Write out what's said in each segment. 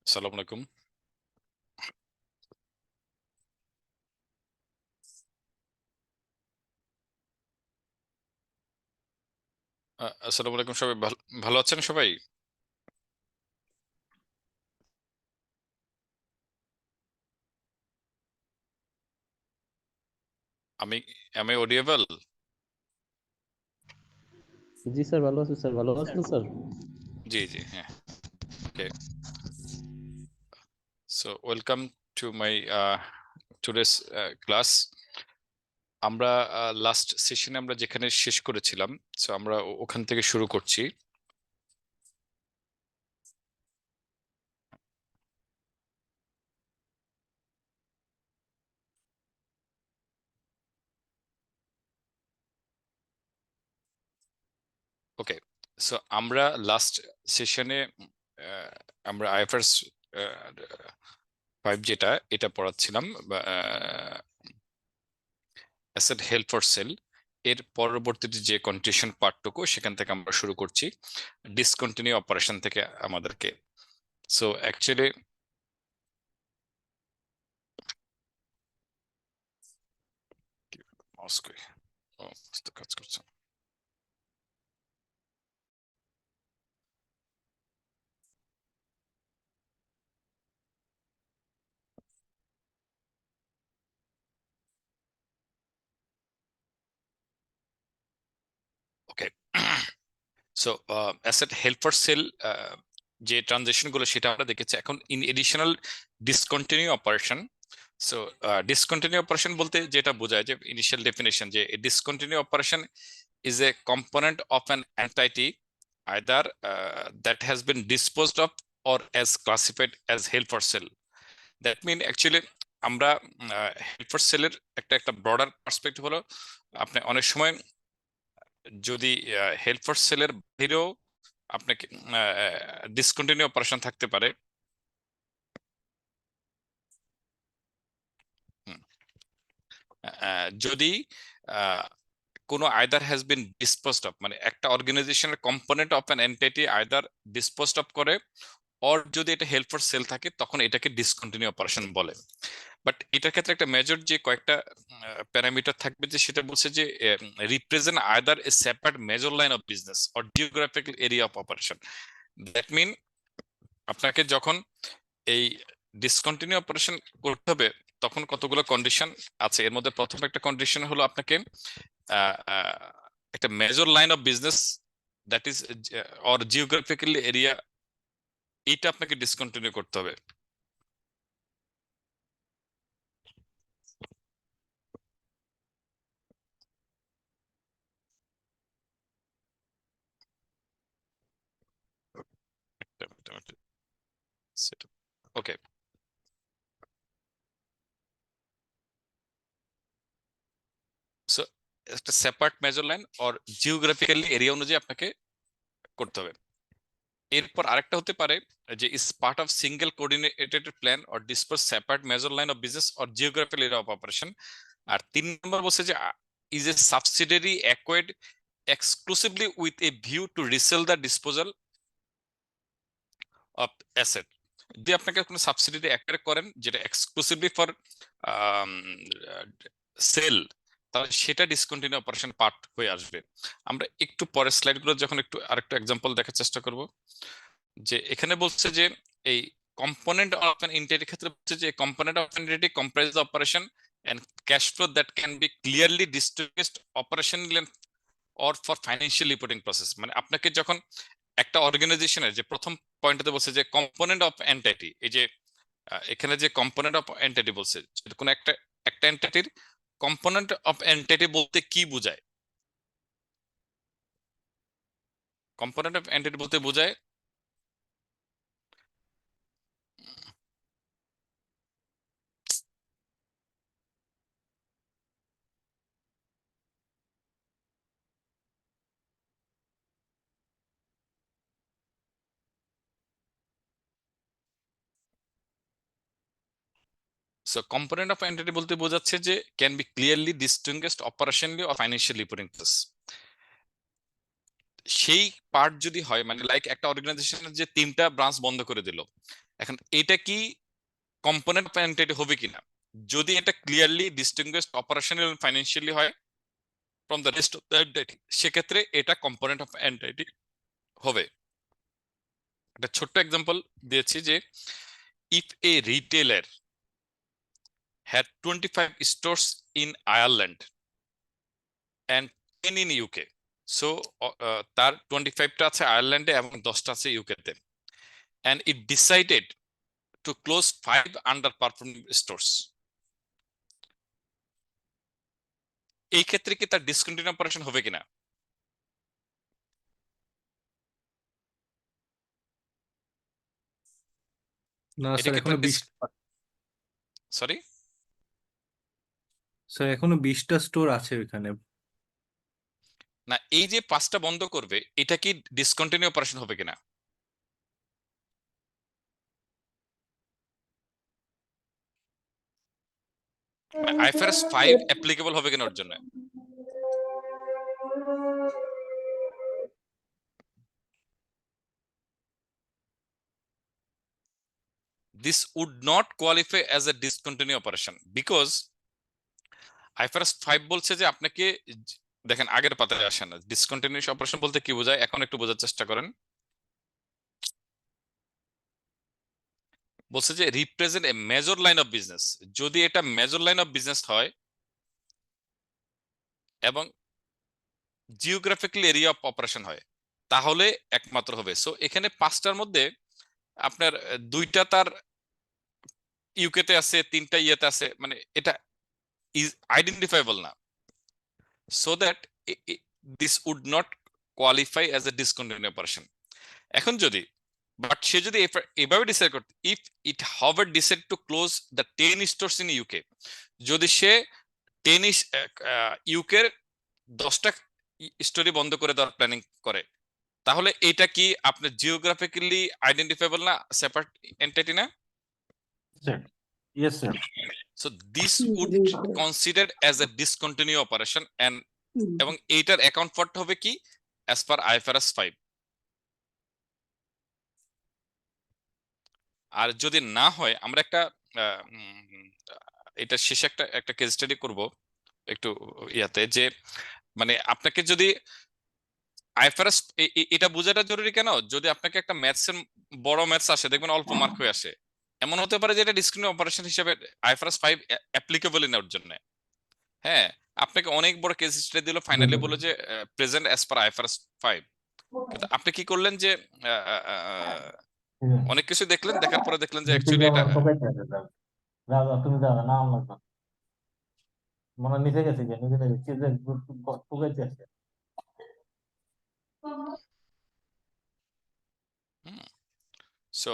আসসালামু আলাইকুম। আসসালামু আলাইকুম, সবাই ভালো ভালো আছেন সবাই? আমি আমি অডিয়েবল? জি স্যার, ভালো আছি স্যার। ভালো আছেন স্যার? জি জি, হ্যাঁ। Okay, so welcome to my today's class. আমরা লাস্ট সেশনে আমরা যেখানে শেষ করেছিলাম, সো আমরা ওখান থেকে শুরু করছি। ওকে, সো আমরা লাস্ট সেশনে আমরা আইএফআরএস 5 যেটা এটা পড়াচ্ছিলাম, অ্যাসেট হেল্ড ফর সেল। এর পরবর্তীতে যে কন্টিনিউশন পার্টটুকু সেখান থেকে আমরা শুরু করছি, ডিসকন্টিনিউ অপারেশন থেকে আমাদেরকে। সো অ্যাকচুয়ালি কাজ করছে। Okay, so asset held for sale যে ট্রানজেকশন গুলো সেটা আমরা দেখেছি। এখন in additional discontinue operation. So discontinue operation বলতে যেটা বোঝায়, যে ইনিশিয়াল ডেফিনেশন, যে discontinue operation is a component of an entity either that has been disposed of or as classified as held for sale. That mean actually আমরা held for সেলের একটা একটা broader perspective হলো, আপনি অনেক সময় যদি হেল্ড ফর সেলের বাইরেও আপনাকে ডিসকন্টিনিউ অপারেশন থাকতে পারে। হুম, যদি কোনো either has been disposed of, মানে একটা অর্গানাইজেশনের component of an entity either disposed of করে, অর যদি এটা হেল্প ফর সেল থাকে তখন এটাকে ডিসকন্টিনিউ অপারেশন বলে। বাট এটার ক্ষেত্রে একটা মেজর যে কয়েকটা প্যারামিটার থাকবে, যে সেটা বলছে যে represent either a separate major line of business or geographical area of operation. That mean আপনাকে যখন এই ডিসকন্টিনিউ অপারেশন করতে হবে তখন কতগুলো কন্ডিশন আছে। এর মধ্যে প্রথম একটা কন্ডিশন হলো আপনাকে একটা major line of business, that is or geographical area, এইটা আপনাকে ডিসকন্টিনিউ করতে হবে। ওকে, সো একটা separate major line or geographically area অনুযায়ী আপনাকে করতে হবে। এরপর আরেকটা হতে পারে যে is part of single coordinated plan or disperse separate major line of business or geographical area of operation. আর 3 নম্বর বলছে যে is a subsidiary acquired exclusively with a view to resale the disposal of asset. যদি আপনাকে কোনো subsidiary acquire করেন যেটা exclusively for sale, তাহলে সেটা ডিসকন্টিনিউ অপারেশন পার্ট হয়ে আসবে। আমরা একটু পরের স্লাইডগুলো যখন একটু আরেকটু এক্সাম্পল দেখার চেষ্টা করব, যে এখানে বলছে যে এই কম্পোনেন্ট অফ অ্যান এন্টিটির ক্ষেত্রে বলছে যে component of an entity comprise the operation and cash flow that can be clearly distinguished operational or for financial reporting process. মানে আপনাকে যখন একটা অর্গানাইজেশনের যে প্রথম পয়েন্টটাতে বলছে যে কম্পোনেন্ট অফ এন্টিটি, এই যে এখানে যে কম্পোনেন্ট অফ এন্টিটি বলছে, কোন একটা একটা এন্টিটির কম্পোনেন্ট অফ এন্টিটি বলতে কি বোঝায়? কম্পোনেন্ট অফ এন্টিটি বলতে বোঝায় সো কম্পোনেন্ট অফ এন্টিটি বলতে বোঝাচ্ছে যে can be clearly distinguished operationally or financial reporting process. সেই পার্ট যদি হয়, মানে লাইক একটা অর্গানাইজেশনের যে 3টা ব্রাঞ্চ বন্ধ করে দিল, এখন এটা কি কম্পোনেন্ট অফ এন্টিটি হবে কিনা? যদি এটা clearly distinguished operational and financially হয় from the rest of the entity, সেক্ষেত্রে এটা কম্পোনেন্ট অফ এন্টিটি হবে। একটা ছোট্ট এক্সাম্পল দিয়েছি যে if A retailer had 25 stores in Ireland and 10 in UK. So তার 25টা আছে আয়ারল্যান্ডে এবং 10টা আছে ইউকেতে, and it decided to close 5 underperforming stores. এই ক্ষেত্রে কি তার ডিসকন্টিনিউ অপারেশন হবে কিনা? না এটা স্যার, কি এখনো তার 20, সরি স্যার এখনো 20টা স্টোর আছে ওইখানে। না, এই যে 5টা বন্ধ করবে, এটা কি ডিসকন্টিনিউ অপারেশন হবে কিনা? মানে আইএফআরএস 5 অ্যাপ্লিকেবল হবে কিনা ওর জন্য? This would not qualify as a discontinue operation because আইফারএস 5 বলছে যে আপনাকে, দেখেন আগের পাতায় আসে না, ডিসকন্টিনিউস অপারেশন বলতে কি বোঝায় এখন একটু বোঝার চেষ্টা করেন। বলছে যে represent a major line of business, যদি এটা মেজর লাইন অফ বিজনেস হয় এবং জিওগ্রাফিক্যাল এরিয়া অফ অপারেশন হয়, তাহলে একমাত্র হবে। সো এখানে 5টার মধ্যে আপনার 2টা তার ইউকেতে আছে, 3টা ইয়েতে আছে, মানে এটা ইজ আইডেন্টিফাইবল না, so that this would not qualify as a discontinue operation. এখন যদি, বাট সে যদি এভাবে ডিসাইড করতে, if it however decide to close the 10 stores in UK, যদি সে 10 ইউকের 10টা স্টোরি বন্ধ করে দেওয়ার প্ল্যানিং করে, তাহলে এটা কি আপনার জিওগ্রাফিক্যালি আইডেন্টিফাইবল না, সেপারেট এন্টিটি না? Sir, yes sir. So this would consider as a discontinue operation, and এবং এইটার অ্যাকাউন্ট ফর হবে কি অ্যাজ পার আইএফআরএস 5। আর যদি না হয়, আমরা একটা এটা শেষে একটা একটা কেস স্টাডি করব একটু ইয়াতে, যে মানে আপনাকে যদি আইএফআরএস, এটা বোঝাটা জরুরি কেন, যদি আপনাকে একটা ম্যাথসের বড় ম্যাথস আসে, দেখবেন অল্প মার্ক হয়ে আসে, এমন হতে পারে যে এটা ডিসক্রিমিনেট অপারেশন হিসেবে আইএফআরএস 5 অ্যাপ্লিকেবল ইন ওর জন্য। হ্যাঁ, আপনাকে অনেক বড় কেস স্টাডি দিল, ফাইনালি বললো যে প্রেজেন্ট অ্যাজ পার আইএফআরএস 5, কিন্তু আপনি কি করলেন যে অনেক কিছু দেখলেন, দেখার পরে দেখলেন যে অ্যাকচুয়ালি এটা তুমি যাবে না, আমার লাগবে না। মনে হয় নিচে গেছে, গিয়ে নিচে গেছে, যে ঠুকাইতে আসে। সো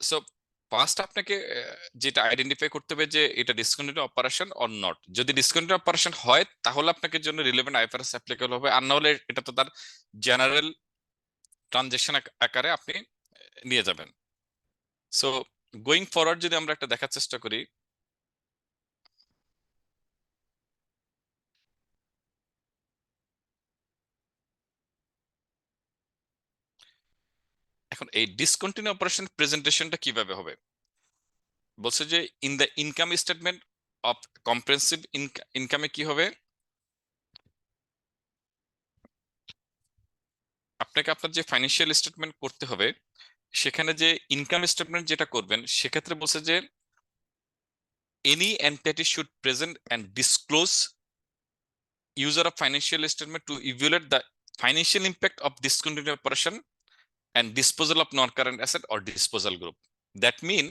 সো ফার্স্ট আপনাকে যেটা আইডেন্টিফাই করতে হবে যে এটা ডিসকন্টিনিউ অপারেশন অর নট। যদি ডিসকন্টিনিউ অপারেশন হয়, তাহলে আপনাকে জন্য রিলেভেন্ট আইএফআরএস অ্যাপ্লিকেবল হবে, আর না হলে এটা তো তার জেনারেল ট্রানজেকশন আকারে আপনি নিয়ে যাবেন। সো গোয়িং ফরওয়ার্ড যদি আমরা একটা দেখার চেষ্টা করি, এখন এই ডিসকন্টিনিউ অপারেশন প্রেজেন্টেশনটা কিভাবে হবে, বলছে যে in the income statement of comprehensive ইনকামে কি হবে, আপনাকে আপনার যে ফাইন্যান্সিয়াল স্টেটমেন্ট করতে হবে, সেখানে যে ইনকাম স্টেটমেন্ট যেটা করবেন, সেক্ষেত্রে বলছে যে any entity should present and disclose user of financial statement to evaluate the financial impact of discontinued operation and disposal of non-current asset or disposal group. That mean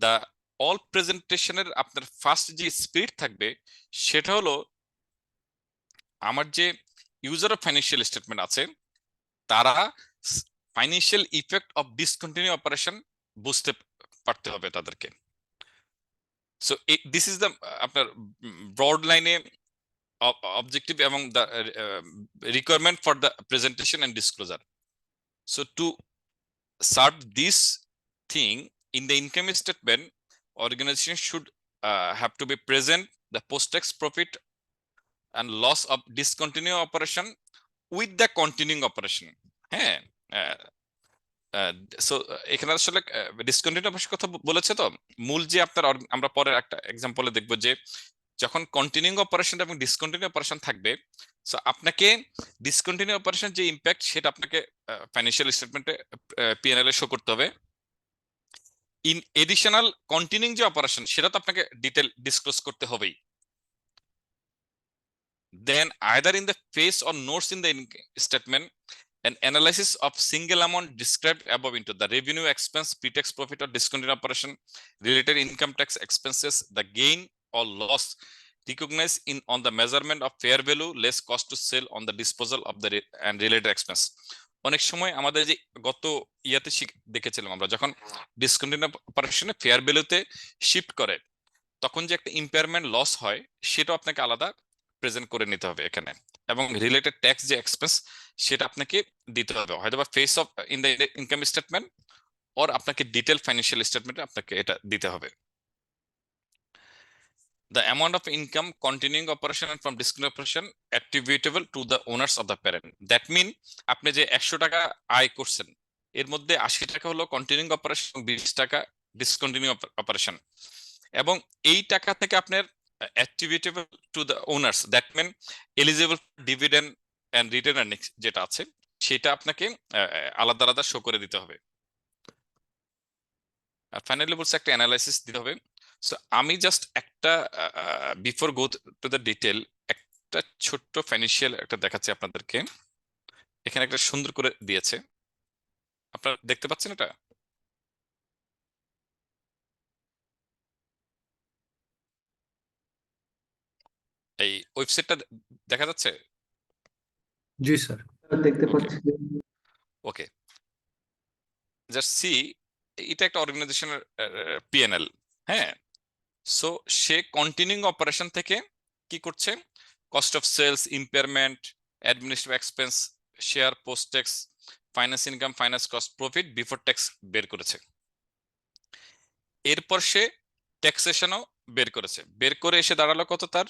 the all প্রেজেন্টেশনের আপনার first যে spirit থাকবে, সেটা হলো আমার যে user of financial statement আছে, তারা financial effect of discontinue operation বুঝতে পারতে হবে তাদেরকে। সো দিস ইজ দ্য আপনার ব্রড লাইনে objective among the requirement for the presentation and disclosure. So to serve this thing in the income statement, organization should have to be present the post-tax profit and loss of discontinued operation with the continuing operation. হ্যাঁ, so এখানে আসলে discontinue operation কথা বলেছে, তো মূল যে আপনার আমরা পরে একটা এক্সাম্পলে দেখবো যে যখন কন্টিনিউইং অপারেশন এবং ডিসকন্টিনিউ অপারেশন থাকবে, সো আপনাকে ডিসকন্টিনিউ অপারেশন যে ইম্প্যাক্ট সেটা আপনাকে ফাইন্যান্সিয়াল স্টেটমেন্টে পিএনএল এ শো করতে হবে। ইন এডিশনাল কন্টিনিউইং যে অপারেশন সেটা তো আপনাকে ডিটেল ডিসক্লোজ করতে হবেই। Then either in the face or notes in the statement, an analysis of single amount described above into the revenue, expense, pre-tax profit or discontinued operation, related income tax expenses, the gain or loss recognized in on the measurement of fair value less cost to sell on the disposal of the and related expense. অনেক সময় আমাদের যে গত ইয়াতে দেখেছিলাম আমরা যখন discontinue অপারেশনে ফেয়ার ভ্যালুতে শিফট করে তখন যে একটা ইম্পেয়ারমেন্ট লস হয় সেটা আপনাকে আলাদা প্রেজেন্ট করে নিতে হবে এখানে, এবং রিলেটেড ট্যাক্স যে এক্সপেন্স সেটা আপনাকে দিতে হবে হয়তো বা face of in the income statement or আপনাকে ডিটেল ফাইন্যান্সিয়াল স্টেটমেন্টে আপনাকে এটা দিতে হবে। The amount of income continuing operation and from discontinued operation attributable to the owners of the parent. That mean আপনি যে 100 টাকা আয় করছেন এর মধ্যে 80 টাকা হলো কন্টিনিউইং অপারেশন এবং 20 টাকা ডিসকন্টিনিউ অপারেশন, এবং এই টাকা থেকে আপনার attributable to the owners, that mean eligible dividend and return earnings যেটা আছে সেটা আপনাকে আলাদা আলাদা শো করে দিতে হবে। আর ফাইনালি বলছে একটা অ্যানালাইসিস দিতে হবে। সো আমি জাস্ট একটা before go to the detail একটা ছোট্ট ফাইন্যান্সিয়াল একটা দেখাচ্ছি আপনাদেরকে। এখানে একটা সুন্দর করে দিয়েছে, আপনারা দেখতে পাচ্ছেন এটা? এই ওয়েবসাইটটা দেখা যাচ্ছে? জি স্যার। দেখতে পাচ্ছি। ওকে, জাস্ট সি, এটা একটা অর্গানাইজেশনের পিএনএল। হ্যাঁ, সো সে কন্টিনিউইং অপারেশন থেকে কি করছে, cost of sales, impairment, administrative expense, share, post tax, finance income, finance cost, profit before tax বের করেছে। এরপর সে ট্যাক্সেশনও বের করেছে, বের করে এসে দাঁড়ালো কত তার,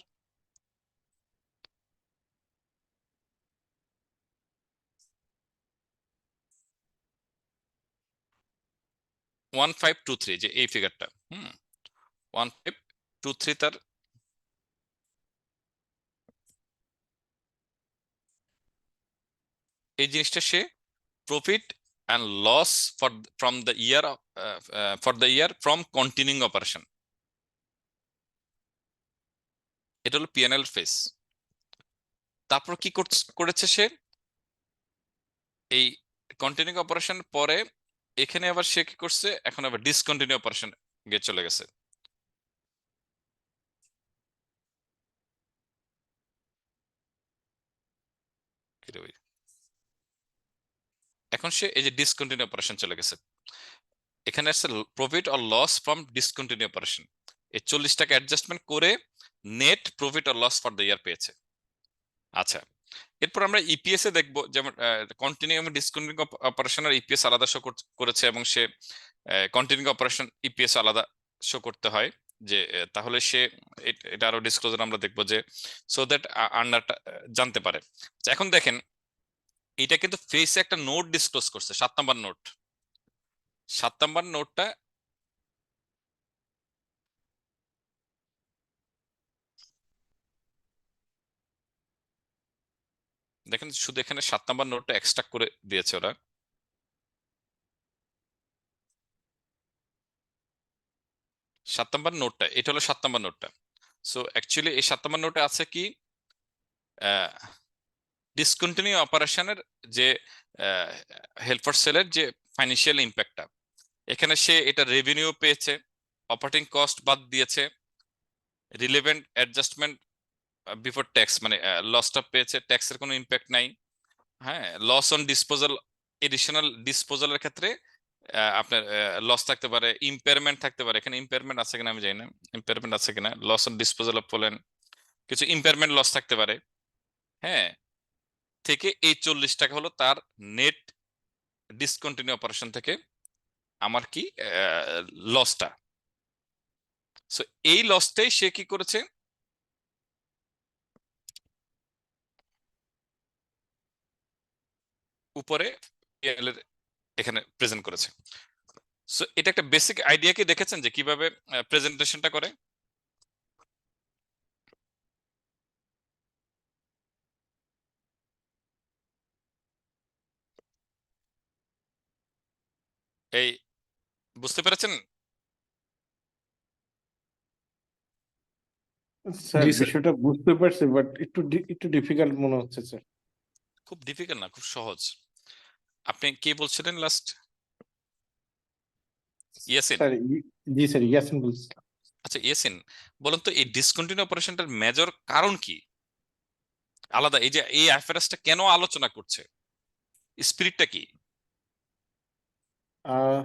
$1523, যে এই ফিগারটা 1523 তার এই জিনিসটা সে profit and loss from the year for the year from continuing operation, এটা হলো পিএনএল ফেস। তারপর কি করেছে সে, এই কন্টিনিউইং অপারেশন পরে এখানে আবার সে কি করছে, এখন আবার ডিসকন্টিনিউ অপারেশন গিয়ে চলে গেছে। এখন সে এই যে ডিসকন্টিনিউ অপারেশন চলে গেছে, এখানে আসছে profit or loss from discontinue operation, এই 40 টাকা অ্যাডজাস্টমেন্ট করে net profit or loss for the year পেয়েছে। আচ্ছা, এরপর আমরা ইপিএস এ দেখবো, যেমন কন্টিনিউ এবং ডিসকন্টিনিউ অপারেশনের ইপিএস আলাদা শো করেছে, এবং সে কন্টিনিউ অপারেশন ইপিএস আলাদা শো করতে হয়, যে তাহলে সে এটা আরো ডিসক্লোজার আমরা দেখবো যে সো দ্যাট আন্ডারটা জানতে পারে। এখন দেখেন এটা কিন্তু ফেসে একটা নোট ডিসক্লোজ করছে, 7 নম্বর নোট। 7 নম্বর নোটটা দেখেন, শুধু এখানে 7 নম্বর নোটটা এক্সট্রাক্ট করে দিয়েছে ওরা। 7 নম্বর নোটটা, এটা হলো 7 নম্বর নোটটা। সো অ্যাকচুয়ালি এই 7 নম্বর নোটে আছে কি, ডিসকন্টিনিউ অপারেশনের যে হেল্পার সেলের যে ফাইন্যান্সিয়াল ইম্প্যাক্টটা, এখানে সে এটা রেভিনিউ পেয়েছে, অপারেটিং কস্ট বাদ দিয়েছে, রিলেভেন্ট অ্যাডজাস্টমেন্ট বিফোর ট্যাক্স মানে লসটা পেয়েছে, ট্যাক্সের কোনো ইম্প্যাক্ট নাই। হ্যাঁ, লস অন ডিসপোজাল, এডিশনাল ডিসপোজালের ক্ষেত্রে আপনার লস থাকতে পারে, ইম্পেয়ারমেন্ট থাকতে পারে। এখানে ইম্পেয়ারমেন্ট আছে কিনা আমি জানি না, ইম্পেয়ারমেন্ট আছে কিনা, লস অন ডিসপোজাল অফ বলেন কিছু ইম্পেয়ারমেন্ট লস থাকতে পারে। হ্যাঁ, থেকে এই 40 টাকা হলো তার নেট ডিসকন্টিনিউ অপারেশন থেকে আমার কি লসটা। সো এই লসটাই সে কি করেছে, উপরে PL এর এখানে প্রেজেন্ট করেছে। সো এটা একটা বেসিক আইডিয়া কি দেখেছেন যে কিভাবে প্রেজেন্টেশনটা করে? এই বুঝতে পেরেছেন? স্যার জি স্যার। বিষয়টা বুঝতে পারছি, বাট একটু ডিফিকাল্ট মনে হচ্ছে স্যার। খুব ডিফিকাল্ট না, খুব সহজ। আপনি কি বলছিলেন লাস্ট? ইয়াসিন? স্যার জি স্যার, ইয়াসিন বলছি। আচ্ছা ইয়াসিন, বলুন তো এই ডিসকন্টিনিউ অপারেশনটার মেজর কারণ কি? আলাদা এই যে এই আইফারেসটা কেন আলোচনা করছে, স্পিরিটটা কি? আহ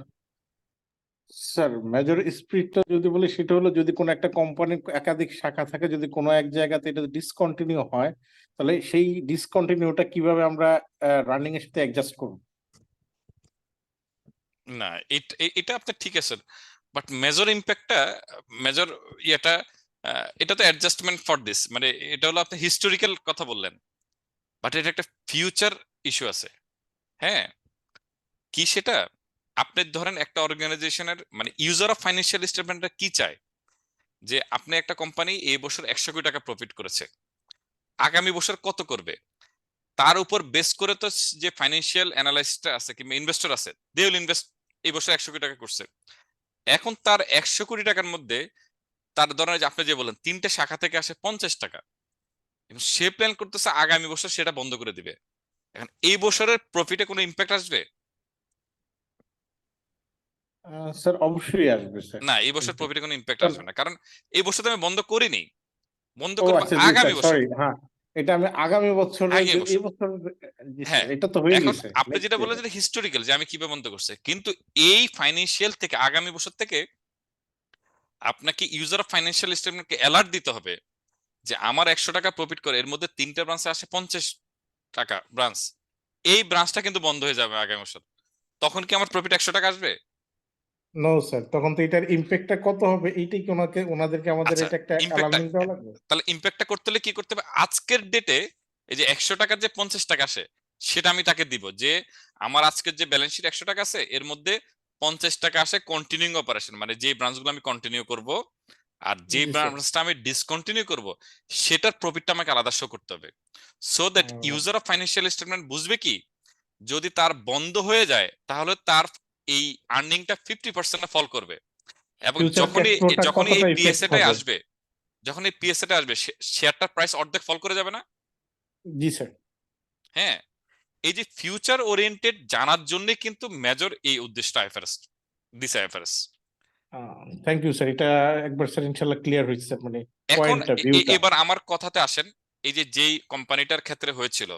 স্যার মেজর স্পিরিটটা যদি বলি, সেটা হলো যদি কোনো একটা কোম্পানির একাধিক শাখা থাকে, যদি কোনো এক জায়গাতে এটা ডিসকন্টিনিউ হয়, তাহলে সেই ডিসকন্টিনিউটা কিভাবে আমরা রানিং এর সাথে অ্যাডজাস্ট করব। না এটা আপনার ঠিক আছে, বাট মেজর ইম্প্যাক্টটা, মেজর ইয়েটা, এটা তো অ্যাডজাস্টমেন্ট ফর দিস, মানে এটা হলো আপনি হিস্টোরিক্যাল কথা বললেন, বাট এটা একটা ফিউচার ইস্যু আছে। হ্যাঁ, কি সেটা? আপনি ধরেন একটা অর্গানাইজেশনের মানে ইউজার অফ ফাইন্যান্সিয়াল স্টেটমেন্টটা কি চায়, যে আপনি একটা কোম্পানি এই বছর 100 কোটি টাকা প্রফিট করেছে, আগামী বছর কত করবে, তার উপর বেস করে তো যে ফাইন্যান্সিয়াল অ্যানালাইসিসটা আছে কিংবা ইনভেস্টর আছে, দে উইল ইনভেস্ট। এই বছর 100 কোটি টাকা করছে, এখন তার 100 কোটি টাকার মধ্যে তার ধরেন যে আপনি যে বলেন 3টে শাখা থেকে আসে 50 টাকা, এবং সে প্ল্যান করতেছে আগামী বছর সেটা বন্ধ করে দিবে। এখন এই বছরের প্রফিটে কোনো ইম্প্যাক্ট আসবে? স্যার অবশ্যই আসবে স্যার। না, এই বছর প্রফিটে কোনো ইম্প্যাক্ট কারণ আসবে না, কারণ এই বছর তো আমি বন্ধ করিনি, বন্ধ ও করবো আচ্ছা, জি আগামী স্যার, বছর। সরি, হ্যাঁ, এটা আমি আগামী বছরে আগামী এই বছর, বছর, জি হ্যাঁ। স্যার, এটা তো হয়ে এখন গেছে আপনি নেক্সট যেটা বললেন ইয়ারে। যেটা হিস্টোরিক্যাল, যে আমি কিভাবে বন্ধ করছে, কিন্তু এই ফাইন্যান্সিয়াল থেকে আগামী বছর থেকে আপনাকে ইউজার অফ ফাইন্যান্সিয়াল স্টেটমেন্টকে অ্যালার্ট দিতে হবে যে আমার 100 টাকা প্রফিট করে এর মধ্যে 3টে ব্রাঞ্চে আসে 50 টাকা ব্রাঞ্চ, এই ব্রাঞ্চটা কিন্তু বন্ধ হয়ে যাবে আগামী বছর। তখন কি আমার প্রফিট 100 টাকা আসবে? নো স্যার, তখন তো এটার ইম্প্যাক্টটা কত হবে এইটাই কি ওনাদেরকে আমাদের আচ্ছা, এটা একটা ইম্প্যাক্টটা, অ্যালার্মিং দেওয়া লাগবে। তাহলে ইম্প্যাক্টটা করতে হলে কি করতে হবে, আজকের ডেটে এই যে 100 টাকার যে 50 টাকা আসে সেটা আমি তাকে দিব, যে আমার আজকের যে ব্যালেন্স শিট 100 টাকা আছে এর মধ্যে 50 টাকা আসে কন্টিনিউইং অপারেশন, মানে যে ব্রাঞ্চগুলো আমি কন্টিনিউ করব, আর যে জি স্যার। ব্রাঞ্চটা আমি ডিসকন্টিনিউ করব সেটার প্রফিটটা আমাকে আলাদা শো করতে হবে, so that user of financial statement বুঝবে কি, যদি তার বন্ধ হয়ে যায় তাহলে তার এই আর্নিংটা 50% ফল করবে। এবং ফিউচার ক্যাশ যখনই ফ্লোটা যখনই এই কতটা ইফেক্ট পিএসএটাই হবে। আসবে, যখন এই পিএসএটা আসবে শেয়ারটার প্রাইস অর্ধেক ফল করে যাবে না? জি স্যার। হ্যাঁ, এই যে ফিউচার ওরিয়েন্টেড জানার জন্য কিন্তু মেজর এই উদ্দেশ্য IFRS, this IFRS. Thank you sir, এটা একবার স্যার ইনশাল্লাহ ক্লিয়ার হয়েছে স্যার, মানে এখন পয়েন্টটা, ভিউটা। এবার আমার কথাতে আসেন, এই যে যেই কোম্পানিটার ক্ষেত্রে হয়েছিল,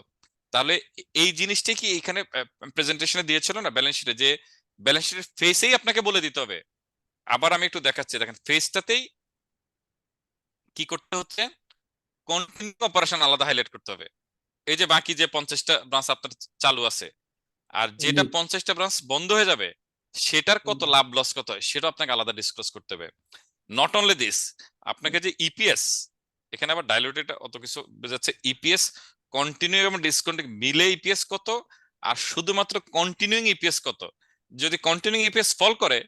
তাহলে এই জিনিসটা কি এখানে প্রেজেন্টেশনে দিয়েছিল না ব্যালেন্স শিটে, যে ব্যালেন্স শিটের ফেসেই আপনাকে বলে দিতে হবে। আবার আমি একটু দেখাচ্ছি, দেখেন ফেসটাতেই কি করতে হচ্ছে, কন্টিনিউ অপারেশন আলাদা হাইলাইট করতে হবে। এই যে বাকি যে 50টা ব্রাঞ্চ আপনার চালু আছে, আর জি। যেটা 50টা ব্রাঞ্চ বন্ধ হয়ে যাবে সেটার কত লাভ লস কত হয় সেটা আপনাকে আলাদা ডিসক্লোজ করতে হবে। নট অনলি দিস, আপনাকে যে ইপিএস, এখানে আবার ডাইলুটেড অত কিছু বোঝাচ্ছে, ইপিএস কন্টিনিউ এবং ডিসকন্টিনিউ মিলে ইপিএস কত, আর শুধুমাত্র কন্টিনিউইং ইপিএস কত। যদি কন্টিনিউইং ইপিএস ফল করে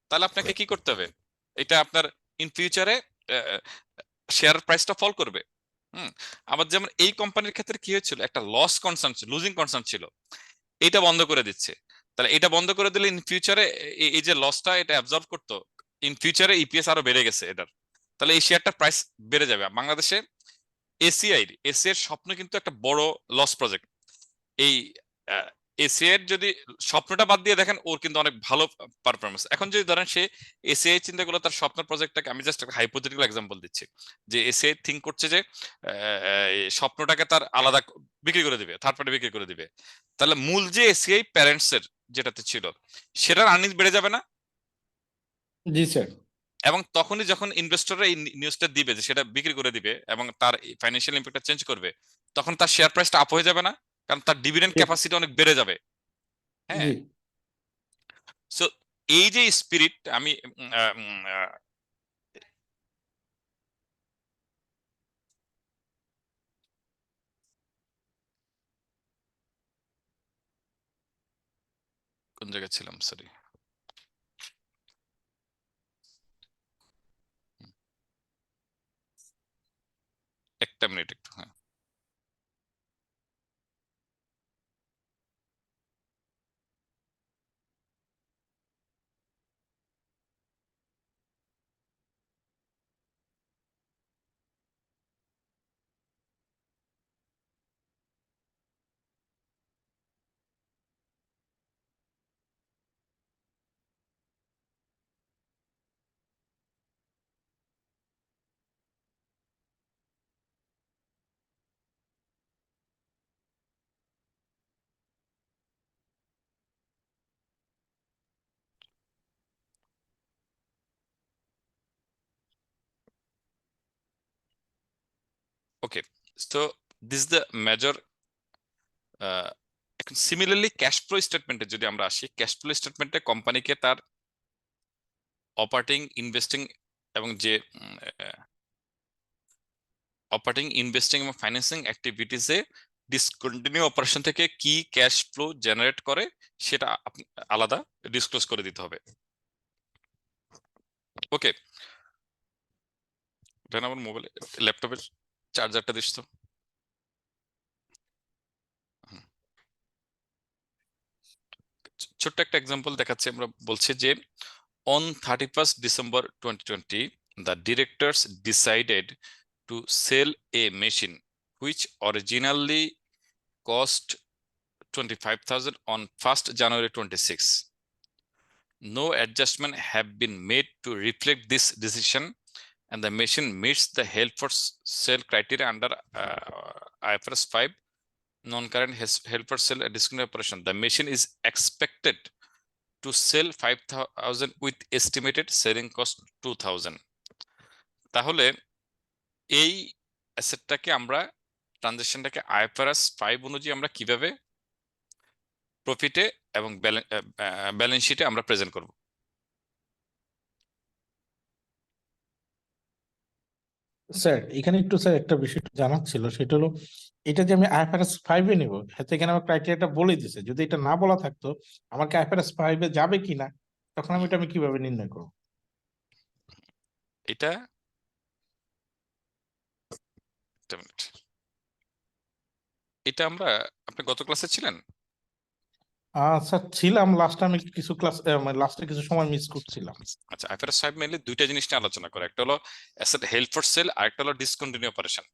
তাহলে আপনাকে কি করতে হবে, এটা আপনার ইন ফিউচারে শেয়ার প্রাইসটা ফল করবে। হুম। আবার যেমন এই কোম্পানির ক্ষেত্রে কি হয়েছিল, একটা লস কনসার্ন ছিল, লুজিং কনসার্ন ছিল, এটা বন্ধ করে দিচ্ছে। তাহলে এটা বন্ধ করে দিলে ইন ফিউচারে এই যে লসটা এটা অ্যাবজর্ব করতো, ইন ফিউচারে ইপিএস আরো বেড়ে গেছে এটার, তাহলে এই শেয়ারটার প্রাইস বেড়ে যাবে। বাংলাদেশে এসিআই এর স্বপ্ন কিন্তু একটা বড় লস প্রজেক্ট। এই এসিআই এর যদি স্বপ্নটা বাদ দিয়ে দেখেন, ওর কিন্তু অনেক ভালো পারফরমেন্স। এখন যদি ধরেন সে এসিআই চিন্তা করলো তার স্বপ্ন প্রজেক্টটাকে, আমি জাস্ট একটা হাইপোথেটিক্যাল এক্সাম্পল দিচ্ছি, যে এসিআই থিঙ্ক করছে যে এই স্বপ্নটাকে তার আলাদা বিক্রি করে দিবে, থার্ড পার্টি বিক্রি করে দিবে, তাহলে মূল যে এসিআই প্যারেন্টস এর যেটাতে ছিল সেটার আর্নিংস বেড়ে যাবে না? জি স্যার। এবং তখনই যখন ইনভেস্টররা এই নিউজটা দিবে যে সেটা বিক্রি করে দিবে এবং তার ফাইন্যান্সিয়াল ইম্প্যাক্টটা চেঞ্জ করবে, তখন তার শেয়ার প্রাইসটা আপ হয়ে যাবে না? কারণ তার ডিভিডেন্ড ক্যাপাসিটি অনেক বেড়ে যাবে। জি। হ্যাঁ। সো এই যে স্পিরিট, আমি উম, আহ, উম, আহ, কোন জায়গায় ছিলাম, সরি। একটা মিনিট একটু, হ্যাঁ। Okay, so this the major. এখন সিমিলারলি ক্যাশ ফ্লো স্টেটমেন্টে যদি আমরা আসি, ক্যাশ ফ্লো স্টেটমেন্টে কোম্পানিকে তার অপারেটিং, ইনভেস্টিং এবং যে অপারেটিং, ইনভেস্টিং এবং ফাইন্যান্সিং অ্যাক্টিভিটিসে ডিসকন্টিনিউ অপারেশন থেকে কি ক্যাশ ফ্লো জেনারেট করে সেটা আলাদা ডিসক্লোজ করে দিতে হবে। ওকে, দেন আমার মোবাইলে, ল্যাপটপের চার্জারটা দিস তো। ছোট্ট একটা এক্সাম্পল দেখাচ্ছি। আমরা বলছি যে on 31st December 2020 the directors decided to sell a machine which originally cost 25,000 on 1st January 26. No adjustment have been made to reflect this decision and the machine meets the held for sale criteria under IFRS 5 non-current held for sale and discontinued operation. The machine is expected to sell 5,000 with estimated selling cost 2,000. তাহলে এই অ্যাসেটটাকে আমরা, ট্রানজাকশনটাকে IFRS 5 অনুযায়ী আমরা কিভাবে প্রফিটে এবং balance শিটে আমরা present করব? স্যার এখানে একটু স্যার একটা বিষয় জানার ছিল, সেটা হলো এটা যে আমি আইএফআরএস 5 এ নিব, হাতে এখানে আমার ক্রাইটেরিয়াটা বলে দিছে। যদি এটা না বলা থাকতো আমার কি আইএফআরএস 5 এ যাবে কিনা, তখন আমি এটা কিভাবে নির্ণয় করব? এটা একটা মিনিট, এটা আমরা, আপনি গত ক্লাসে ছিলেন? স্যার ছিলাম, লাস্টে আমি কিছু ক্লাস মানে লাস্টে কিছু সময় মিস করছিলাম। আচ্ছা, আইএফআরএস 5 মেইনলি দুইটা জিনিস নিয়ে আলোচনা করে, একটা হলো অ্যাসেট হেল্ড ফর সেল আর একটা হলো ডিসকন্টিনিউ অপারেশন।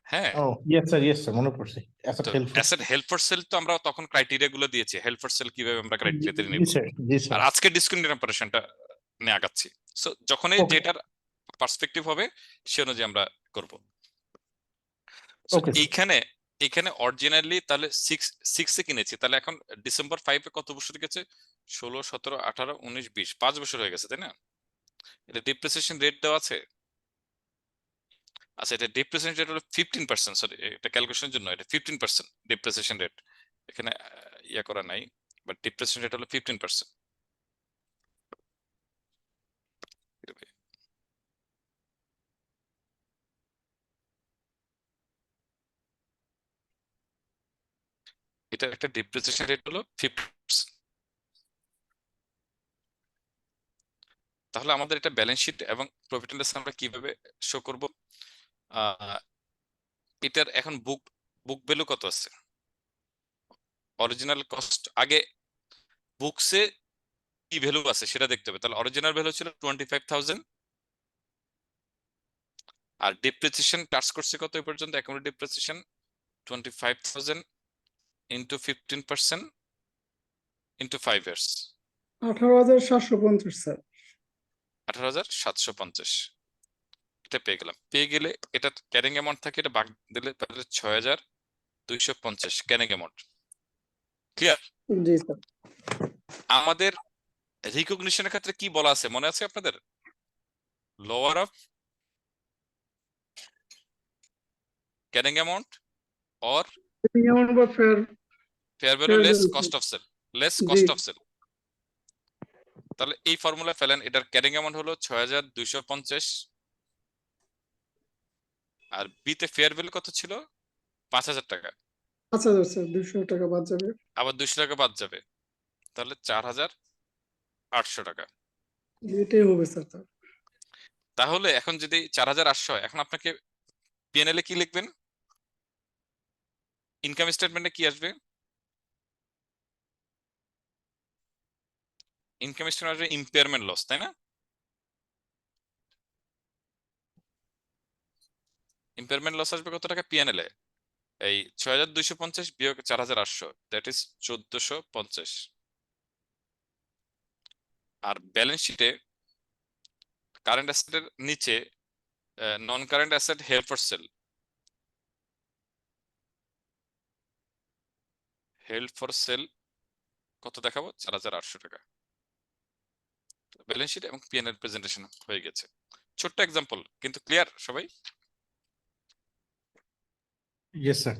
হ্যাঁ, ও ইয়েস স্যার, মনে পড়ছে। অ্যাসেট তো help. Asset held for sell তো আমরা তখন ক্রাইটেরিয়া গুলো দিয়েছি, হেল্ড ফর সেল কিভাবে আমরা ক্রাইটেরিয়াতে জি নিব, স্যার, জি আর স্যার। আজকে ডিসকন্টিনিউ অপারেশনটা নিয়ে আগাচ্ছি। সো যখনই ওকে, যেটার পার্সপেক্টিভ হবে সে অনুযায়ী আমরা করব। So okay sir. এইখানে এখানে অরিজিনালি তাহলে 6 এ কিনেছি, তাহলে এখন ডিসেম্বর 5 এ কত বছর গেছে? 16, 17, 18, 19, 20, 5 বছর হয়ে গেছে, তাই না? এটা ডিপ্রিসিয়েশন রেট দেওয়া আছে। আচ্ছা, এটা ডিপ্রিসিয়েশন রেট হলো 15%, সরি এটা ক্যালকুলেশনের জন্য এটা 15% ডিপ্রিসিয়েশন রেট, এখানে ইয়া করা নাই, বাট ডিপ্রিসিয়েশন রেট হলো 15%। এটা একটা ডিপ্রিসিয়েশন রেট হলো 50%। তাহলে আমাদের এটা ব্যালেন্স শিট এবং প্রফিট এন্ড লস আমরা কিভাবে শো করব? এটার এখন বুক ভ্যালু কত আছে? অরিজিনাল কস্ট আগে বুকসে কি ভ্যালু আছে সেটা দেখতে হবে। তাহলে অরিজিনাল ভ্যালু ছিল 25,000 আর ডিপ্রিসিয়েশন টাচ করছে কত এই পর্যন্ত? Account depreciation 25,000 into 15% into 5 years, 18,750 sir. 18,750 এটা পেয়ে গেলাম। পেয়ে গেলে এটা ক্যারিং অ্যামাউন্ট থাকে, এটা ভাগ দিলে তাহলে 6,250 ক্যারিং অ্যামাউন্ট। ক্লিয়ার? জি স্যার। আমাদের রিকগনিশনের ক্ষেত্রে কি বলা আছে মনে আছে আপনাদের? Lower of carrying amount or amount বা fair value less cost of sale, less জি কস্ট অফ সেল। তাহলে এই ফর্মুলা ফেলেন, এটার ক্যারিং অ্যামাউন্ট হলো 6,250 আর বিতে ফেয়ার ভ্যালু কত ছিল? 5,000 টাকা। 5,000 স্যার, 200 টাকা বাদ যাবে। আবার 200 টাকা বাদ যাবে, তাহলে 4,800 টাকা। এটাই হবে স্যার। তাহলে এখন যদি 4,800 হয়, এখন আপনাকে পিএনএল এ কি লিখবেন? ইনকাম স্টেটমেন্টে কি আসবে? ইনকাম স্টেটমেন্ট আসবে ইম্পেয়ারমেন্ট লস, তাই না? ইম্পেয়ারমেন্ট লস আসবে কত টাকা পিএনএল এ? এই 6,250 বিয়োগ 4,800, দ্যাট ইজ 1,450। আর ব্যালেন্স শিটে কারেন্ট অ্যাসেটের নিচে নন current asset held for sell, held for sell কত দেখাবো? 4,800 টাকা। ব্যালেন্স শিট এবং পিএনএল প্রেজেন্টেশন হয়ে গেছে। ছোট্ট এক্সাম্পল, কিন্তু ক্লিয়ার সবাই? Yes sir.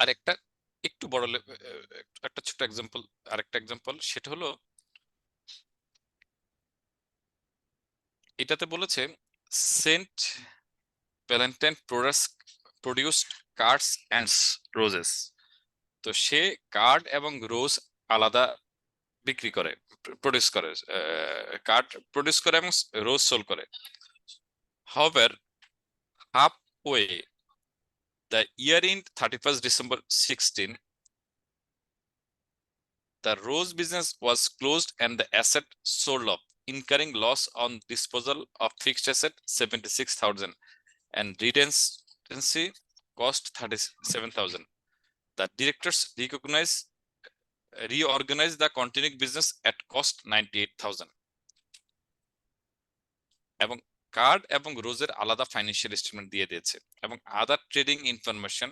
আর একটা একটু বড় একটা ছোট এক্সাম্পল, আরেকটা এক্সাম্পল, সেটা হলো এটাতে বলেছে saint Valentine produced cards and roses. তো সে কার্ড এবং রোজ আলাদা বিক্রি করে, প্রডিউস করে, কার্ড প্রডিউস করে এবং রোজ সোল করে। However, halfway the year in 31st December 16, the rose business was closed and the asset sold off, incurring loss on disposal of fixed asset 76,000 and redundancy cost 37,000. The directors reorganized the continuing business at cost 98,000. এবং card এবং রোজের আলাদা financial statement দিয়ে দিয়েছে এবং আদার trading information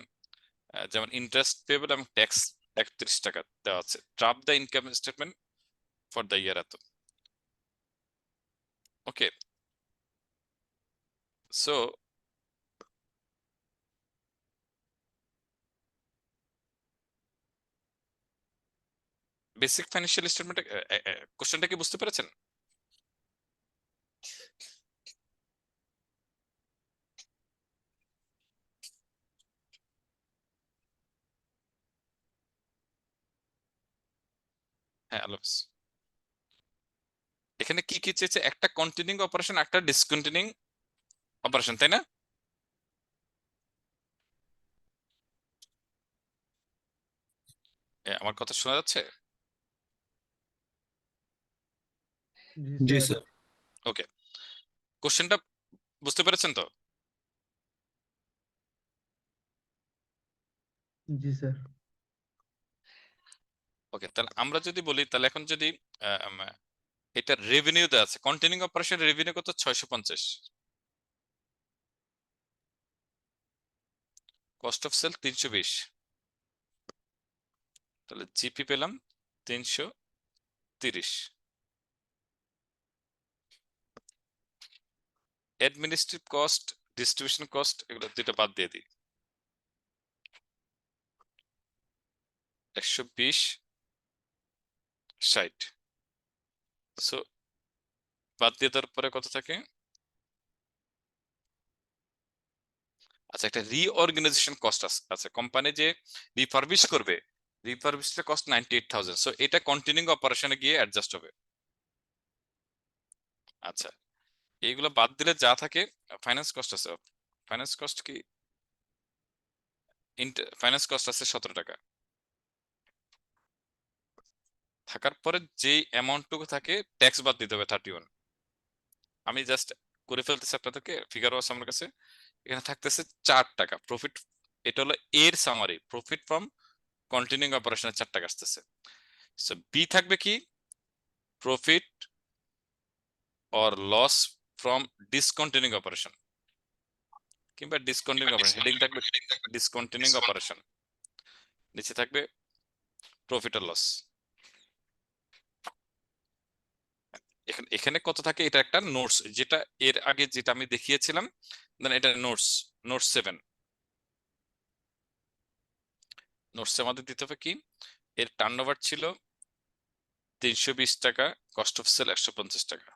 যেমন interest payable এবং tax 31 টাকা দেওয়া আছে। Draft the income statement for the year এত। ওকে, সো বেসিক ফাইন্যান্সিয়াল স্টেটমেন্ট কোশ্চেনটা কি বুঝতে পেরেছেন? হ্যাঁ, আল্লাহ হাফেজ। এখানে কি কি চেয়েছে? একটা কন্টিনিউইং অপারেশন, একটা ডিসকন্টিনিউইং অপারেশন, তাই না? আমার কথা শোনা যাচ্ছে? জি স্যার। ওকে, কোশ্চেনটা বুঝতে পেরেছেন তো? জি স্যার। ওকে, তাহলে আমরা যদি বলি, তাহলে এখন যদি এটা রেভিনিউ দেওয়া আছে, কন্টিনিউইং অপারেশন রেভিনিউ কত? 650। কস্ট অফ সেল 320, তাহলে জিপি পেলাম 330। অ্যাডমিনিস্ট্রেটিভ কস্ট, ডিস্ট্রিবিউশন কস্ট, এগুলো দুইটা বাদ দিয়ে দিই। 120, 60। সো বাদ দিয়ে দেওয়ার পরে কত থাকে? আচ্ছা, একটা রিঅর্গানাইজেশন কস্ট আছে, কোম্পানি যে রিফারবিশ করবে, রিফারবিশের কস্ট 98,000। সো এটা কন্টিনিউইং অপারেশনে গিয়ে অ্যাডজাস্ট হবে। আচ্ছা, এইগুলো বাদ দিলে যা থাকে, ফাইন্যান্স কস্ট আছে। ফাইন্যান্স কস্ট কি? ফাইন্যান্স কস্ট আছে 17 টাকা। থাকার পরে যে অ্যামাউন্টটুকু থাকে, ট্যাক্স বাদ দিতে হবে 31। আমি জাস্ট করে ফেলতেছি আপনাদেরকে, ফিগারও আছে আমার কাছে। এখানে থাকতেছে 4 টাকা প্রফিট। এটা হলো এর সামারি, প্রফিট ফ্রম কন্টিনিউইং অপারেশনে 4 টাকা আসতেছে। সো বি থাকবে কি? Profit or loss from discontinuing operation, কিংবা ডিসকন্টিনিউইং অপারেশন, হেডিং থাকবে ডিসকন্টিনিউইং অপারেশন, নিচে থাকবে প্রফিট আর লস। এখানে এখানে কত থাকে? এটা একটা নোটস, যেটা এর আগে যেটা আমি দেখিয়েছিলাম, দেন এটা নোটস 7। নোটসে আমাদের দিতে হবে কি, এর টার্নওভার ছিল 320 টাকা, কস্ট অফ সেল 150 টাকা,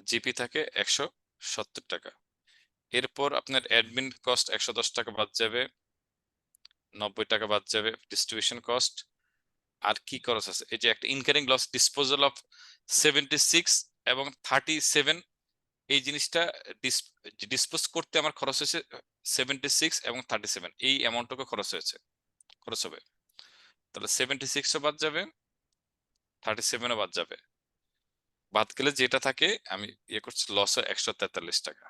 জিপি থাকে 170 টাকা। এরপর আপনার অ্যাডমিন কস্ট 110 টাকা বাদ যাবে, 90 টাকা বাদ যাবে ডিস্ট্রিবিউশন কস্ট। আর কি খরচ আছে, এই যে একটা ইনকারিং লস ডিসপোজাল অফ 76 এবং 37, এই জিনিসটা ডিসপোজ করতে আমার খরচ হয়েছে 76 এবং 37, এই অ্যামাউন্টটুকু খরচ হবে। তাহলে 76ও বাদ যাবে, 37ও বাদ যাবে, বাদ গেলে যেটা থাকে আমি ইয়ে করছি লস হয় 143 টাকা।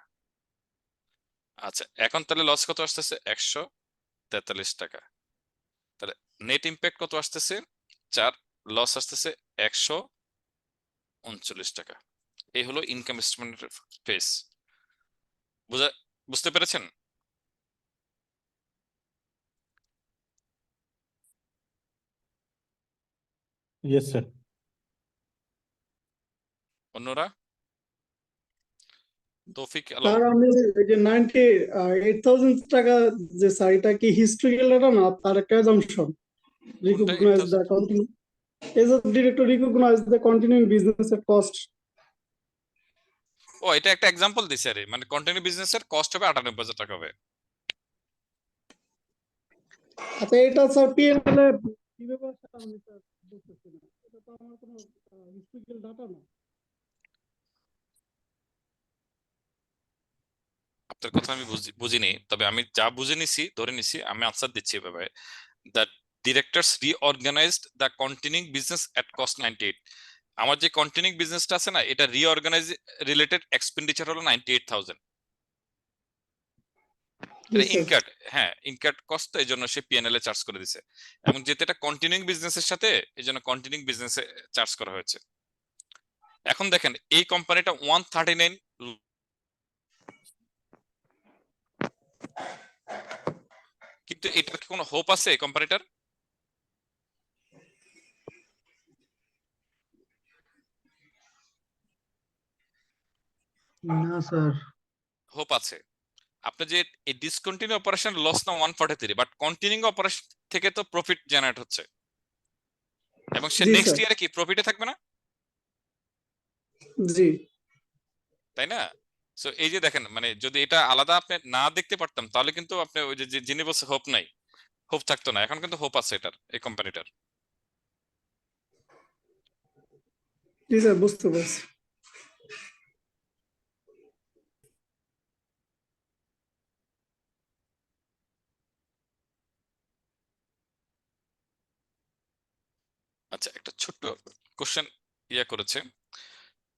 আচ্ছা, এখন তাহলে লস কত আসতেছে, 143 টাকা। তাহলে নেট ইম্প্যাক্ট কত আসতেছে, 4, লস আসতেছে 139 টাকা। এই হলো ইনকাম স্টেটমেন্টের ফেস। বুঝতে পেরেছেন? Yes sir. অন্যরা? তৌফিক আলম? স্যার আমি এই যে 98,000 টাকা যে স্যার এটা কি হিস্ট্রিক্যাল ডাটা না, তার একটা assumption recognise the continue age of director recognise the continuing business এর কস্ট। ও, এটা একটা এক্সাম্পল দিছে আরে, মানে কন্টিনিউ বিজনেসের কস্ট হবে 98,000 টাকা হবে। আচ্ছা এটা স্যার পিএনএল এ কিভাবে আসলে আমি স্যার বুঝতেছি না, এটা তো আমার কোনো হিস্ট্রিক্যাল ডাটা না। আপনার কথা আমি বুঝিনি, তবে আমি যা বুঝে নিছি, ধরে নিছি, আমি আনসার দিচ্ছি এভাবে। The directors reorganised the continuing business at cost 98। আমার যে কন্টিনিউইং বিজনেসটা আছে না, এটা রিঅর্গানাইজ রিলেটেড এক্সপেন্ডিচার হলো 98,000। এটা Yes, sir. ইনকাট, হ্যাঁ ইনকাট কস্ট, এই জন্য সে পিএনএল এ চার্জ করে দিছে। এবং যেহেতু এটা কন্টিনিউইং বিজনেসের সাথে, এই জন্য কন্টিনিউইং বিজনেসে চার্জ করা হয়েছে। এখন দেখেন এই কোম্পানিটা 139, কিন্তু এটার কি কোনো হোপ আছে এই কোম্পানিটার? না স্যার। হোপ আছে। আপনি যে এই ডিসকন্টিনিউ অপারেশন লস না 143, বাট কন্টিনিউইং অপারেশন থেকে তো প্রফিট জেনারেট হচ্ছে, এবং সে জি নেক্সট স্যার। ইয়ারে কি প্রফিটে থাকবে না, জি তাই না? সো এই যে দেখেন, মানে যদি এটা আলাদা আপনি না দেখতে পারতাম, তাহলে কিন্তু আপনি ওই যে যিনি বলছে হোপ নাই, হোপ থাকতো না। এখন কিন্তু হোপ আছে এটার, এই কোম্পানিটার। জি স্যার, বুঝতে পারছি। আচ্ছা, একটা ছোট্ট কোশ্চেন করেছে।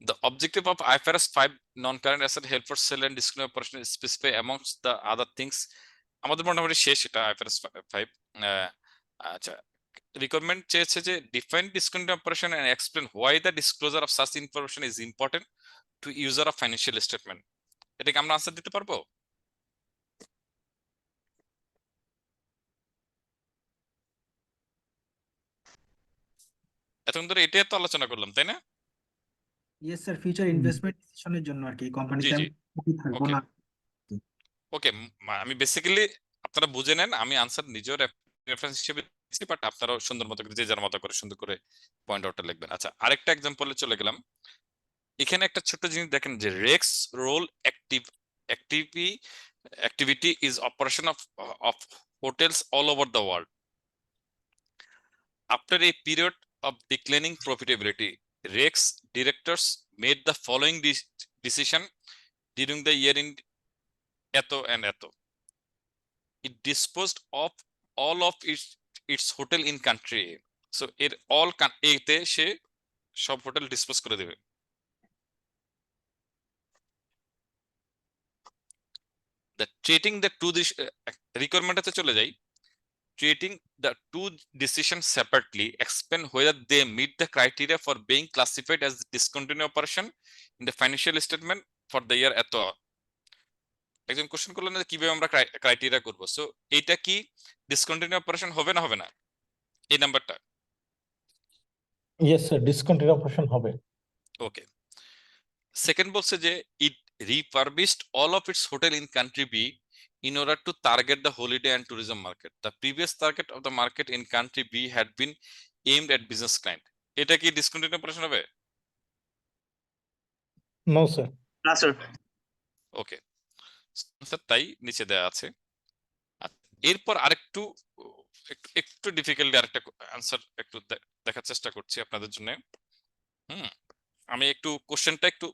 The objective of IFRS 5 non-current asset held for sale and discontinued operation is specify amongst the other things. আমাদের মোটামুটি শেষ এটা IFRS 5। আচ্ছা, রিকোয়ারমেন্ট চেয়েছে যে define discontinued operation and explain why the disclosure of such information is important to user of financial statement. এটাকে আমরা answer দিতে পারবো? এতক্ষণ ধরে এটাই তো আলোচনা করলাম, তাই না? ইয়েস স্যার, ফিউচার ইনভেস্টমেন্ট ডিসিশনের জন্য আর কি জি কোম্পানিতে জি, আমি থাকবো ওকে না। ওকে। আমি বেসিক্যালি, আপনারা বুঝে নেন, আমি আনসার নিজেও রেফারেন্স হিসেবে দিচ্ছি, বাট আপনারাও সুন্দর মতো করে, যে যার মতো করে সুন্দর করে পয়েন্ট আউটটা লিখবেন। আচ্ছা, আরেকটা এক্সাম্পলে চলে গেলাম। এখানে একটা ছোট্ট জিনিস দেখেন, যে রেক্স রোল activity is operation of hotels all over the world. After a period of declining profitability, Rex directors made the following decision during the year in eto and eto. It disposed of all of its hotel in country A. So এর all এতে সে সব hotel dispose করে দেবে। The treating the two requirement চলে যাই। Treating the two decisions separately, explain whether they meet the criteria for being classified as discontinued operation in the financial statement for the year এত। একজন question করলেন যে কিভাবে আমরা ক্রাইটেরিয়া করব। So এটা কি ডিসকন্টিনিউ অপারেশন হবে না হবে না, এই নাম্বারটা? ইয়েস স্যার, ডিসকন্টিনিউ অপারেশন হবে। ওকে। সেকেন্ড বলছে যে it refurbished all of its hotel in country be in order to target the holiday and tourism market. The previous target of the market in country B had been aimed at business client. এটা কি discontinue operation হবে? No sir. না sir. Okay sir, তাই নিচে দেওয়া আছে। এরপর আরেকটু একটু ডিফিকাল্ট আরেকটা আনসার একটু দেখার চেষ্টা করছি আপনাদের জন্য। আমি একটু কোশ্চেনটা একটু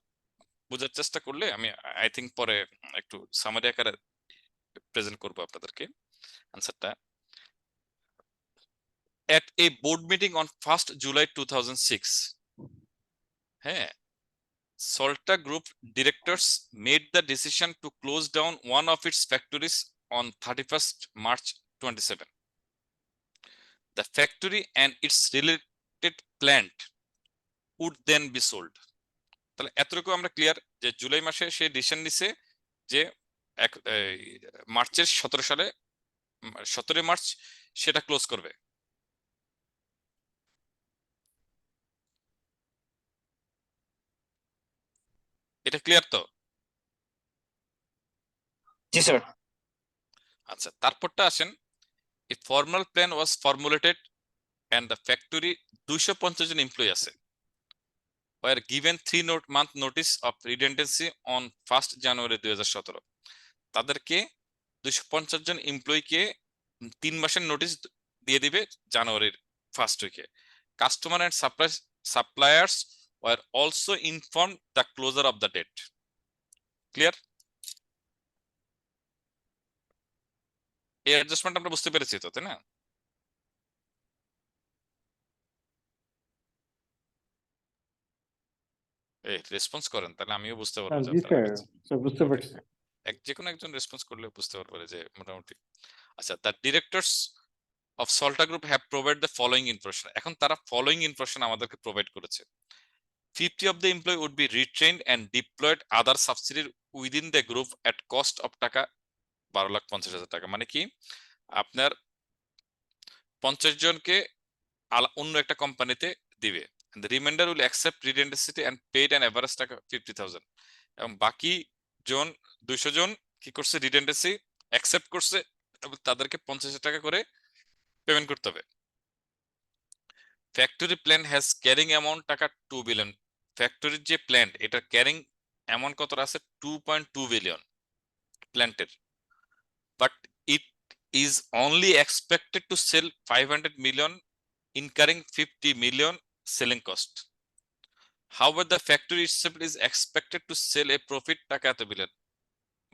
বোঝার চেষ্টা করলে আমি আই থিঙ্ক পরে একটু সামারি আকারে প্রেজেন্ট করবো আপনাদেরকে আনসারটা। At a board meeting on 1st July 2006, Salta Group directors made the decision to close down one of its factories on 31st March 27. The factory and its related plant would then be sold. তাহলে এতটুকু আমরা clear যে জুলাই মাসে সে decision নিছে যে মার্চের 17 March সেটা close করবে। এটা ক্লিয়ার তো? জি স্যার। আচ্ছা, তারপরটা আসেন, a formal plan was formulated and the factory 250 জন এমপ্লয়ি আছে were given 3-month notice of redundancy on 1st January 2017। তাদেরকে 250 জন এমপ্লয়িকে 3 মাসের নোটিশ দিয়ে দিবে জানুয়ারির ফার্স্ট উইকে। Customer and suppliers were also informed the closure of the date. Clear? এই adjustment আমরা বুঝতে পেরেছি তো, তাই না? এই রেসপন্স করেন তাহলে আমিও বুঝতে পারবো যে জি আপনারা স্যার, স্যার বুঝতে পারছি। যে কোনো একজন রেসপন্স করলে বুঝতে পারবো যে মোটামুটি। আচ্ছা, the directors of Salta group have provide the following information. এখন তারা ফলোইং ইনফরমেশন আমাদেরকে প্রোভাইড করেছে। 50 of the employee would be retrained and deployed other subsidiary within the group at cost of টাকা 12,50,000 টাকা। মানে কি, আপনার 50 জনকে অন্য একটা কোম্পানিতে দিবে। The remainder will accept redundancy and paid an average টাকা 50,000। এবং বাকি জন 200 জন কি করছে, রিডেন্ডেন্সি অ্যাকসেপ্ট করছে এবং তাদেরকে 50,000 টাকা করে পেমেন্ট করতে হবে। Factory plan has carrying amount টাকা 2 বিলিয়ন। ফ্যাক্টরির যে প্ল্যান্ট, এটা ক্যারিং অ্যামাউন্ট কত আছে, 2.2 বিলিয়ন প্ল্যান্টের। But it is only expected to sell 500 million, incurring 50 million selling cost. However, the factory itself is expected to sell a profit টাকা এত billion.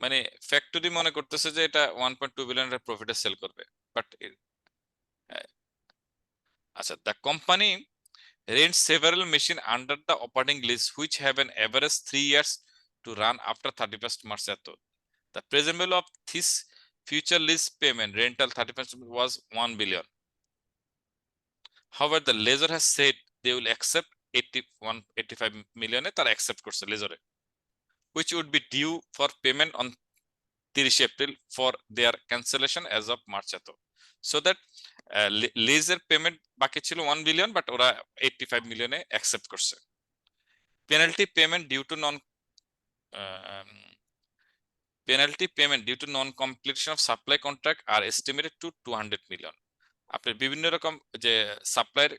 মানে ফ্যাক্টরি মনে করতেছে যে এটা 1.2 বিলিয়নের প্রফিটে সেল করবে, বাট আচ্ছা, the company rents several machines under the operating lease which have an average 3 years to run after 31st March এত। The present value of this future lease payment rental 31st was 1 billion. However, the lessor has said they will accept 85 million তারা accept করছে lessor, which would be due for payment on 30 April for their cancellation as of March এত। So that lessor payment বাকি ছিল 1 billion, but ওরা 85 মিলিয়নে accept করছে। Penalty payment due to non-completion of supply contract are estimated to 200 million. আপনার বিভিন্ন রকম যে সাপ্লাইয়ের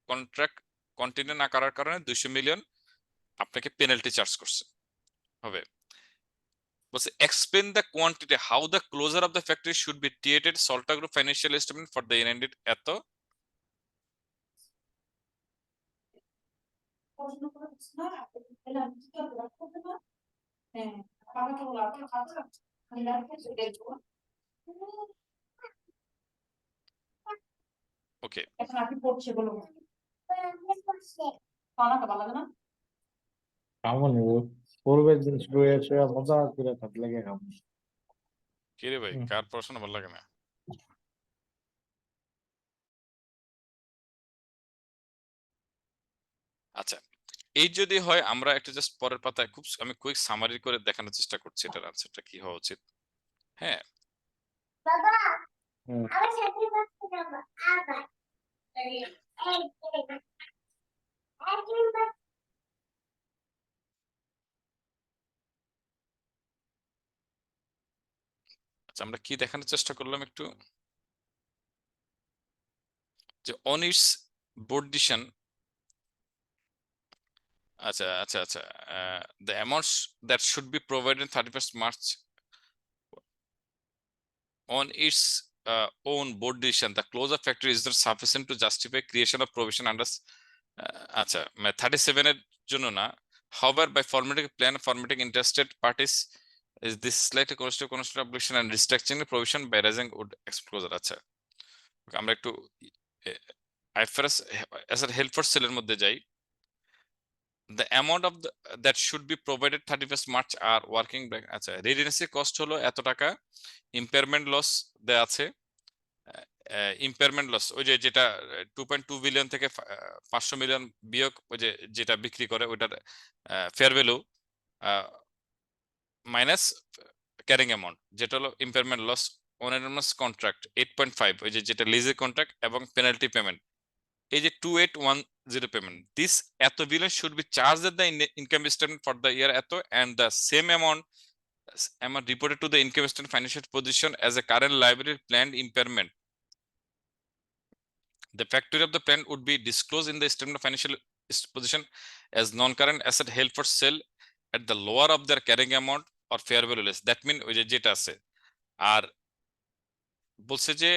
contract continue না করার কারণে 200 মিলিয়ন আপনাকে পেনাল্টি চার্জ করছে হবে। বলছে explain the quantity how the closure of the factory should be treated Salta Group financial statement for the year ended এত। ওকে, কামনি পূর্বের দিন শুরু হয়েছে, মজা করে থাকলে খাবো। কি রে ভাই, কার পড়াশোনা ভালো লাগে না? আচ্ছা, এই যদি হয় আমরা একটা জাস্ট পরের পাতায় খুব আমি কুইক সামারি করে দেখানোর চেষ্টা করছি এটার আনসারটা কি হওয়া উচিত। হ্যাঁ, আচ্ছা, আমরা কি দেখানোর চেষ্টা করলাম একটু, যে অন ইটস বোর্ড ডিসিশন, আচ্ছা আচ্ছা আচ্ছা, the amounts that should be provided 31st March on its own board decision, the closure factor is not sufficient to justify creation of provision under আচ্ছা 37 এর জন্য না, however by formatting plan formatting interested parties is this slightly constitutional obligation and restricting the provision by raising would exposure. আচ্ছা, আমরা একটু IFRS as a help for sale এর মধ্যে যাই। The amount of that should be provided 31st March are working back, আচ্ছা রিডেন্সি cost হলো এত টাকা, ইম্পেয়ারমেন্ট লস দেয়া আছে, ইম্পেয়ারমেন্ট লস ওই যে যেটা 2.2 বিলিয়ন থেকে 500 মিলিয়ন বিয়োগ ওই যে যেটা বিক্রি করে ওইটার fair value minus carrying amount, যেটা হলো ইম্পেয়ারমেন্ট লস অনারমাস কন্ট্রাক্ট 8.5 ওই যে যেটা লিজের কন্ট্রাক্ট এবং পেনাল্টি পেমেন্ট এই যে 2810 পেমেন্ট, দিস এত billion should be charge at the income statement for the year এত and the same amount reported to the income statement financial position as a current liability planned impairment. The factory of the plan would be disclosed in the statement of financial position as non-current asset held for sale at the lower of their carrying amount or fair value less. That mean ওই যে যেটা আছে আর বলছে যে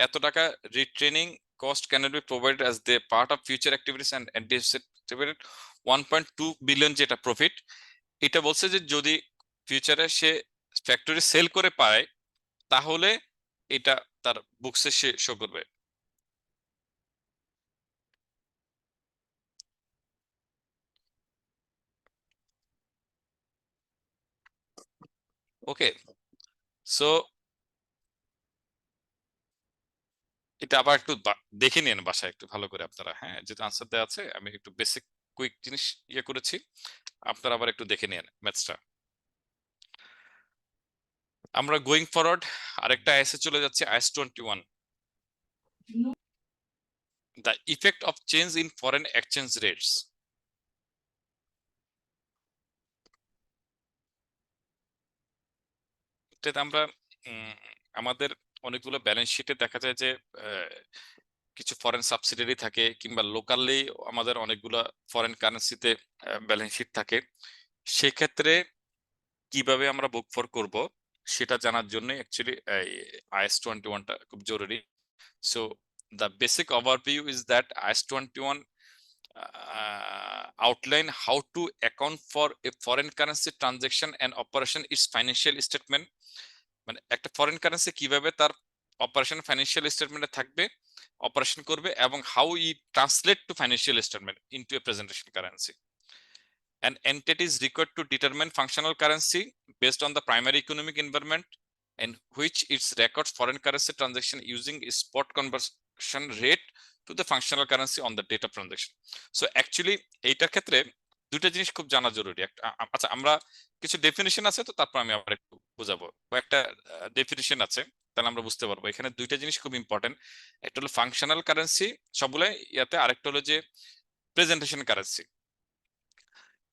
এত টাকা retraining cost cannot be provided as the part of future activities and anticipated 1.2 billion যেটা profit, এটা বলছে যে যদি ফিউচারে সে ফ্যাক্টরি সেল করে পায় তাহলে এটা তার বুকসে সে শো করবে। ওকে, সো এটা আবার একটু দেখে নিন বাসায় একটু ভালো করে আপনারা, হ্যাঁ যেটা আনসার দেওয়া আছে আমি একটু বেসিক কুইক জিনিস ইয়ে করেছি, আপনারা আবার একটু দেখে নিন ম্যাথসটা। আমরা গোয়িং ফরওয়ার্ড আরেকটা আইএসএ চলে যাচ্ছে, is 21, the effect of change in foreign exchange rates. এটাতে আমরা আমাদের অনেকগুলো ব্যালেন্স শিটে দেখা যায় যে কিছু ফরেন সাবসিডিয়ারি থাকে কিংবা লোকালি আমাদের অনেকগুলো ফরেন কারেন্সিতে ব্যালেন্স শিট থাকে, সেক্ষেত্রে কিভাবে আমরা বুক ফর করব সেটা জানার জন্য অ্যাকচুয়ালি আইএস 21টা খুব জরুরি। So the basic overview is that is 21 outline how to account for a foreign currency transaction and operation its financial statement, মানে একটা ফরেন কারেন্সি কিভাবে তার অপারেশন ফাইন্যান্সিয়াল স্টেটমেন্টে থাকবে, অপারেশন করবে, এবং how E translate to financial statement into a presentation currency. An entity is required to determine functional currency based on the primary economic environment in which it records foreign currency transaction using a spot conversion rate to the functional currency on the date of transaction. So actually এইটার ক্ষেত্রে দুইটা জিনিস খুব জানা জরুরি। আচ্ছা আমরা কিছু ডেফিনিশন আছে তো তারপর আমি আবার একটু বুঝাবো, একটা ডেফিনিশন আছে তাহলে আমরা বুঝতে পারবো। এখানে দুইটা জিনিস খুব ইম্পর্টেন্ট, একটা হলো ফাংশনাল কারেন্সি সবগুলো ইয়াতে, আরেকটা হলো যে প্রেজেন্টেশন কারেন্সি।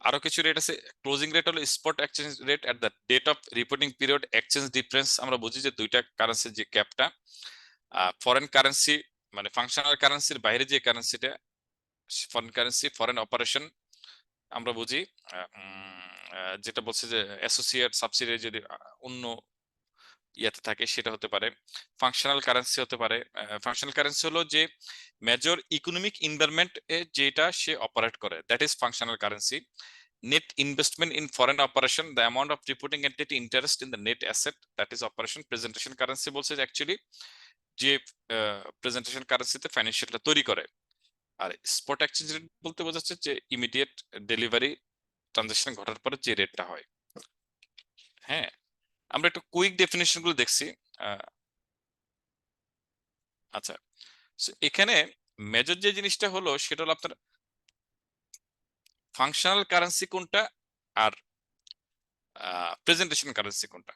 আরো কিছু রেট আছে, ক্লোজিং রেট হলো spot exchange rate at the date of reporting period, exchange difference আমরা বুঝি যে দুইটা কারেন্সির যে ক্যাপটা, ফরেন কারেন্সি মানে ফাংশনাল কারেন্সির বাইরে যে কারেন্সিটা ফরেন কারেন্সি, ফরেন অপারেশন আমরা বুঝি যেটা বলছে যে অ্যাসোসিয়েট সাবসিডিয়ারি যদি অন্য ইয়াতে থাকে সেটা হতে পারে ফাংশনাল কারেন্সি হতে পারে। ফাংশনাল কারেন্সি হলো যে মেজর ইকোনমিক এনভায়রনমেন্ট যেটা সে অপারেট করে, that is functional currency. Net investment in foreign operation, the amount of reporting entity interest in the net asset, that is operation. Presentation currency বলছে যে actually যে presentation কারেন্সিতে ফাইন্যান্সিয়ালটা তৈরি করে। আর spot exchange rate বলতে বোঝাচ্ছে যে ইমিডিয়েট ডেলিভারি ট্রানজাকশন ঘটার পরে যে রেটটা হয়। হ্যাঁ, আমরা একটু কুইক ডেফিনেশন গুলো দেখছি। আচ্ছা, এখানে মেজর যে জিনিসটা হলো সেটা হলো আপনার ফাংশনাল কারেন্সি কোনটা আর প্রেজেন্টেশন কারেন্সি কোনটা।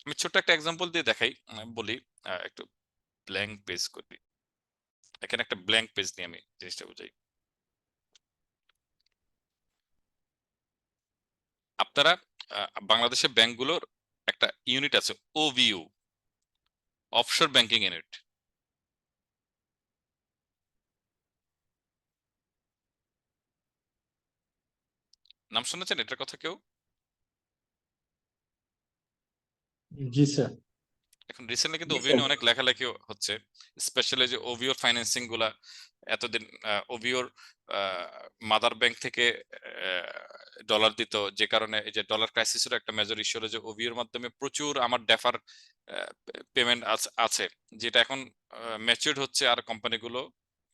আমি ছোট্ট একটা এক্সাম্পল দিয়ে দেখাই, বলি একটু ব্ল্যাঙ্ক পেজ করি, এখানে একটা ব্ল্যাঙ্ক পেজ নিয়ে আমি জিনিসটা বুঝাই। আপনারা বাংলাদেশের ব্যাংকগুলোর একটা ইউনিট আছে ওভিইউ, অফশোর ব্যাংকিং ইউনিট। নাম শুনেছেন এটার কথা কেউ? জি স্যার। এখন রিসেন্টলি কিন্তু ওভিও নিয়ে অনেক লেখালেখি হচ্ছে, স্পেশালি যে ওভিওর ফাইন্যান্সিং গুলা এতদিন ওভিওর মাদার ব্যাংক থেকে ডলার দিত, যে কারণে এই যে ডলার ক্রাইসিসের একটা মেজর ইস্যু হলো যে ওভিওর মাধ্যমে প্রচুর আমার ডেফার পেমেন্ট আছে, যেটা এখন ম্যাচিউরড হচ্ছে আর কোম্পানিগুলো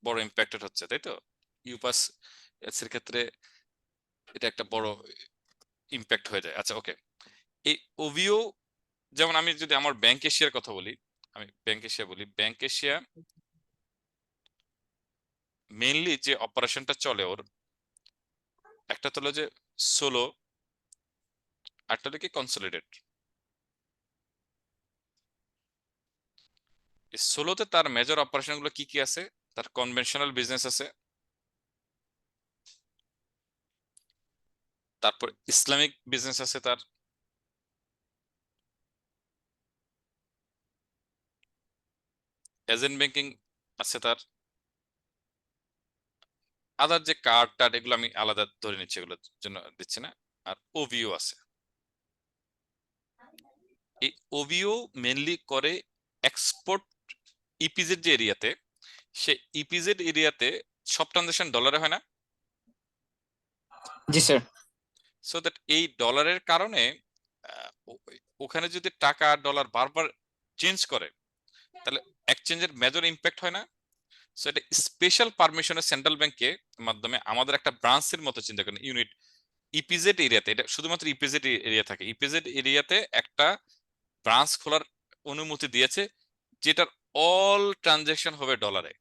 বড় ইম্প্যাক্টেড হচ্ছে, তাই তো? ইউপাস এর ক্ষেত্রে এটা একটা বড় ইম্প্যাক্ট হয়ে যায়। আচ্ছা, ওকে। এই ওভিও, যেমন আমি যদি আমার ব্যাংক এশিয়ার কথা বলি, আমি ব্যাংক এশিয়া বলি, ব্যাংক এশিয়া মেইনলি যে অপারেশনটা চলে ওর, একটা তো হলো যে সোলো, আরটা হলো কি কনসোলিডেট। এই সোলোতে তার মেজর অপারেশন গুলো কি কি আছে? তার কনভেনশনাল বিজনেস আছে, তারপর ইসলামিক বিজনেস আছে, তার এজেন্ট ব্যাংকিং আছে, তার আদার যে কার্ড টার্ড এগুলো আমি আলাদা ধরে নিচ্ছি, এগুলোর জন্য দিচ্ছি না। আর ওভিও আছে। এই ওভিও মেনলি করে এক্সপোর্ট ইপিজেড যে এরিয়াতে, সে ইপিজেড এরিয়াতে সব ট্রানজাকশন ডলারে হয় না? জি স্যার। সো দ্যাট এই ডলারের কারণে ওখানে যদি টাকা ডলার বারবার চেঞ্জ করে, তাহলে এক্সচেঞ্জের মেজর ইম্প্যাক্ট হয় না? সো এটা স্পেশাল পারমিশনের সেন্ট্রাল ব্যাংকে মাধ্যমে আমাদের একটা ব্রাঞ্চের মতো চিন্তা করেন, ইউনিট ইপিজেড এরিয়াতে, এটা শুধুমাত্র ইপিজেড এরিয়া থাকে, ইপিজেড এরিয়াতে একটা ব্রাঞ্চ খোলার অনুমতি দিয়েছে, যেটার অল ট্রানজাকশন হবে ডলারে।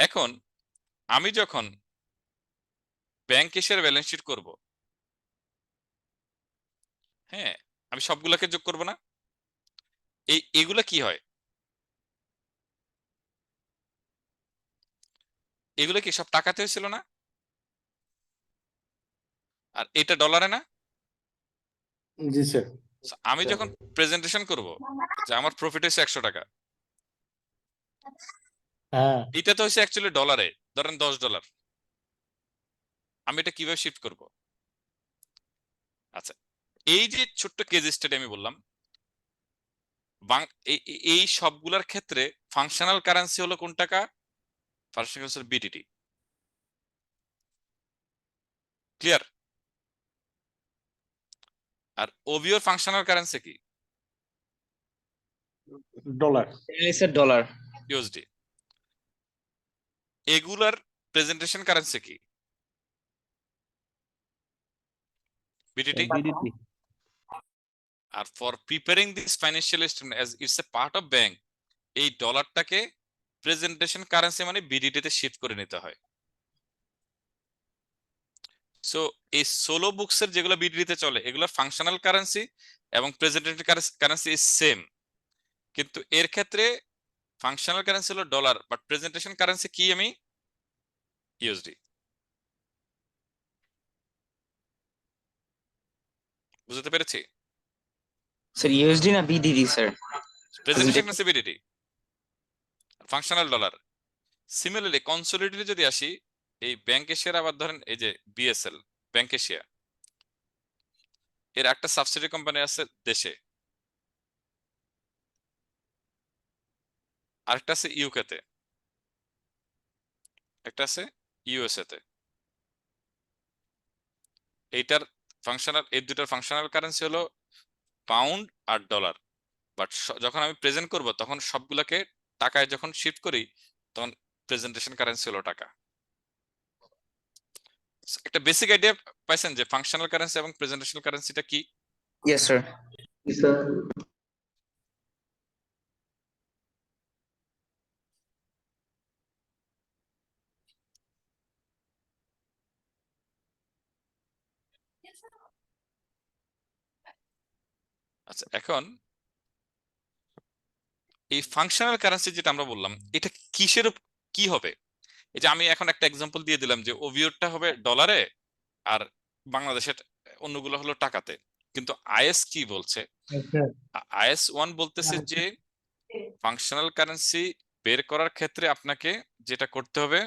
এখন আমি যখন ব্যাংক এশিয়ার ব্যালেন্স শিট করব, হ্যাঁ, আমি সবগুলাকে যোগ করব না? এগুলা কি হয়? এগুলো কি সব টাকাতে হয়েছিল না? আর এটা ডলারে না? জি স্যার। So, আমি যখন প্রেজেন্টেশন করব যে আমার প্রফিট হয়েছে 100 টাকা, হ্যাঁ। এটা তো হয়েছে অ্যাকচুয়ালি ডলারে, ধরেন $10, আমি এটা কিভাবে শিফট করব? আচ্ছা, এই যে ছোট্ট কেস স্টাডি আমি বললাম, এই সবগুলার ক্ষেত্রে ফাংশনাল কারেন্সি হলো কোন টাকা? Functional currency BTT. ক্লিয়ার? আর ওভিওর ফাংশনাল কারেন্সি কি? ডলার। Sir dollar. ইউএসডি। এগুলার প্রেজেন্টেশন কারেন্সি কি? বিটিটি। বিডিটি। আর for preparing this financial statement as it's a part of bank, এই ডলারটাকে প্রেজেন্টেশন কারেন্সি মানে বিডিটিতে শিফট করে নিতে হয়। সো এই সোলো বুকসের যেগুলো বিডিটিতে চলে, এগুলোর ফাংশনাল কারেন্সি এবং প্রেজেন্টেশন কারেন্সি ইজ সেম, কিন্তু এর ক্ষেত্রে ফাংশনাল কারেন্সি হলো ডলার, বাট প্রেজেন্টেশন কারেন্সি কি? আমি ইউএসডি। বুঝতে পেরেছি? স্যার ইউএসডি না BDT sir? Presentation currency BDT, functional dollar. Similarly কনসোলিডেটে যদি আসি, এই ব্যাংক এশিয়ার আবার ধরেন এই যে বিএসএল, ব্যাংক এশিয়া, এর একটা সাবসিডারি কোম্পানি আছে দেশে, আরেকটা আছে ইউকে তে, একটা আছে ইউএসএ তে। এইটার ফাংশনাল, এই দুটার ফাংশনাল কারেন্সি হলো পাউন্ড আর ডলার, বাট যখন আমি প্রেজেন্ট করব তখন সবগুলোকে টাকায় যখন শিফট করি, তখন প্রেজেন্টেশন কারেন্সি হলো টাকা। একটা বেসিক আইডিয়া পাইছেন যে ফাংশনাল কারেন্সি এবং প্রেজেন্টেশন কারেন্সিটা কি? Yes sir. আচ্ছা, এখন এই ফাংশনাল কারেন্সি যেটা আমরা বললাম, এটা কিসের কি হবে? এই যে আমি এখন একটা এক্সাম্পল দিয়ে দিলাম যে ওভিওরটা হবে ডলারে, আর বাংলাদেশের অন্যগুলো হলো টাকাতে। কিন্তু আইএস কি বলছে, আইএস 1 বলতেছে যে ফাংশনাল কারেন্সি বের করার ক্ষেত্রে আপনাকে যেটা করতে হবে,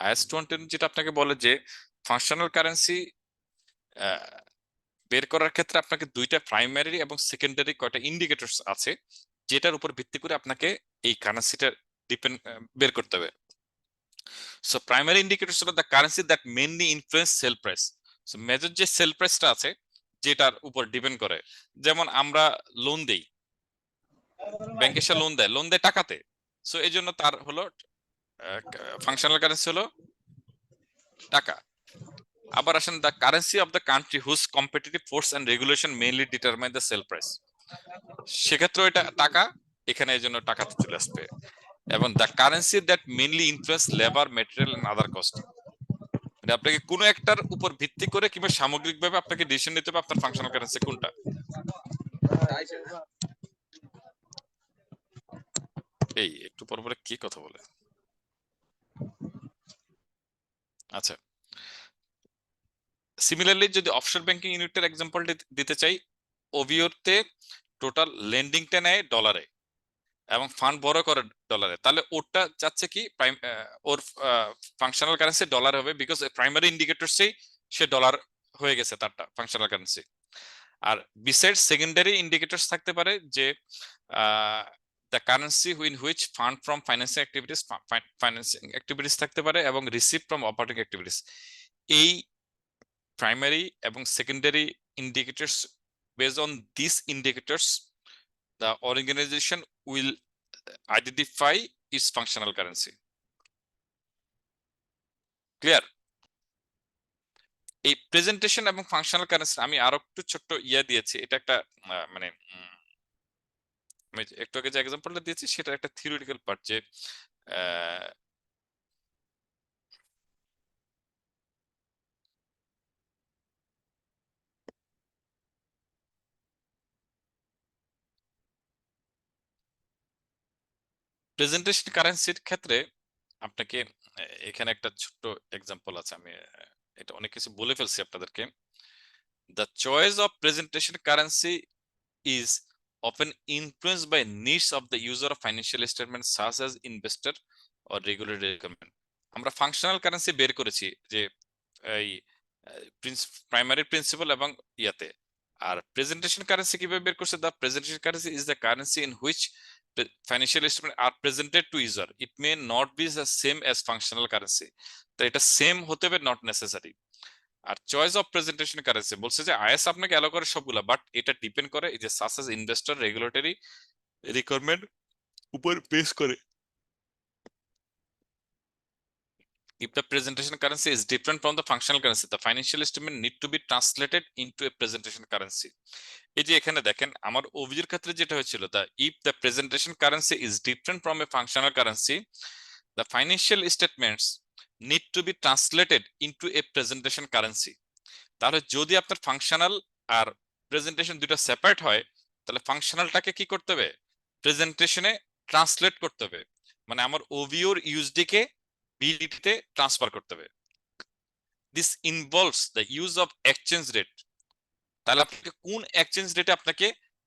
আইএস 20 যেটা আপনাকে বলে যে ফাংশনাল কারেন্সি বের করার ক্ষেত্রে আপনাকে দুইটা প্রাইমারি এবং সেকেন্ডারি কয়টা ইন্ডিকেটরস আছে, যেটার উপর ভিত্তি করে আপনাকে এই কারেন্সিটা ডিপেন্ড বের করতে হবে। সো প্রাইমারি ইন্ডিকেটরস হলো the currency that mainly influence sale price. So major যে সেল প্রাইসটা আছে যেটার উপর ডিপেন্ড করে, যেমন আমরা লোন দেই, ব্যাংকে এসে লোন দেয় টাকাতে, সো এই জন্য তার হলো ফাংশনাল কারেন্সি হলো টাকা। আবার আসেন the currency of the country whose competitive force and regulation mainly determine the sale price, সেক্ষেত্রে এটা টাকা, এখানে এই জন্য টাকাতে চলে আসবে। এবং the currency that mainly influence labour, material and other cost, মানে আপনাকে কোনো একটার উপর ভিত্তি করে কিংবা সামগ্রিকভাবে আপনাকে ডিসিশন নিতে হবে আপনার ফাংশনাল কারেন্সি কোনটা। এই একটু পর পরে কি কথা বলে, আচ্ছা। সিমিলারলি যদি অফশোর ব্যাংকিং ইউনিটের এক্সাম্পল দিতে চাই, ওভিওতে টোটাল লেন্ডিংটা নেয় ডলারে এবং ফান্ড বড় করে ডলারে, তাহলে ওরটা চাচ্ছে কি ওর ফাংশনাল কারেন্সি ডলার হবে, বিকজ প্রাইমারি ইন্ডিকেটরসেই সে ডলার হয়ে গেছে তারটা ফাংশনাল কারেন্সি। আর বিসাইড সেকেন্ডারি ইন্ডিকেটরস থাকতে পারে যে the currency in which fund from financing activities থাকতে পারে এবং রিসিভ ফ্রম অপারেটিং অ্যাক্টিভিটিস। এই প্রাইমারি এবং secondary indicators, based on these indicators the organization will identify its functional currency. Clear? এই presentation এবং ফাংশনাল কারেন্সি আমি আরো একটু ছোট্ট দিয়েছি, এটা একটা মানে আমি একটু আগে যে এক্সাম্পলটা দিয়েছি সেটা একটা থিওরিটিক্যাল পার্ট, যে প্রেজেন্টেশন কারেন্সির ক্ষেত্রে আপনাকে এখানে একটা ছোট্ট এক্সাম্পল আছে, আমি এটা অনেক কিছু বলে ফেলছি আপনাদেরকে। The choice of presentation currency is often influenced by needs of the user of financial statements such as investor or regulatory requirement. আমরা ফাংশনাল কারেন্সি বের করেছি যে এই প্রাইমারি প্রিন্সিপাল এবং ইয়াতে, আর প্রেজেন্টেশন কারেন্সি কিভাবে বের করছে, the presentation currency is the currency in which financial statements are presented to user. It may not be the same as functional currency. তো এটা সেম হতে হবে, নট নেসেসারি। আর চয়েস অফ প্রেজেন্টেশন কারেন্সি বলছে যে আইএস আপনাকে aloe করে সবগুলা, বাট এটা ডিপেন্ড করে এই যে সাসেস ইনভেস্টর রেগুলেটরি রিকোয়ারমেন্ট উপর বেস করে। If the presentation currency is different from the functional currency, the financial statement need to be translated into a presentation currency. এই যে এখানে দেখেন আমার ওভির ক্ষেত্রে যেটা হয়েছিল, the if the presentation currency is different from a functional currency, the financial statements need to be translated into a presentation currency. তাহলে যদি আপনার ফাংশনাল আর প্রেজেন্টেশন দুটো সেপারেট হয়, তাহলে ফাংশনালটাকে কি করতে হবে, প্রেজেন্টেশনে ট্রান্সলেট করতে হবে, মানে আমার ওভিওর ইউএসডি কে বিডিতে ট্রান্সফার করতে হবে। This involves the use of exchange rate, তাহলে আপনাকে কোন এক্সচেঞ্জ রেটে আপনাকে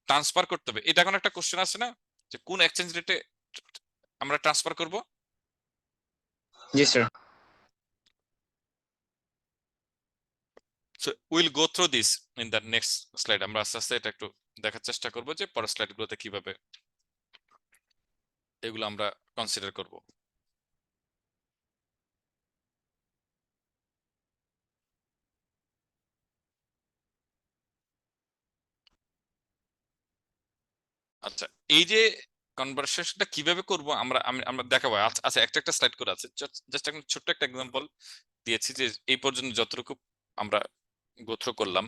ট্রান্সফার করতে হবে, এটা এখন একটা কোশ্চেন আছে না, যে কোন এক্সচেঞ্জ রেটে আমরা ট্রান্সফার করব। Yes, sir. So we'll go through this in the next slide. আমরা আস্তে আস্তে এটা একটু দেখার চেষ্টা করব যে পরের স্লাইডগুলোতে কিভাবে এগুলো আমরা কনসিডার করব। আচ্ছা, এই যে কনভারসেশনটা কিভাবে করব আমরা দেখাবো। আচ্ছা, একটা স্লাইড করে আছে, জাস্ট একটা ছোট্ট একটা এক্সাম্পল দিয়েছি যে এই পর্যন্ত যতটুকু আমরা গো থ্রু করলাম,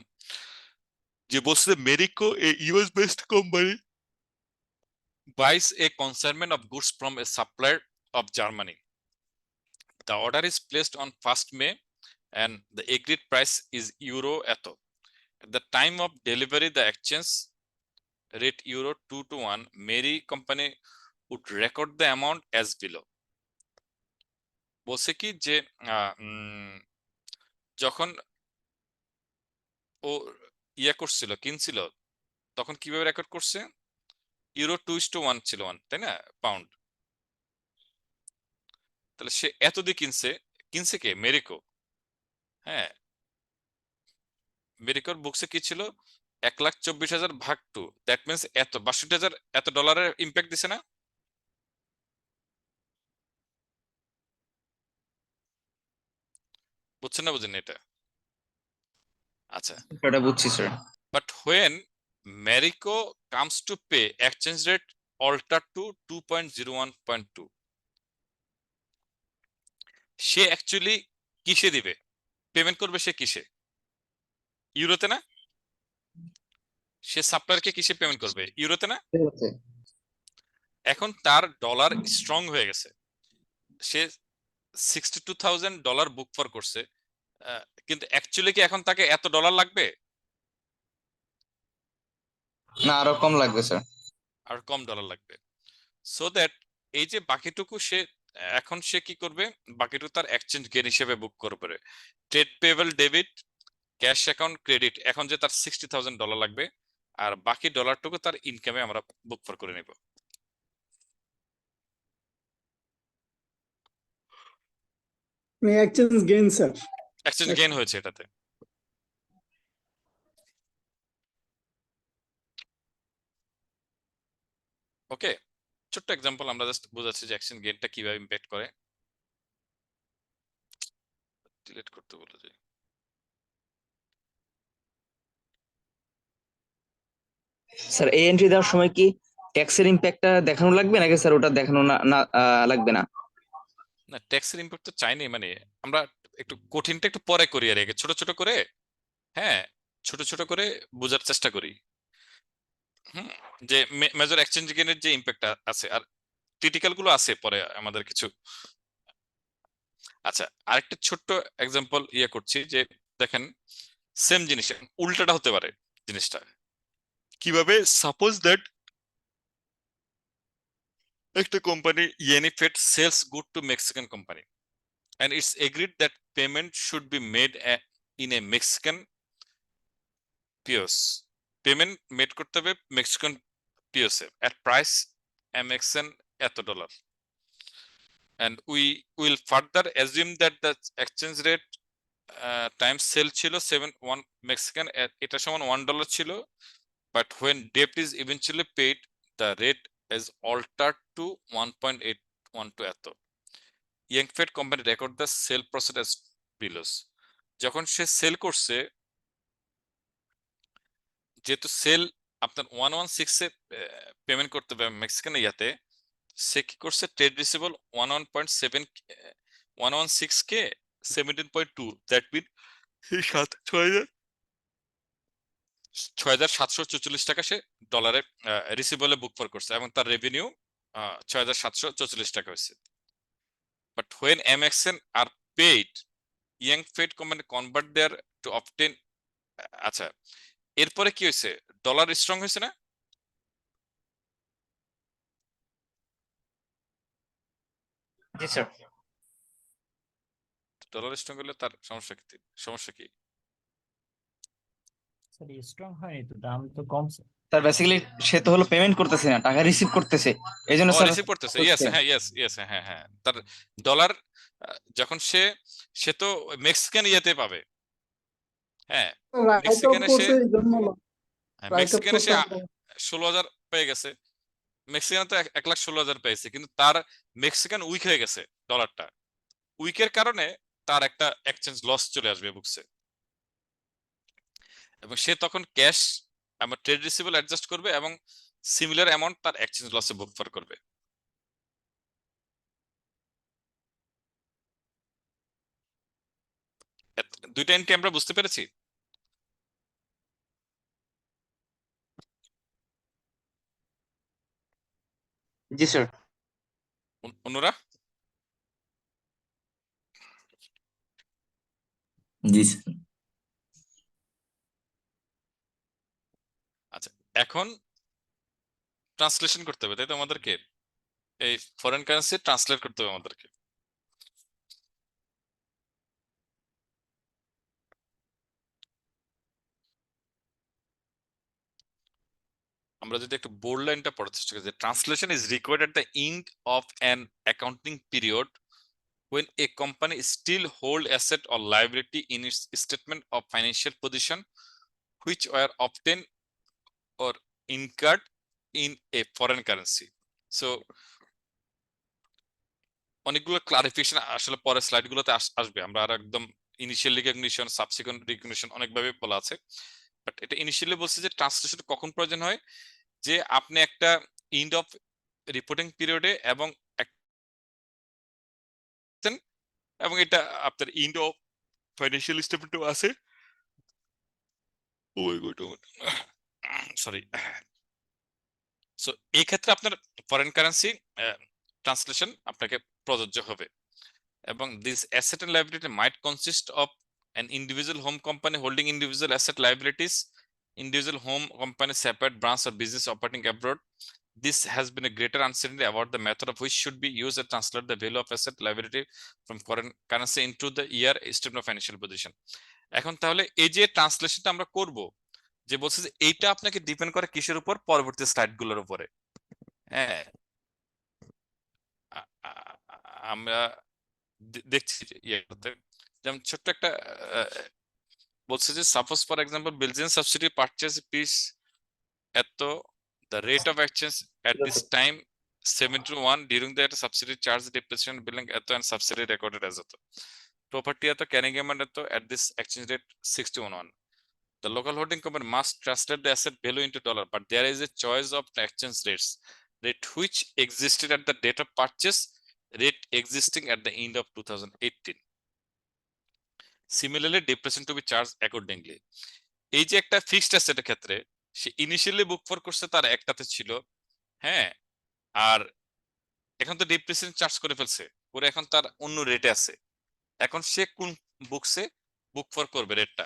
যে বলছে merry-go a US based company buys a consignment of goods from a supplier of Germany. The order is placed on 1st May and the agreed price is euro eto. At the time of delivery, the exchange rate euro 2 to 1. Mary company would record the amount as below. বলছে কি যে যখন ও করছিল কিনছিল তখন কিভাবে record করছে euro 2:1 ছিল 1 তাই না পাউন্ড। তাহলে সে এত দিয়ে কিনছে কিনছে কে মেরিকো। হ্যাঁ মেরিকোর বুকসে কি ছিল 1,24,000 ভাগ 2 দ্যাট মিনস এত 62,000 এত ডলারের ইম্প্যাক্ট দিছে না। বুঝছেন না বুঝেন এটা? আচ্ছা এটা বুঝছি স্যার। But when Marico comes to pay exchange rate alter to 2.01.2 সে অ্যাকচুয়ালি কিসে দিবে পেমেন্ট করবে সে কিসে ইউরোতে না। সে সাপ্লায়ারকে কিসে পেমেন্ট করবে ইউরোতে না। ঠিক আছে। এখন তার ডলার স্ট্রং হয়ে গেছে সে $62,000 বুক ফর করছে কিন্তু অ্যাকচুয়ালি কি এখন তাকে এত ডলার লাগবে না আরো কম লাগবে স্যার। আর কম ডলার লাগবে। সো দ্যাট এই যে বাকিটুকু সে এখন সে কি করবে বাকিটুকু তার এক্সচেঞ্জ গেইন হিসেবে বুক করবে trade payable debit cash account credit এখন যে তার $60,000 লাগবে আর বাকি ডলারটুকু তার ইনকামে আমরা বুক ফর করে নিব। Exchange gain sir. Exchange gain হয়েছে এটাতে। ওকে ছোট্ট এক্সাম্পল আমরা জাস্ট বোঝাচ্ছি যে এক্সচেঞ্জ গেইনটা কিভাবে ইমপ্যাক্ট করে। ডিলিট করতে বলে যে স্যার এই এন্ট্রি দেওয়ার সময় কি ট্যাক্সের ইম্প্যাক্টটা দেখানো লাগবে নাকি স্যার ওটা দেখানো না না লাগবে না? না ট্যাক্সের ইম্প্যাক্ট তো চাইনি মানে আমরা একটু কঠিনটা একটু পরে করি আর আগে ছোট ছোট করে হ্যাঁ ছোট ছোট করে বোঝার চেষ্টা করি যে মেজর এক্সচেঞ্জ গেইনের যে ইম্প্যাক্ট আছে আর ক্রিটিক্যাল গুলো আছে পরে আমাদের কিছু। আচ্ছা আরেকটা ছোট্ট এক্সাম্পল করছি যে দেখেন সেম জিনিস উল্টাটা হতে পারে জিনিসটা কিভাবে সাপোজ দ্যাট একটা কোম্পানি ইয়েনিফেট sells good to Mexican company and it's agreed that payment should be made in a Mexican pesos. Payment made করতে হবে মেক্সিকান পিওসে at price MXN এত dollar and we will further assume that the exchange rate times sell ছিল 7 Mexican এটা সমান $1 ছিল but when debt is eventually paid the rate is altered to 1.812 এত ইয়েংফেড company record the sale process as below. যখন সে sell করছে যেহেতু সেল আপনার 116 এ পেমেন্ট করতে হবে মেক্সিকান ইয়াতে সে কি করছে ট্রেড রিসিভেবল 116 কে 17.2 দ্যাট মিন 6,744 টাকা সে ডলারে রিসিভেবলে বুক ফর করছে এবং তার রেভিনিউ 6,744 টাকা হয়েছে। But when MXN are paid young fed company convert there to obtain. আচ্ছা এরপরে কি হয়েছে ডলার স্ট্রং হয়েছে না। জি স্যার। ডলার স্ট্রং হলে তার সমস্যা কি স্যার স্ট্রং হয়নি তো, দাম তো কমছে। স্যার বেসিক্যালি সে তো হলো পেমেন্ট করতেছে না, টাকা রিসিভ করতেছে, এইজন্য স্যার রিসিভ করতেছে ইয়েস হ্যাঁ হ্যাঁ তার ডলার যখন সে তো মেক্সিকান ইয়েতে পাবে হ্যাঁ রাইট আপ মেক্সিকানে সে করছে এই জন্য রাইট আপ মেক্সিকানে সে করছে 16,000 পেয়ে গেছে মেক্সিকান তো 1,16,000 পেয়েছে কিন্তু তার মেক্সিকান উইক হয়ে গেছে ডলারটা উইকের কারণে তার একটা এক্সচেঞ্জ লস চলে আসবে বুকসে এবং সে তখন ক্যাশ আমার ট্রেড রিসিভেবল অ্যাডজাস্ট করবে এবং সিমিলার অ্যামাউন্ট তার এক্সচেঞ্জ লসে বুক ফর করবে। দুইটা এন্ট্রি আমরা বুঝতে পেরেছি। জি স্যার। অন্যরা জি স্যার। আচ্ছা এখন ট্রান্সলেশন করতে হবে তাই তো আমাদেরকে এই ফরেন কারেন্সি ট্রান্সলেট করতে হবে আমাদেরকে। আমরা যদি একটু বোল্ড লাইনটা পড়ার চেষ্টা করি, translation is required at the end of an accounting period when a company still hold asset or liability in its statement of financial position which were obtained or incurred in a foreign currency. So অনেকগুলো clarification আসলে পরের স্লাইডগুলোতে আসবে। আমরা আর একদম initial recognition, subsequent recognition অনেকভাবে বলা আছে, but এটা ইনিশিয়ালি বলছে যে ট্রান্সলেশন কখন প্রয়োজন হয়, যে আপনি একটা এন্ড অফ রিপোর্টিং পিরিয়ডে এবং এবং এটা আপনার এন্ড অফ ফাইন্যান্সিয়াল স্টেটমেন্টও আছে। ও মাই গড, সরি। সো এই ক্ষেত্রে আপনার ফরেন কারেন্সি ট্রান্সলেশন আপনাকে প্রযোজ্য হবে। এবং this asset and liability might consist of an individual home company holding individual asset liabilities, individual home company separate branch or business operating abroad. This has been a greater uncertainty about the method of which should be used to translate the value of asset liability from foreign currency into the year statement of financial position. এখন তাহলে এই যে ট্রান্সলেশনটা আমরা করব, যে বলছে যে এইটা আপনাকে ডিপেন্ড করে কিসের উপর, পরবর্তী স্লাইডগুলোর উপরে। হ্যাঁ, আমরা দেখছি যে ইয়ে করতে, যেমন ছোট্ট একটা বলছে যে suppose for example Belgian subsidy purchase piece এত, the rate of exchange at this time 7:1 during the subsidy charge depreciation billing এত and subsidy recorded as এত, property এত, carrying amount এত, at this exchange rate 6:1. The local holding company must translate the asset value into dollar, but there is a choice of exchange rates, rate which existed at the date of purchase, rate existing at the end of 2018. Similarly, depreciation to be charged accordingly. এই যে একটা fixed অ্যাসেটের ক্ষেত্রে সে initially book for করছে তার একটাতে ছিল, হ্যাঁ, আর এখন তো ডিপ্রিসিয়েশন চার্জ করে ফেলছে, করে এখন তার অন্য রেটে আছে। এখন সে কোন বুকসে বুক ফর করবে রেটটা?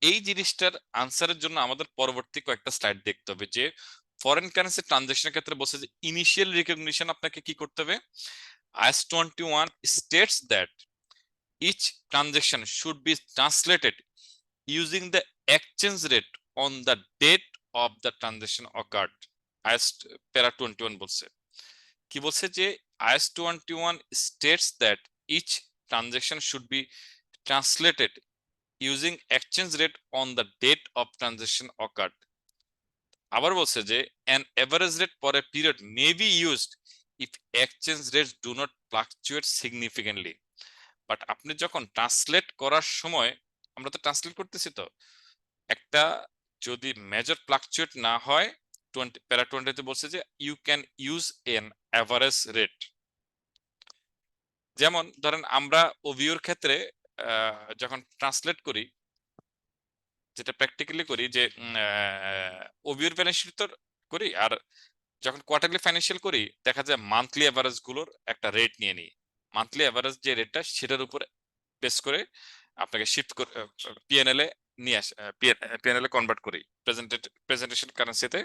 এই জিনিসটার আনসারের জন্য আমাদের পরবর্তী কয়েকটা স্লাইড দেখতে হবে, যে ফরেন কারেন্সি ট্রানজাকশনের ক্ষেত্রে বলছে যে ইনিশিয়াল রিকগনিশন আপনাকে কি করতে হবে। IAS 21 states that each transaction should be translated using the exchange rate on the date of the transaction occurred. IAS para 21 বলছে কি, বলছে যে IAS 21 states that each transaction should be translated using exchange rate on the date of transaction occurred. আবার বলছে যে an average rate for a period may be used if exchange rates do not fluctuate significantly. But আপনি যখন translate করার সময়, আমরা তো translate করতেছি, তো একটা যদি মেজর ফ্লাকচুয়েট না হয়, প্যারা 20 বলছে যে you can use an average rate. যেমন ধরেন আমরা ওভিওর ক্ষেত্রে যখন ট্রান্সলেট করি, যেটা প্র্যাকটিক্যালি করি, যে ওভিওর ব্যালেন্স শিট তো করি, আর যখন কোয়ার্টারলি ফাইন্যান্সিয়াল করি দেখা যায় মান্থলি অ্যাভারেজ গুলোর একটা রেট নিয়ে নিই। মান্থলি অ্যাভারেজ যে রেটটা সেটার উপর বেস করে আপনাকে শিফট করে পিএনএল এ নিয়ে আসে, পিএনএল এ কনভার্ট করি, প্রেজেন্টেশন কারেন্সিতে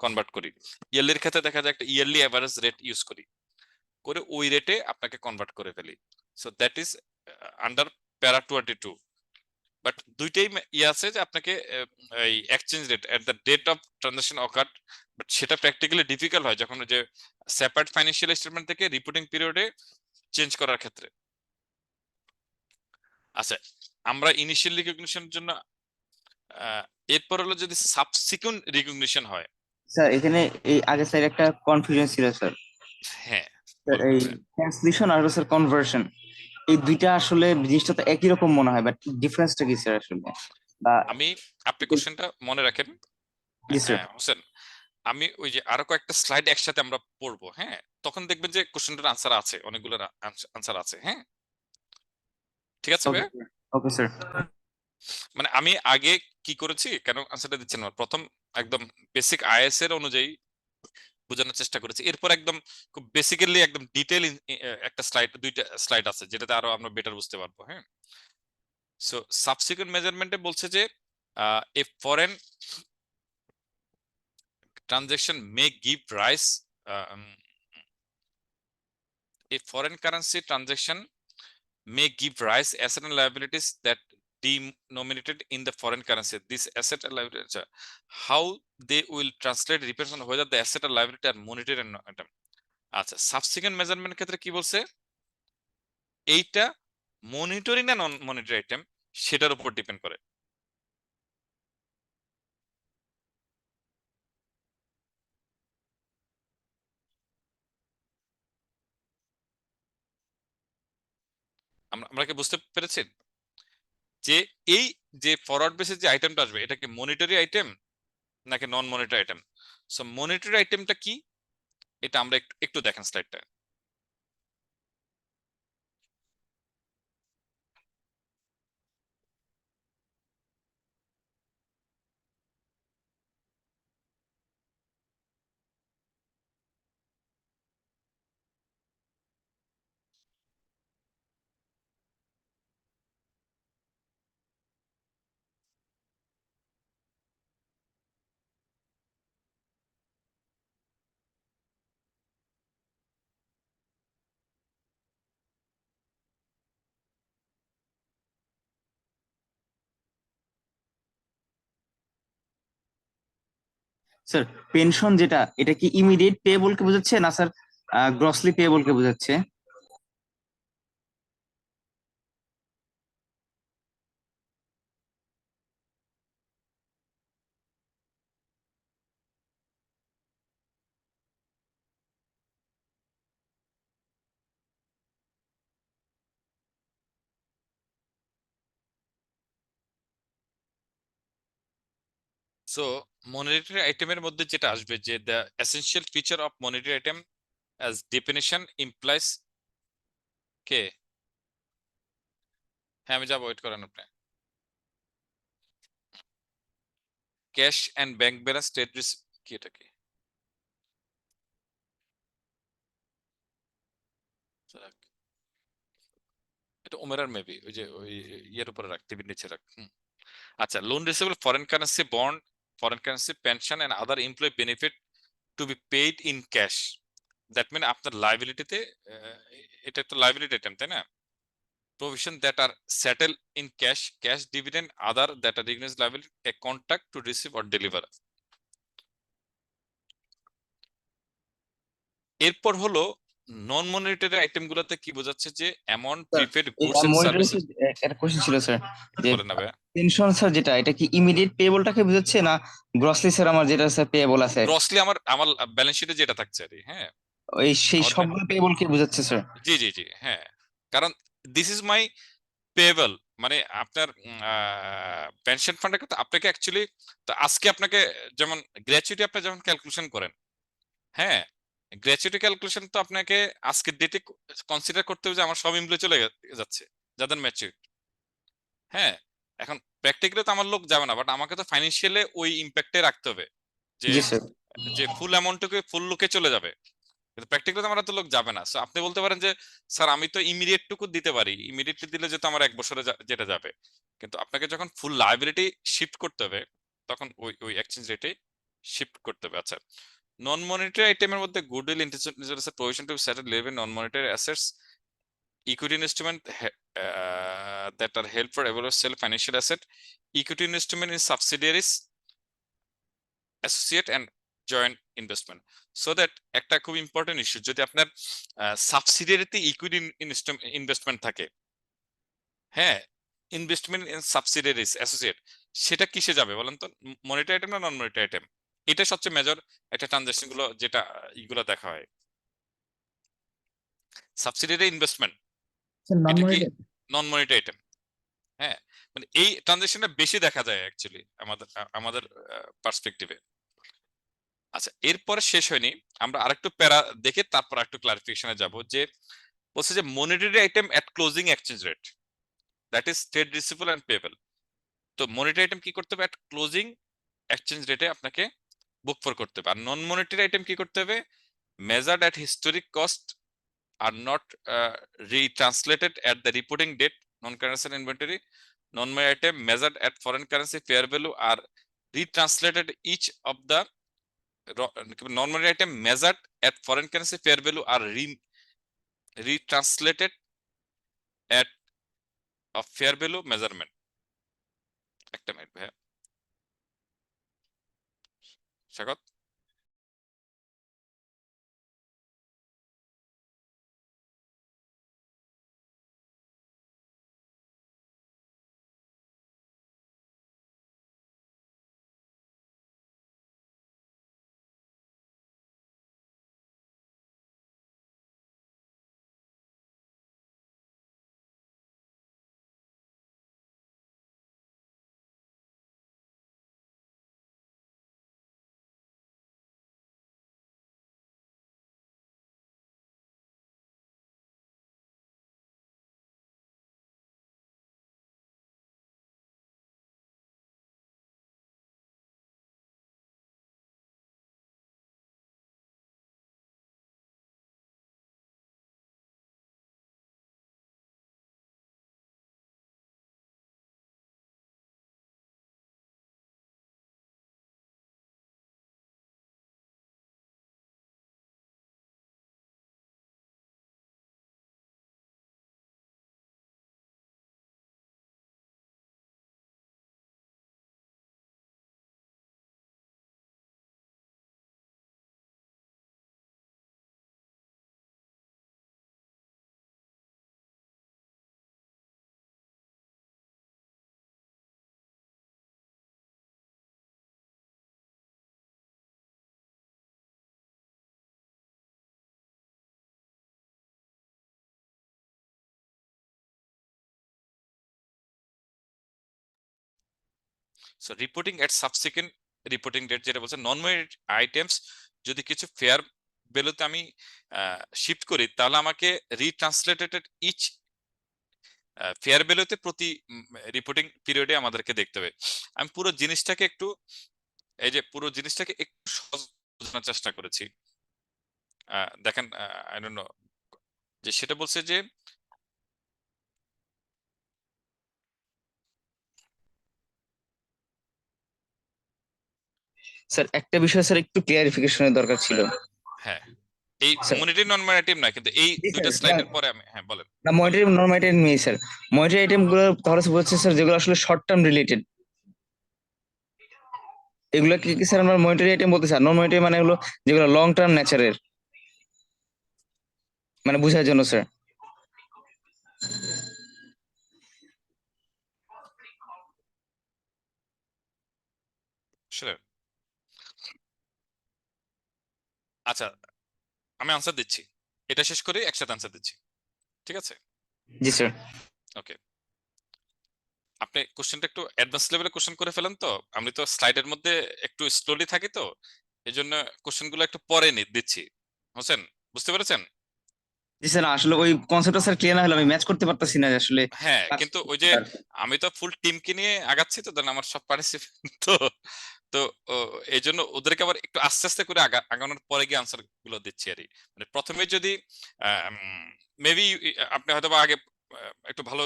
কনভার্ট করি। ইয়ারলির ক্ষেত্রে দেখা যায় একটা ইয়ারলি অ্যাভারেজ রেট ইউজ করি, করে ওই রেটে আপনাকে কনভার্ট করে ফেলি। সো দ্যাট ইজ আন্ডার প্যারা 22। বাট দুইটাই ইয়ে আছে যে আপনাকে এই exchange rate at the date of transaction occurred, but সেটা প্র্যাকটিক্যালি ডিফিকাল্ট হয় যখন যে সেপারেট ফাইন্যান্সিয়াল স্টেটমেন্ট থেকে রিপোর্টিং পিরিয়ডে চেঞ্জ করার ক্ষেত্রে। আচ্ছা, আমরা ইনিশিয়াল রিকগনিশনের জন্য এরপর হলো যদি সাবসিকুয়েন্ট রিকগনিশন হয়। স্যার এখানে এই আগে স্যার একটা কনফিউশন ছিল স্যার। হ্যাঁ, এই ট্রান্সলেশন আর স্যার কনভার্সন, এই দুইটা আসলে জিনিসটা তো একই রকম মনে হয়, বাট ডিফারেন্সটা কি স্যার আসলে? বা আমি আপনি কোশ্চেনটা মনে রাখেন। জি স্যার। হ্যাঁ হোসেন, আমি ওই যে আরো কয়েকটা স্লাইড একসাথে আমরা পড়বো, হ্যাঁ, তখন দেখবেন যে কোশ্চেনটার আনসার আছে, অনেকগুলোর আনসার আছে। হ্যাঁ, ঠিক আছে ভাই। Okay sir. মানে আমি আগে কি করেছি, কেন আনসারটা দিচ্ছেন না, প্রথম একদম বেসিক আইএস এর অনুযায়ী বোঝানোর চেষ্টা করেছি, এরপর একদম খুব বেসিক্যালি একদম ডিটেইল একটা স্লাইড, দুইটা স্লাইড আছে যেটাতে আরো আমরা বেটার বুঝতে পারবো। হ্যাঁ, সো সাবসিকুয়েন্ট মেজারমেন্টে বলছে যে এ foreign transaction May give rice, a foreign currency transaction may give rise asset and liabilities that denominated in the foreign currency. This asset and liability, how they will translate depends on whether the asset or liability are monetary and item. আচ্ছা, subsequent measurement ক্ষেত্রে কি বলছে, এইটা monetary না নন monetary item সেটার উপর depend করে। আমরা কি বুঝতে পেরেছেন যে এই যে ফরওয়ার্ড বেসিস যে আইটেমটা আসবে এটা কি মনিটরি আইটেম নাকি নন মনিটরি আইটেম? সো মনিটরি আইটেমটা কি এটা আমরা একটু দেখেন স্লাইডটা। স্যার পেনশন যেটা, এটা কি ইমিডিয়েট পেয়েবল কে বোঝাচ্ছে না স্যার গ্রসলি পেয়েবল কে বোঝাচ্ছে? সো মনিটরি আইটেমের মধ্যে যেটা আসবে যে the essential feature of monetary item as definition implies কে, হ্যাঁ আমি যাবো, ওয়েট করেন আপনি। Cash and bank balance trade receive কি, এটা কি? এটা ওমেরার মেবি ওই যে ওই ইয়ের উপরে রাখ, টিভির নিচে রাখ। আচ্ছা, loan receivable foreign currency bond, foreign currency pension and other employee benefit to be paid in cash. That mean আপনার লাইবিলিটিতে, এটা তো লাইবিলিটি আইটেম তাই না? Provision that are settle in cash, cash dividend other that are recognised liability, a contract to receive or deliver. এরপর হলো non monetary item গুলোতে কি বোঝাচ্ছে যে amount prepaid goods and services. একটা কোশ্চেন ছিল স্যার, যে বলেন না ভাই, পেনশন স্যার যেটা, এটা কি ইমিডিয়েট পেয়েবলটাকে বোঝাচ্ছে না গ্রসলি স্যার আমার যেটা স্যার পেয়েবল আছে গ্রসলি আমার আমার ব্যালেন্স শিটে যেটা থাকছে আর কি, হ্যাঁ ওই সেই আমার সবগুলো পেয়েবল কে বোঝাচ্ছে স্যার? জি জি জি হ্যাঁ, কারণ দিস ইজ মাই পেয়েবল, মানে আপনার পেনশন ফান্ডের কথা আপনাকে অ্যাকচুয়ালি, তো আজকে আপনাকে যেমন গ্র্যাচুইটি আপনি যখন ক্যালকুলেশন করেন, হ্যাঁ গ্র্যাচুইটি ক্যালকুলেশন তো আপনাকে আজকের ডেটে কনসিডার করতে হবে যে আমার সব এমপ্লয়ি চলে যাচ্ছে যাদের ম্যাচুইড, হ্যাঁ এখন প্র্যাকটিক্যালি তো আমার লোক যাবে না, বাট আমাকে তো ফাইন্যান্সিয়ালি ওই ইম্প্যাক্টে রাখতে হবে যে জি স্যার। যে ফুল অ্যামাউন্টটুকু ফুল লোকে চলে যাবে, কিন্তু প্র্যাকটিক্যালি আমার তো লোক যাবে না। সো আপনি বলতে পারেন যে স্যার আমি তো ইমিডিয়েট টুকু দিতে পারি, ইমিডিয়েটলি দিলে যেহেতু আমার 1 বছরে যেটা যাবে, কিন্তু আপনাকে যখন ফুল লায়াবিলিটি শিফট করতে হবে তখন ওই ওই এক্সচেঞ্জ রেটে শিফট করতে হবে। আচ্ছা, নন মনিটারি আইটেমের মধ্যে goodwill intangibles provision to settle leave in non monetary assets, equity investment that are held for evaluate sell financial asset, equity investment in subsidiaries, associate and joint investment. So that একটা খুব important issue, যদি আপনার সাবসিডিয়ারিতে equity investment থাকে, হ্যাঁ investment in সাবসিডিয়ারিজ associate, সেটা কিসে যাবে বলেন তো, মনিটারি আইটেম না নন মনিটারি আইটেম? এটা সবচেয়ে মেজর একটা ট্রানজাকশন গুলো যেটা ইগুলো দেখা হয়। সাবসিডিয়ারি ইনভেস্টমেন্ট এটা কি নন মনিটারি আইটেম? হ্যাঁ, মানে এই ট্রানজাকশনটা বেশি দেখা যায় অ্যাকচুয়ালি আমাদের পার্সপেক্টিভে। আচ্ছা, এরপরে শেষ হয়নি, আমরা আরেকটু প্যারা দেখে তারপর একটু ক্লারিফিকেশনে যাব, যে বলছে যে monetary item at closing exchange rate, that is trade receivable and payable. তো মনিটারি আইটেম কি করতে হবে, এট ক্লোজিং এক্সচেঞ্জ রেটে আপনাকে বুক ফর করতে হবে। আর নন মনিটারি আইটেম কি করতে হবে, measured at historic cost are not retranslated at the reporting date, non currency inventory. Non-monetary item measured at foreign currency fair value are retranslated each of the non-monetary item measured at foreign currency fair value are retranslated at a fair value measurement. একটা minute ভাইয়া, স্বাগত। So reporting এট subsequent reporting date, যেটা বলছে নন monetary items যদি কিছু fair ভ্যালুতে আমি shift করি, তাহলে আমাকে রিট্রান্সলেটেড ইচ ফেয়ার ভ্যালুতে প্রতি রিপোর্টিং পিরিয়ডে আমাদেরকে দেখতে হবে। আমি পুরো জিনিসটাকে একটু সহজ বোঝানোর চেষ্টা করেছি। দেখেন, আই ডোন্ট নো, যে সেটা বলছে যে স্যার একটা বিষয় স্যার একটু ক্লিয়ারিফিকেশনের দরকার ছিল। হ্যাঁ, এই স্যার, মনিটারি নন মনিটারি না, কিন্তু এই জি দুইটা স্যার, স্লাইডের পরে আমি, হ্যাঁ বলেন। না মনিটারি নন মনিটারি নেই স্যার। মনিটারি আইটেম গুলো তাহলে বলছে স্যার যেগুলো আসলে শর্ট টার্ম রিলেটেড, এগুলো কি কি স্যার আমরা মনিটারি আইটেম বলতে স্যার? নন মনিটারি মানে হলো যেগুলো লং টার্ম নেচারের, মানে বোঝার জন্য স্যার। Sure. আচ্ছা, আমি আনসার দিচ্ছি, এটা শেষ করে একসাথে আনসার দিচ্ছি, ঠিক আছে? জি স্যার। ওকে, আপনি কোশ্চেনটা একটু অ্যাডভান্স লেভেলে কোশ্চেন করে ফেলেন তো, আমি তো স্লাইডের মধ্যে একটু স্লোলি থাকি, তো এই জন্য কোশ্চেনগুলো একটু পরে দিচ্ছি। হোসেন, বুঝতে পেরেছেন? জি স্যার, আসলে ওই কনসেপ্টটা স্যার ক্লিয়ার না হলে আমি ম্যাচ করতে পারতাছি না আসলে। হ্যাঁ, কিন্তু ওই যে আমি তো ফুল টিমকে নিয়ে আগাচ্ছি, তো দেন আমার সব পার্টিসিপেন্ট তো তো ও, এই জন্য ওদেরকে আবার একটু আস্তে আস্তে করে আগানোর পরে গিয়ে আনসার গুলো দিচ্ছি আর কি। মানে প্রথমে যদি মেবি আপনি হয়তো বা আগে একটু ভালো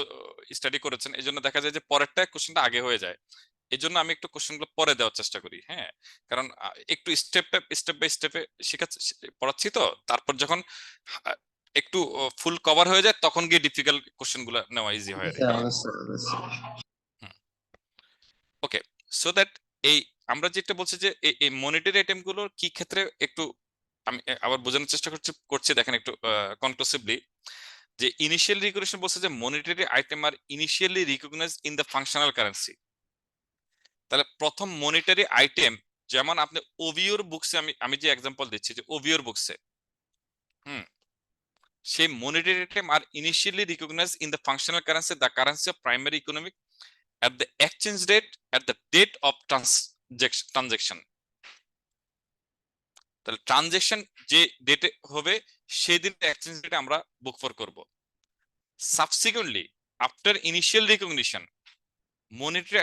স্টাডি করেছেন, এই জন্য দেখা যায় যে পরেরটা কোশ্চেনটা আগে হয়ে যায়। এই জন্য আমি একটু কোশ্চেনগুলো পরে দেওয়ার চেষ্টা করি, হ্যাঁ, কারণ একটু স্টেপ বাই স্টেপে শেখাচ্ছি, পড়াচ্ছি, তো তারপর যখন আহ, একটু ফুল কভার হয়ে যায়, তখন গিয়ে ডিফিকাল্ট কোশ্চেন গুলো নেওয়া ইজি হয় আর কি। ওকে, সো দ্যাট এই আমরা যেটা বলছি যে এই মনিটারি আইটেম গুলোর কি ক্ষেত্রে একটু আমি আবার বোঝানোর চেষ্টা করছি দেখেন একটু কনক্লুসিভলি, যে ইনিশিয়াল রিকগনিশন বলছে যে monetary item are initially recognised in the functional currency. তাহলে প্রথম মনিটারি আইটেম, যেমন আপনি ওভিওর বুকসে, আমি যে এক্সাম্পল দিচ্ছি, যে ওভিওর বুকসে সেই monetary item are initially recognised in the functional currency, the currency of primary economic at the exchange rate at the date of transaction। তাহলে ট্রানজেকশন যে ডেটে হবে সেই দিন এক্সচেঞ্জ রেটে আমরা বুক ফর করব। Subsequently after initial recognition monetary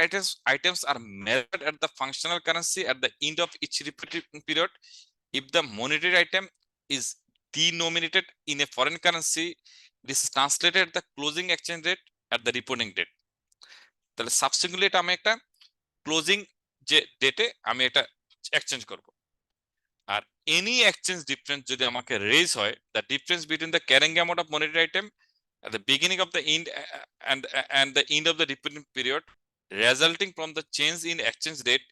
items are measured at the functional currency at the end of each reporting period. If the monetary item is denominated in a foreign currency, it is translated at the closing exchange rate at the reporting date। তাহলে subsequently এটা আমি একটা closing যে ডেটে আমি এটা exchange করব। আর any exchange difference যদি আমাকে রেজ হয়, the difference between the carrying amount of monetary item at the beginning of the end and the end of the reporting period resulting from the change in exchange rate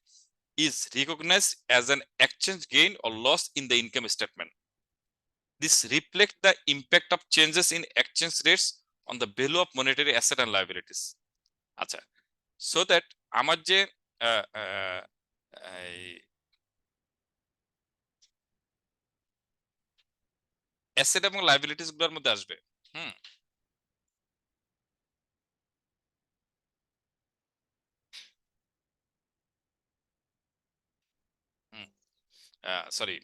is recognized as an exchange gain or loss in the income statement. This reflects the impact of changes in exchange rates on the value of monetary asset and liabilities. আচ্ছা, so that আমার যে asset এবং liabilities গুলোর মধ্যে আসবে। Sorry,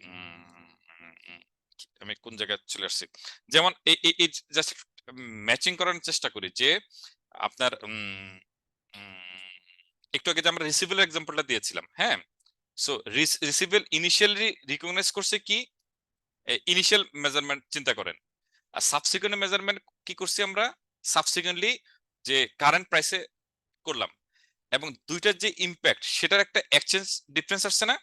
আমি কোন জায়গায় চলে আসছি, যেমন এই জাস্ট ম্যাচিং করার চেষ্টা করি যে আপনার একটু আগে যে আমরা রিসিভেবল এক্সাম্পলটা দিয়েছিলাম, হ্যাঁ, সো রিসিভেবল ইনিশিয়ালি রিকগনাইজ করছে কি ইনিশিয়াল মেজারমেন্ট চিন্তা করেন, আর সাবসিকুয়েন্ট মেজারমেন্ট কি করছি আমরা সাবসিকুয়েন্টলি যে কারেন্ট প্রাইসে করলাম, এবং দুইটার যে ইম্প্যাক্ট সেটার একটা এক্সচেঞ্জ ডিফারেন্স আসছে না,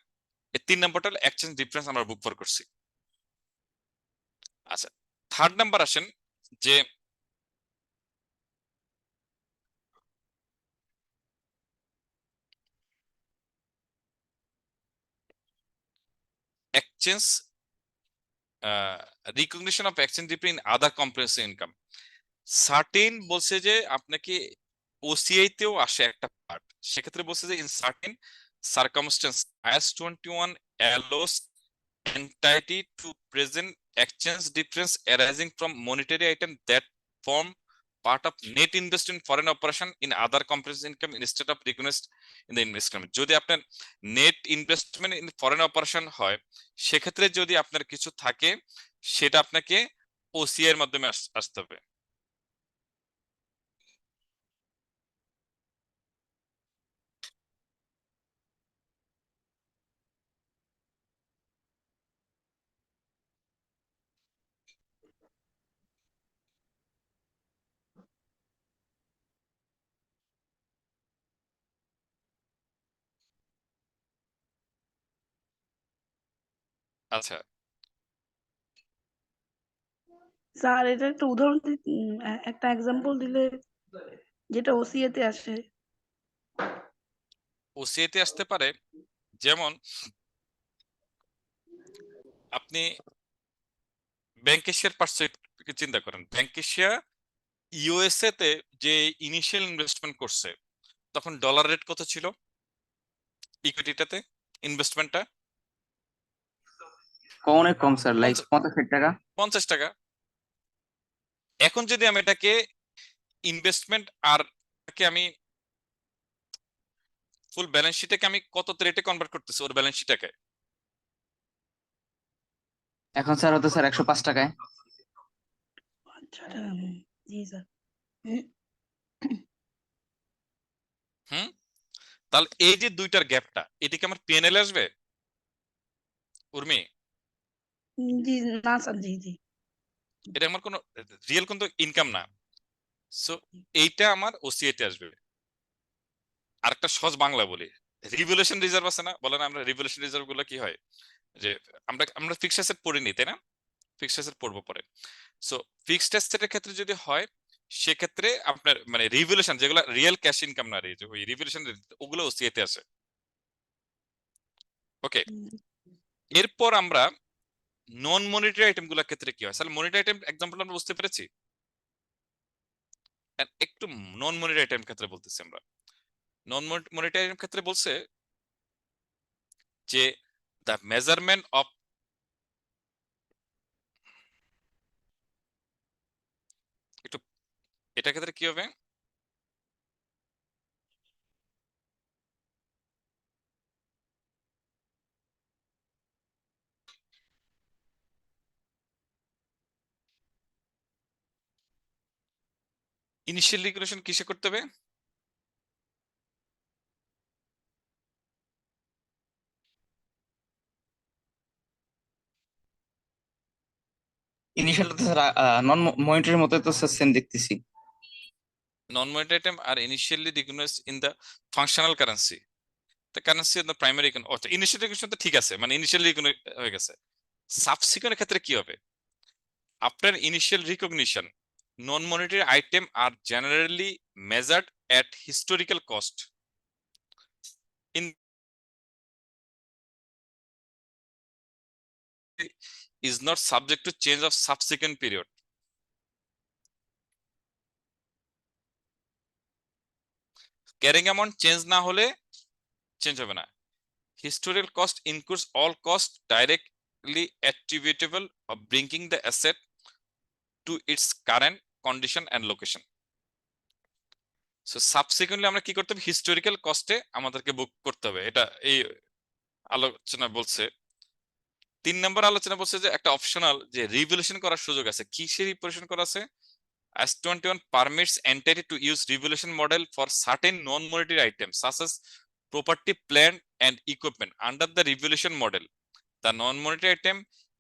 এই 3 নাম্বারটা এক্সচেঞ্জ ডিফারেন্স আমরা বুক ফর করছি। আচ্ছা, থার্ড নাম্বার আসেন যে exchange recognition of exchange difference in other comprehensive income. Certain বলছে যে আপনাকে ওসিআই তেও আসে একটা পার্ট, সেক্ষেত্রে বলছে যে in certain circumstance is 21 allows entity to present exchange difference arising from monetary item that form part of net investment in foreign operation in other comprehensive income instead of recognized in the investment. যদি আপনার net investment in foreign operation হয়, সেক্ষেত্রে যদি আপনার কিছু থাকে সেটা আপনাকে ওসিআই এর মাধ্যমে আসতে হবে। আচ্ছা, স্যার এটা একটা উদাহরণ একটা এক্সাম্পল দিলে যেটা ওসিএ তে আসে। ওসিআই তে আসতে পারে, যেমন আপনি ব্যাংকের শেয়ার পার্সপেক্টিভ চিন্তা করেন, ব্যাংকের শেয়ার ইউএসএ তে যে ইনিশিয়াল ইনভেস্টমেন্ট করছে তখন ডলার রেট কত ছিল ইকুইটিটাতে ইনভেস্টমেন্টটা? অনেক কম স্যার, লাইক 50 টাকা। 50 টাকা। এখন যদি আমি এটাকে ইনভেস্টমেন্ট আর আমি ফুল ব্যালেন্স শিটটাকে আমি কত রেটে কনভার্ট করতেছি ওর ব্যালেন্স শিটটাকে? এখন স্যার হতো স্যার 105 টাকায়। আচ্ছা, জি স্যার। তাহলে এই যে দুইটার গ্যাপটা, এটা কি আমার পিএনএল আসবে উর্মি? জি না স্যার, জি জি। এটা আমার কোনো রিয়েল কিন্তু ইনকাম না, সো এইটা আমার ওসিআই তে আসবে। আরেকটা সহজ বাংলা বলি, রিভ্যালুয়েশন রিজার্ভ আছে না, বলেন আমরা রিভ্যালুয়েশন রিজার্ভ গুলো কি হয়, যে আমরা ফিক্সড অ্যাসেট পড়িনি তাই না, ফিক্সড অ্যাসেট পড়বো পরে। সো ফিক্সড অ্যাসেটের ক্ষেত্রে যদি হয় সেক্ষেত্রে আপনার মানে রিভ্যালুয়েশন যেগুলো রিয়েল ক্যাশ ইনকাম না, ওই রিভ্যালুয়েশন ওগুলো ওসিআই তে আসে। ওকে, এরপর আমরা নন মনিটারি আইটেম গুলোর ক্ষেত্রে কি হয়, তাহলে মনিটারি আইটেম এক্সাম্পল আমরা বুঝতে পেরেছি। একটু নন মনিটারি আইটেম ক্ষেত্রে বলতেছি আমরা, নন মনিটারি আইটেম ক্ষেত্রে বলছে যে দ্য মেজারমেন্ট অফ একটু এটা ক্ষেত্রে কি হবে, ইনিশিয়াল রিগুলেশন কিসে করতে হবে? ইনিশিয়াল তো স্যার নন মনিটরির মতো তো স্যার সেম দেখতেছি। Non monetary item are initially recognise in the functional currency, the currency of the primary অর্থাৎ ইনিশিয়াল রিকগনিশন তো ঠিক আছে, মানে ইনিশিয়ালি হয়ে গেছে। সাবসিকুয়েন্ট ক্ষেত্রে কি হবে, after initial recognition non monetary item are generally measured at historical cost is not subject to change of subsequent period. Carrying amount change না হলে চেঞ্জ হবে না। Historical cost includes all costs directly attributable of bringing the asset to its current condition and location. So subsequently আমরা কি করতে হবে, historical কস্টে আমাদেরকে বুক করতে হবে। এটা এই আলোচনা বলছে। 3 নম্বর আলোচনা বলছে যে একটা অপশনাল যে রিভ্যালুয়েশন করার সুযোগ আছে। কিসের রিভ্যালুয়েশন করা আছে? As 21 permits entity to use revaluation model for certain non-monetary items such as property, plant and equipment. Under the revaluation model, the non-monetary item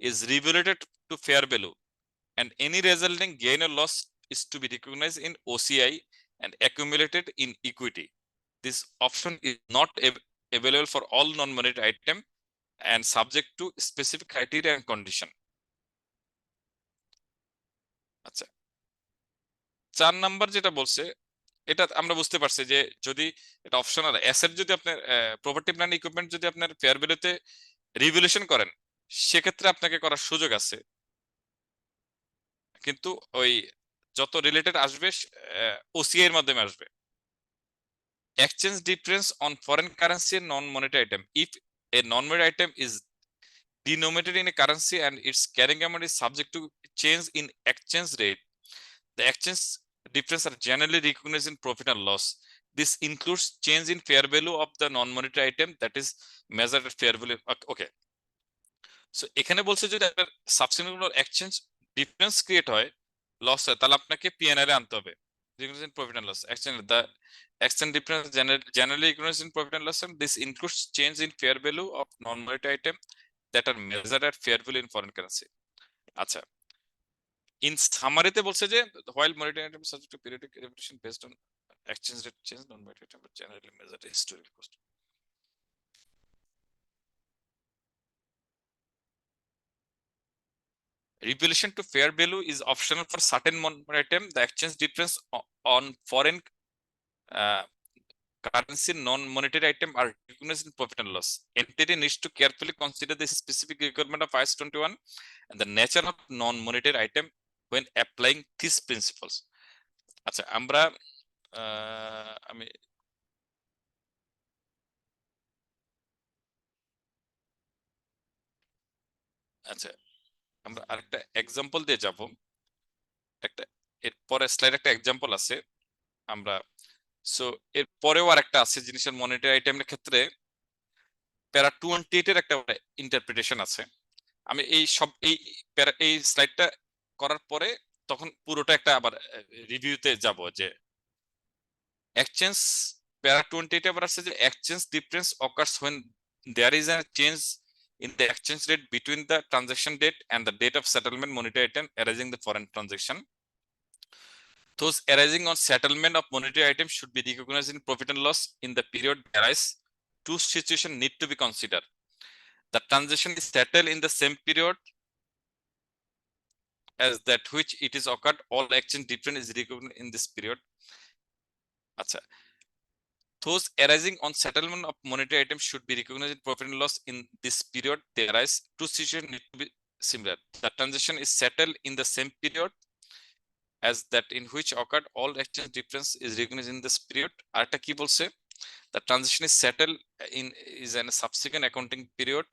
is revaluated to fair value and any resulting gain or loss is to be recognized in OCI and accumulated in equity. This option is not available for all non-monetary item and subject to specific criteria and condition. আচ্ছা, 4 number যেটা বলছে এটা আমরা বুঝতে পারছি যে যদি এটা অপশনাল অ্যাসেট যদি আপনার প্রপার্টি প্ল্যান্ট ইকুইপমেন্ট যদি আপনার ফেয়ার ভ্যালুতে রিভ্যালুয়েশন করেন সেক্ষেত্রে আপনাকে করার সুযোগ আছে, কিন্তু ওই যত রিলেটেড আসবে ওসিআই এর মাধ্যমে আসবে। Exchange difference on foreign currency non monetary item, if A non monetary item is denominated in a currency and its carrying amount is subject to change in exchange rate, the exchange difference are generally recognized in profit and loss. This includes change in fair value of the non-monetary item that is measured at fair value. Okay, so এখানে বলছে যদি আপনার subsequent exchange difference create হয়, loss হয়, তাহলে আপনাকে P&L এ আনতে হবে recognized in profit and loss. The exchange difference generally recognized in profit and loss, and this includes change in fair value of non-monetary item that are measured at fair value in foreign currency. আচ্ছা, in summary তে বলছে যে while monetary item is subject to periodic revaluation based on exchange rate change, non-monetary item but generally measured at historical cost. Revaluation to fair value is optional for certain monetary item. The exchange difference on foreign currency non-monetary item are recognized in profit and loss. Entity needs to carefully consider the specific requirement of IAS 21 and the nature of non-monetary item when applying these principles. আচ্ছা, আমরা আমি আচ্ছা আমরা আরেকটা example দিয়ে যাব। একটা এর পরে স্লাইড একটা এক্সাম্পল আছে আমরা, সো এর পরেও আরেকটা আছে জিনিসের মনিটারি আইটেমের ক্ষেত্রে প্যারা 28 এর একটা ইন্টারপ্রিটেশন আছে। আমি এই সব এই স্লাইডটা করার পরে তখন পুরোটা একটা আবার রিভিউতে যাব যে এক্সচেঞ্জ প্যারা 28 আবার আছে যে exchange difference occurs when there is a change in the exchange rate between the transaction date and the date of settlement monetary item arising the foreign transaction. Those arising on settlement of monetary items should be recognized in profit and loss in the period they arise. Two situations need to be considered. The transaction is settled in the same period as that which it is occurred. All exchange difference is recognized in this period. Acha. Those arising on settlement of monetary items should be recognized in profit and loss in this period they arise. Two situations need to be similar. The transaction is settled in the same period as that in which occurred. All exchange difference is recognized in this period. Arta ki bolche? The transaction is settled in a subsequent accounting period.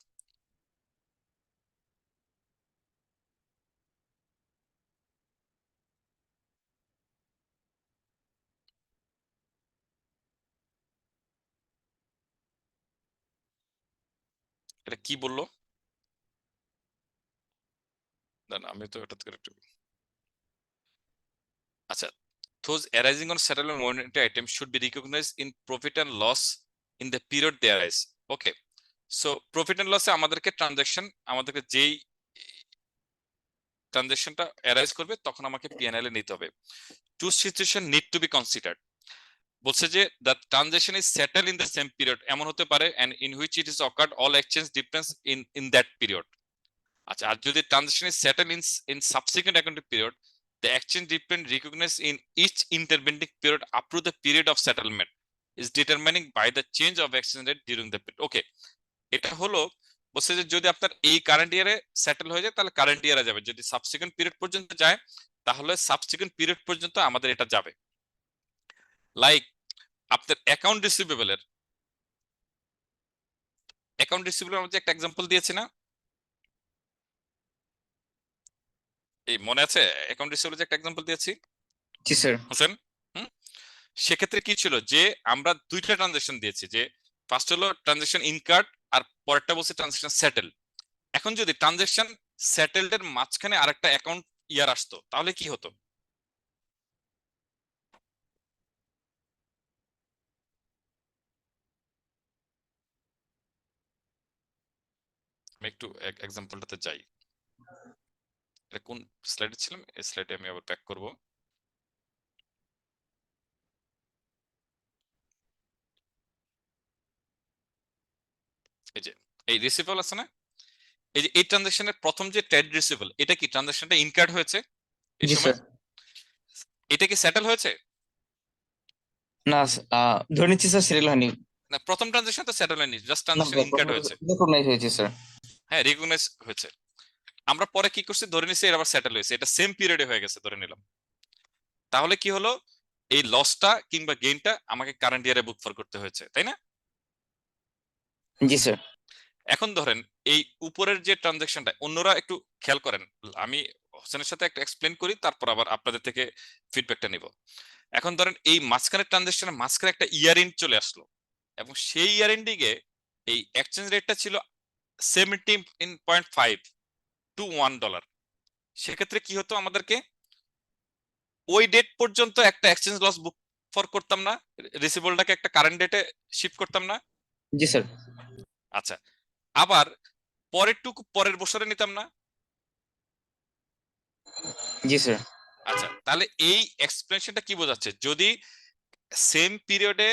এটা কি বললো? আমি তো এটা একটু আচ্ছা, those arising on settlement monetary items should be recognized in profit and loss in the period they arise. Okay, so profit and loss এ আমাদেরকে আমাদেরকে যেই ট্রানজাকশনটা অ্যারাইজ করবে তখন আমাকে পিএনএল এ নিতে হবে। Two situation need to be considered. বলছে যে the transaction is settle in the same period, এমন হতে পারে and in which it is occurred all exchange difference in that period. আচ্ছা, আর যদি transaction is settle in subsequent accounting period, the exchange difference recognized in each intervening period up to the period of settlement is determining by the change of exchange rate during the period. Okay, এটা হলো বলছে যে যদি আপনার এই current ইয়ারে settle হয়ে যায় তাহলে কারেন্ট ইয়ারে যাবে, যদি সাবসিকুয়েন্ট পিরিয়ড পর্যন্ত যায় তাহলে সাবসিকুয়েন্ট পিরিয়ড পর্যন্ত আমাদের এটা যাবে। লাইক আপনার অ্যাকাউন্ট রিসিভেবলের মধ্যে একটা এক্সাম্পল দিয়েছি না, এই মনে আছে? অ্যাকাউন্ট রিসিভেবল একটা এক্সাম্পল দিয়েছি জি স্যার। হোসেন। সেক্ষেত্রে কি ছিল যে আমরা দুইটা ট্রানজাকশন দিয়েছি, যে ফার্স্ট হলো ট্রানজাকশন ইনকার্ড আর পরেরটা বলছে ট্রানজাকশন সেটেল। এখন যদি ট্রানজাকশন সেটেলড এর মাঝখানে আরেকটা অ্যাকাউন্ট ইয়ার আসতো তাহলে কি হতো? আমি একটু এক্সাম্পলটাতে যাই, এটা কোন স্লাইডে ছিলাম, এই স্লাইডে আমি আবার ব্যাক করব। এই যে এই রিসিভেবল আছে না, এই যে এই ট্রানজাকশনের প্রথম যে ট্রেড রিসিভেবল, এটা কি ট্রানজাকশনটা ইনকার্ড হয়েছে এই জি সময়? স্যার। এটা কি সেটেল হয়েছে? না ধরে নিচ্ছি স্যার সেটেল হয়নি। না, প্রথম ট্রানজাকশন তো সেটেল হয়নি, জাস্ট না ট্রানজাকশন ইনকার্ড হয়েছে। রেকগনাইজ হয়েছে স্যার। হ্যাঁ, রিকগনাইজ হয়েছে। আমরা পরে কি করছি, ধরে নিছি এর আবার সেটেল হয়েছে, এটা সেম পিরিয়ডে হয়ে গেছে ধরে নিলাম। তাহলে কি হলো, এই লসটা কিংবা গেইনটা আমাকে কারেন্ট ইয়ারে বুক ফর করতে হয়েছে, তাই না? জি স্যার। এখন ধরেন এই উপরের যে ট্রানজাকশনটা, অন্যরা একটু খেয়াল করেন, আমি হোসেনের সাথে একটা এক্সপ্লেন করি, তারপর আবার আপনাদের থেকে ফিডব্যাকটা নিব। এখন ধরেন এই মাঝখানের ট্রানজাকশনের মাঝখানে একটা ইয়ার এন্ড চলে আসলো, এবং সেই ইয়ার এন্ডিংয়ে এই এক্সচেঞ্জ রেটটা ছিল 17.5 টু $1। সেক্ষেত্রে কি হতো, আমাদেরকে ওই ডেট পর্যন্ত একটা এক্সচেঞ্জ লস বুক ফর করতাম না, রিসিভেবলটাকে একটা কারেন্ট ডেটে শিফট করতাম না? জি স্যার। আচ্ছা, আবার পরের টুকু পরের বছরে নিতাম না? জি স্যার। আচ্ছা, তাহলে এই এক্সপ্লেনেশনটা কি বোঝাচ্ছে, যদি সেম পিরিয়ডে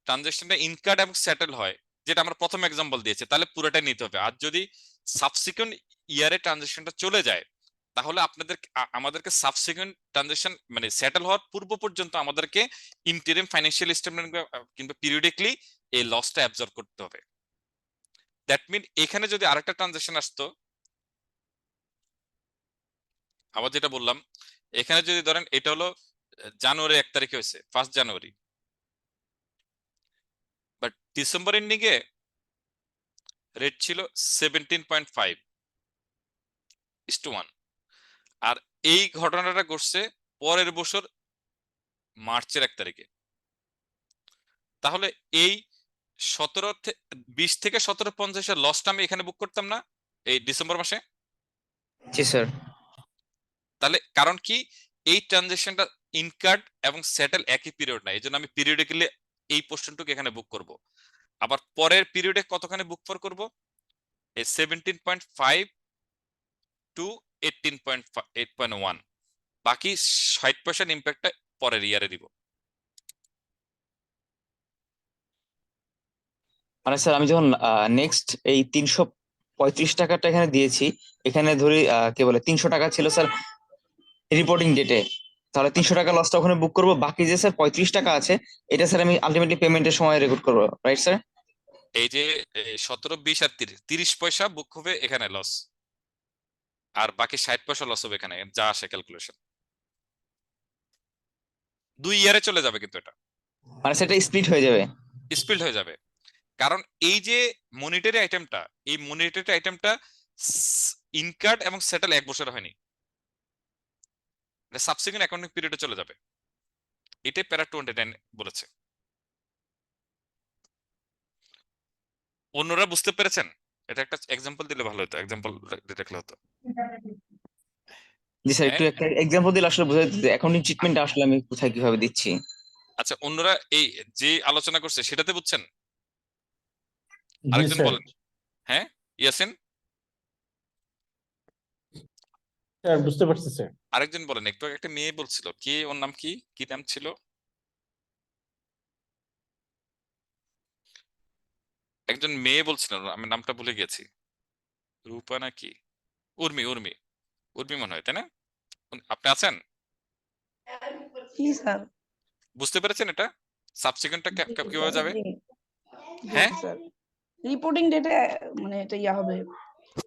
ট্রানজাকশনটা ইনকার্ড এবং সেটেল হয়, যেটা আমরা প্রথম এক্সাম্পল দিয়েছি, তাহলে পুরোটাই নিতে হবে। আর যদি সাবসিকুয়েন্ট ইয়ারে ট্রানজাকশনটা চলে যায়, তাহলে আপনাদের আমাদেরকে সাবসিকুয়েন্ট ট্রানজাকশন মানে সেটেল হওয়ার পূর্ব পর্যন্ত আমাদেরকে ইন্টারিম ফাইন্যান্সিয়াল স্টেটমেন্ট কিংবা পিরিয়ডিকলি এই লসটা অ্যাবজর্ব করতে হবে। দ্যাট মিন এখানে যদি আরেকটা ট্রানজাকশন আসতো, আবার যেটা বললাম, এখানে যদি ধরেন এটা হলো জানুয়ারি 1 তারিখে হয়েছে, 1 জানুয়ারি, বাট ডিসেম্বর এন্ডিংয়ে রেট ছিল 17.5:1, আর এই ঘটনাটা ঘটছে পরের বছর মার্চের 1 তারিখে। তাহলে এই 20 থেকে 17.50 লসটা আমি এখানে বুক করতাম না এই ডিসেম্বর মাসে? জি স্যার। তাহলে কারণ কি, এই ট্রানজাকশনটা ইনকার্ড এবং সেটেল একই পিরিয়ড না, এই জন্য আমি পিরিয়ডিক্যালি এই পোর্শনটুকু এখানে বুক করব। আবার পরের পিরিয়ডে কতখানি বুক ফর করব, এই 17.5 টু 18.1, বাকি 60% ইম্প্যাক্টটা পরের ইয়ারে দিব। মানে স্যার আমি যখন নেক্সট এই 335 টাকাটা এখানে দিয়েছি, এখানে ধরি কি বলে 300 টাকা ছিল স্যার রিপোর্টিং ডেটে, তাহলে 300 টাকা লসটা ওখানে বুক করবো, বাকি যে স্যার 35 টাকা আছে এটা স্যার আমি আলটিমেটলি পেমেন্টের সময় রেকর্ড করবো, রাইট স্যার? এই যে 17, 20 আর 30 পয়সা বুক হবে এখানে লস, আর বাকি 60 পয়সা লস হবে এখানে, যা আসে ক্যালকুলেশন 2 ইয়ারে চলে যাবে, কিন্তু এটা মানে সেটা স্প্লিট হয়ে যাবে। স্পিল্ড হয়ে যাবে। কারণ এই যে মনিটারি আইটেমটা, এই মনিটারি আইটেমটা ইনকার্ড এবং সেটেল 1 বছর হয়নি, সাবসিকুয়েন্ট অ্যাকাউন্টিং পিরিয়ডে চলে যাবে। এটাই প্যারা 29 বলেছে। অন্যরা বুঝতে পেরেছেন? এটা একটা এক্সাম্পল দিলে ভালো হতো, এক্সাম্পল দেখলে হতো। জি স্যার, একটু একটা এক্সাম্পল দিলে আসলে বোঝা যেত অ্যাকাউন্টিং ট্রিটমেন্ট আসলে আমি কোথায় কিভাবে দিচ্ছি। আচ্ছা, অন্যরা এই যে আলোচনা করছে সেটাতে বুঝছেন? জি আরেকজন স্যার। বলেন। হ্যাঁ, ইয়াসিন, স্যার বুঝতে পারছি স্যার। আরেকজন বলেন। একটু আগে একটা মেয়ে বলছিল, কে, ওর নাম কি, কি নাম ছিল? একজন মেয়ে বলছিল, আমি নামটা ভুলে গেছি, রূপা নাকি উর্মি, উর্মি, উর্মি মনে হয়, তাই না? আপনি আছেন? জি স্যার। বুঝতে পেরেছেন এটা সাবসিকুয়েন্টটা কিভাবে যাবে? জি জি হ্যাঁ, স্যার। রিপোর্টিং ডেটে মানে এটা ইয়া হবে,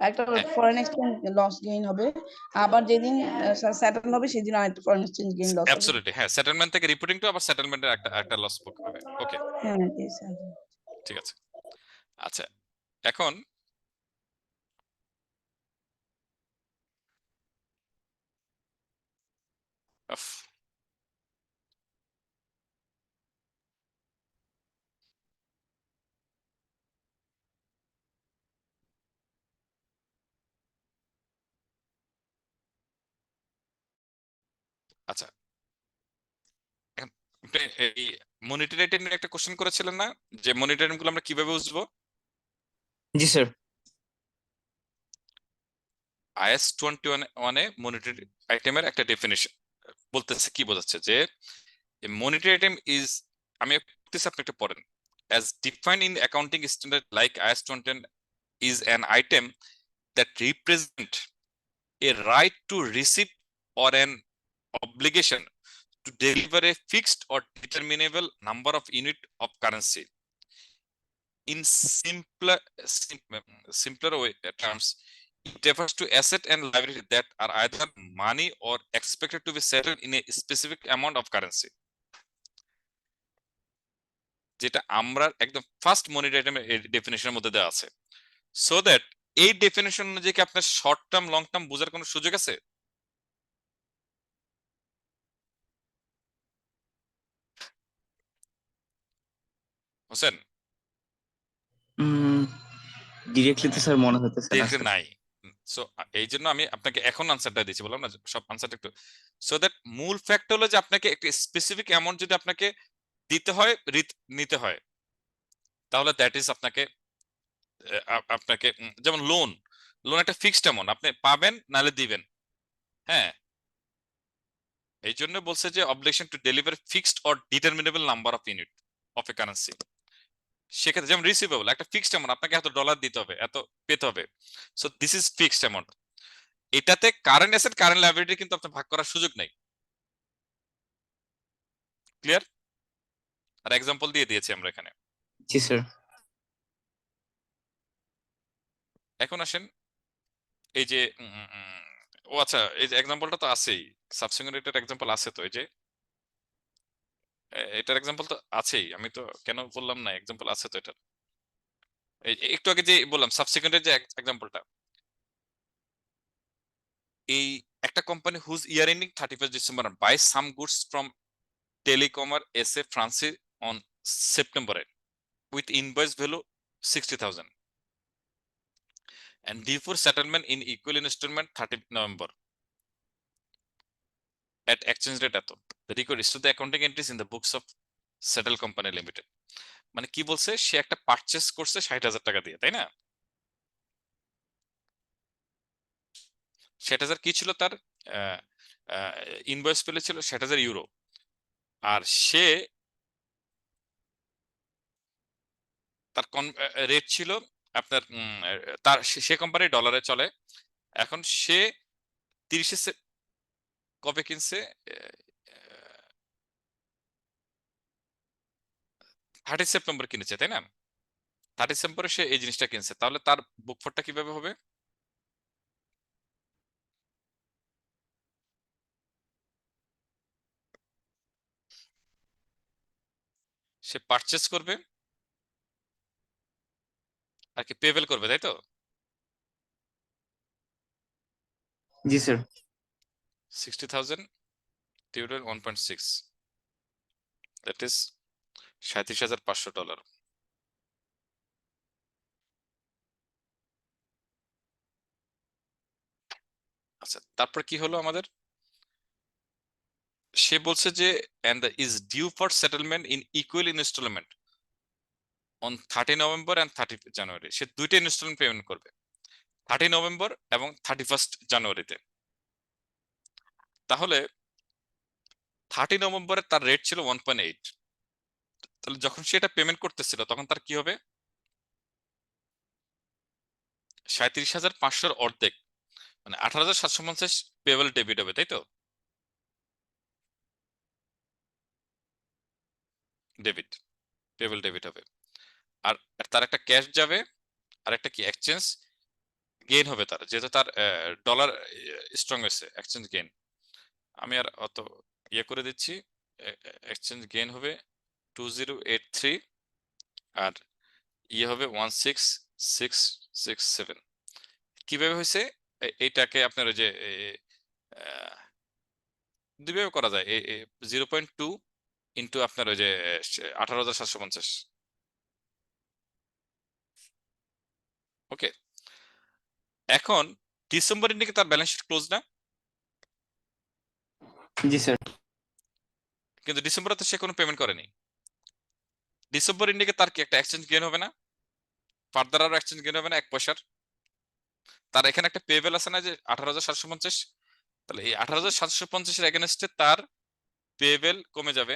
একটা হ্যাঁ ফরেন এক্সচেঞ্জ লস গেইন হবে, আবার যেদিন সেটেল হবে সেদিন আরেকটা ফরেন এক্সচেঞ্জ গেইন লস হবে। অ্যাবসলিউটলি, হ্যাঁ, সেটেলমেন্ট থেকে রিপোর্টিং টু আবার সেটেলমেন্টের একটা লস বুক হবে। ওকে, হ্যাঁ yes, sir. ঠিক আছে। আচ্ছা, এখন আফ, আচ্ছা, এখন আপনি এই মনিটরি আইটেম নিয়ে একটা কোশ্চেন করেছিলেন না, যে মনিটরি আইটেম গুলো আমরা কিভাবে বুঝবো? জি স্যার। আইএস 21 এ মনিটরি আইটেমের একটা ডেফিনিশন বলতেছে, কি বোঝাচ্ছে যে মনিটরি আইটেম ইজ, আমি বলতেছি আপনি একটু পড়েন, as defined in accounting standard like IAS 21 is an item that represent a right to receive or an obligation to deliver a fixed or determinable number of unit of currency. In simpler way, terms, it refers to asset and liability that are either money or expected to be settled in a specific amount of currency. যেটা আমরা একদম first monetary আইটেমের ডেফিনেশনের মধ্যে দেওয়া আছে, so that এই definition অনুযায়ী কি আপনার শর্ট টার্ম লং টার্ম বোঝার কোনো সুযোগ আছে? হোসেন, ডিরেক্টলি তো স্যার মনে হইতেছে না দেখতে স্যার। নাই। সো এই জন্য আমি আপনাকে এখন আনসারটা দিচ্ছি, বললাম না সব আনসারটা একটু, সো দ্যাট মূল ফ্যাক্ট হলো যে আপনাকে একটা স্পেসিফিক অ্যামাউন্ট যদি আপনাকে দিতে হয়, নিতে হয়, তাহলে দ্যাট ইজ আপনাকে আপনাকে যেমন লোন, লোন একটা ফিক্সড অ্যামাউন্ট, আপনি পাবেন নাহলে দিবেন। হ্যাঁ, এই জন্য বলছে যে obligation to deliver fixed or determinable number of unit of a currency. সেক্ষেত্রে যেমন রিসিভেবল একটা ফিক্সড অ্যামাউন্ট, আপনাকে এত ডলার দিতে হবে, এত পেতে হবে, so this is fixed amount. এটাতে কারেন্ট অ্যাসেট কারেন্ট লায়াবিলিটি কিন্তু আপনি ভাগ করার সুযোগ নেই। ক্লিয়ার? আর এক্সাম্পল দিয়ে দিয়েছি আমরা এখানে। জি স্যার। এখন আসেন এই যে ও আচ্ছা, এই যে এক্সাম্পলটা তো আছেই, সাবসিকুয়েন্ট এক্সাম্পল আছে তো, এই যে এটার এক্সাম্পল তো আছেই, আমি তো কেন বললাম না, এক্সাম্পল আছে তো এটার। একটু আগে যে বললাম সাবসিকুয়েন্টের যে এক্সাম্পলটা, এই একটা company whose year ending 31st December buy some goods from টেলিকমার এসএ ফ্রান্সি on September with invoice value 60,000 and due for settlement in equal installment 30 November at exchange rate এত, the record is to the accounting entries in the books of settle company limited। মানে কি বলছে, সে একটা purchase করছে 60,000 টাকা দিয়ে, তাই না? 60,000 কি ছিল তার, ইনভয়েস ফেলেছিল 60,000 ইউরো, আর সে তার রেট ছিল আপনার তার সে কোম্পানি ডলারে চলে। এখন সে 30 কবে কিনছে, 30 সেপ্টেম্বর কিনেছে, তাই না? 30 সেপ্টেম্বরে সে এই জিনিসটা কিনছে, তাহলে তার বুকফোর্টটা কিভাবে হবে? সে পারচেস করবে আর কি পেবেল করবে, তাই তো? জি স্যার। 60,000 ডিভাইডেড 1.6, দ্যাট ইজ 37,500 ডলার। আচ্ছা, তারপর কি হলো আমাদের, সে বলছে যে and is due for settlement in equal installment on 30 November and 30 জানুয়ারি। সে দুইটা ইনস্টলমেন্ট পেমেন্ট করবে, 30 নভেম্বর এবং 31 জানুয়ারিতে। তাহলে 30 নভেম্বরে তার রেট ছিল 1.8, তাহলে যখন সে এটা পেমেন্ট করতেছিল তখন তার কি হবে, 37,500 অর্ধেক, মানে 18,750 পেবল ডেবিট হবে, তাই তো? ডেবিট, পেবল ডেবিট হবে। আর তার একটা ক্যাশ যাবে, আর একটা কি এক্সচেঞ্জ গেইন হবে তার, যেহেতু তার ডলার স্ট্রং হয়েছে, এক্সচেঞ্জ গেইন। আমি আর অত ইয়ে করে দিচ্ছি, এক্সচেঞ্জ গেইন হবে 2083, আর ইয়ে হবে 16667। কিভাবে হয়েছে এইটাকে আপনার ওই যে দুইভাবে করা যায়, 0.2 ইন্টু আপনার ওই যে 18,750। ওকে, এখন ডিসেম্বর এন্ডিকে তার ব্যালেন্স শিট ক্লোজ না, জি স্যার। কিন্তু ডিসেম্বরে তো সে কোনো পেমেন্ট করেনি। ডিসেম্বর এন্ডিকে তার কি একটা এক্সচেঞ্জ গেইন হবে না, ফার্দার আরো এক্সচেঞ্জ গেইন হবে না 1 পয়সার। তার এখানে একটা পেবেল আছে না যে 18,750, তাহলে এই 18,750 এর এগেনস্টে তার পেবেল কমে যাবে,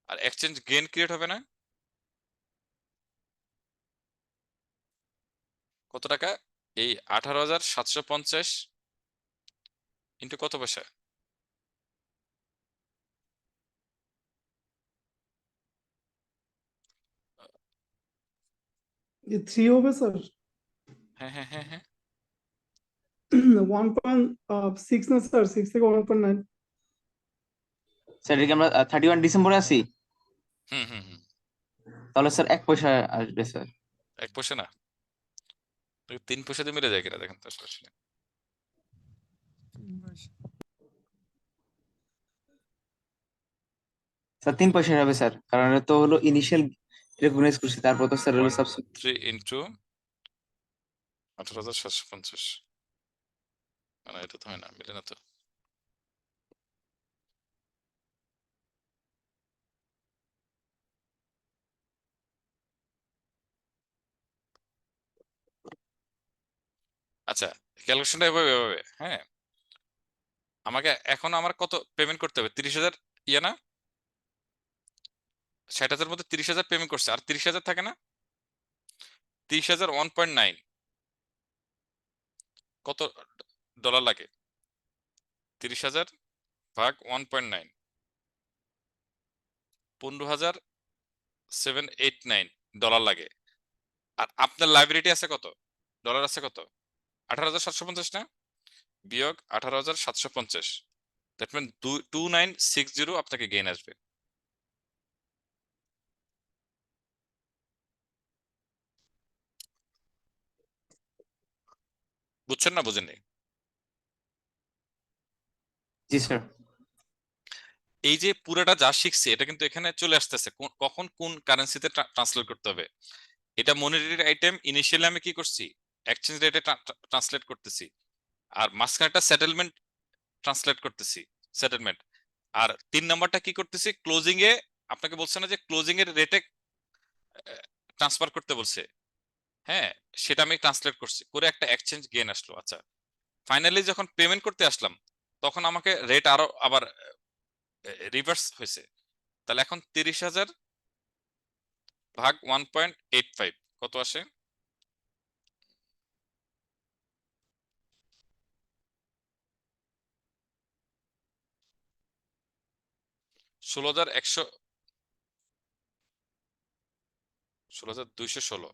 আর এক্সচেঞ্জ গেইন ক্রিয়েট হবে না। কত টাকা? এই 18,750 ইন্টু কত পয়সা? যে 3 হবে স্যার। হ্যাঁ হ্যাঁ হ্যাঁ হ্যাঁ 1.6 না স্যার, 6 থেকে 1.9। স্যার এটা কি আমরা 31 ডিসেম্বরে আছি? হুম হুম হুম তাহলে স্যার 1 পয়সা আসবে স্যার। 1 পয়সা না, 3 পয়সা দিয়ে মিলে যায় কিনা দেখেন তো আসলে। স্যার 3 পয়সা হবে স্যার, কারণ এটা তো হলো ইনিশিয়াল রেকগনাইজ করছি, তারপর তো স্যার হলো 3 ইন্টু 18,750, মানে এটা তো হয় না, মিলে না তো। আচ্ছা, ক্যালকুলেশনটা এভাবে এভাবে, হ্যাঁ। আমাকে এখন আমার কত পেমেন্ট করতে হবে? 30,000 ইয়ে না, 60,000 মধ্যে 30,000 পেমেন্ট করছে, আর 30,000 থাকে না, 30,000 1.9, কত ডলার লাগে? 30,000 ভাগ 1.9, 15,789 ডলার লাগে। আর আপনার লাইবিলিটি আছে কত ডলার? আছে কত? 18,750 না, বিয়োগ 18,750, দ্যাট মিন 2960 আপনাকে গেইন আসবে। বুঝছেন না বুঝেননি? জি স্যার। এই যে পুরোটা যা শিখছে এটা কিন্তু এখানে চলে আসতেছে, কখন কোন কারেন্সিতে ট্রান্সলেট করতে হবে। এটা মনিটারি আইটেম, ইনিশিয়ালি আমি কি করছি, এক্সচেঞ্জ রেটে ট্রান্সলেট করতেছি, আর মাঝখানে একটা সেটেলমেন্ট ট্রান্সলেট করতেছি, সেটেলমেন্ট। আর 3 নাম্বারটা কি করতেছি, ক্লোজিং এ আপনাকে বলছে না যে ক্লোজিং এর রেটে ট্রান্সফার করতে বলছে, হ্যাঁ, সেটা আমি ট্রান্সলেট করছি, করে একটা এক্সচেঞ্জ গেইন আসলো। আচ্ছা, ফাইনালি যখন পেমেন্ট করতে আসলাম তখন আমাকে রেট আরো আবার রিভার্স হয়েছে। তাহলে এখন 30,000 ভাগ 1.85 কত আসে? 16,216, 16,216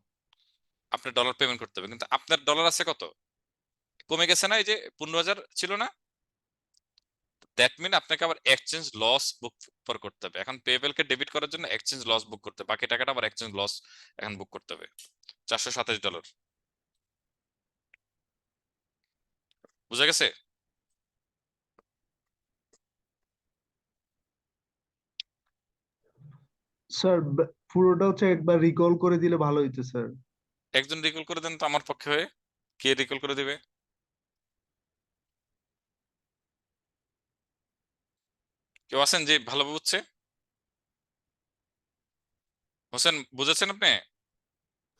আপনার ডলার পেমেন্ট করতে হবে, কিন্তু আপনার ডলার আছে কত? কমে গেছে না, এই যে 15,000 ছিল না, দ্যাট মিন আপনাকে আবার এক্সচেঞ্জ লস বুক ফর করতে হবে। এখন পেপেল কে ডেবিট করার জন্য এক্সচেঞ্জ লস বুক করতে হবে, বাকি টাকাটা আবার এক্সচেঞ্জ লস এখন বুক করতে হবে, $427। বুঝা গেছে? স্যার পুরোটা হচ্ছে একবার রিকল করে দিলে ভালো হইতো স্যার। একজন রিকল করে দেন তো আমার পক্ষে হয়ে। কে রিকল করে দিবে? কেউ আছেন যে ভালোভাবে বুঝছে? হোসেন, বুঝেছেন আপনি?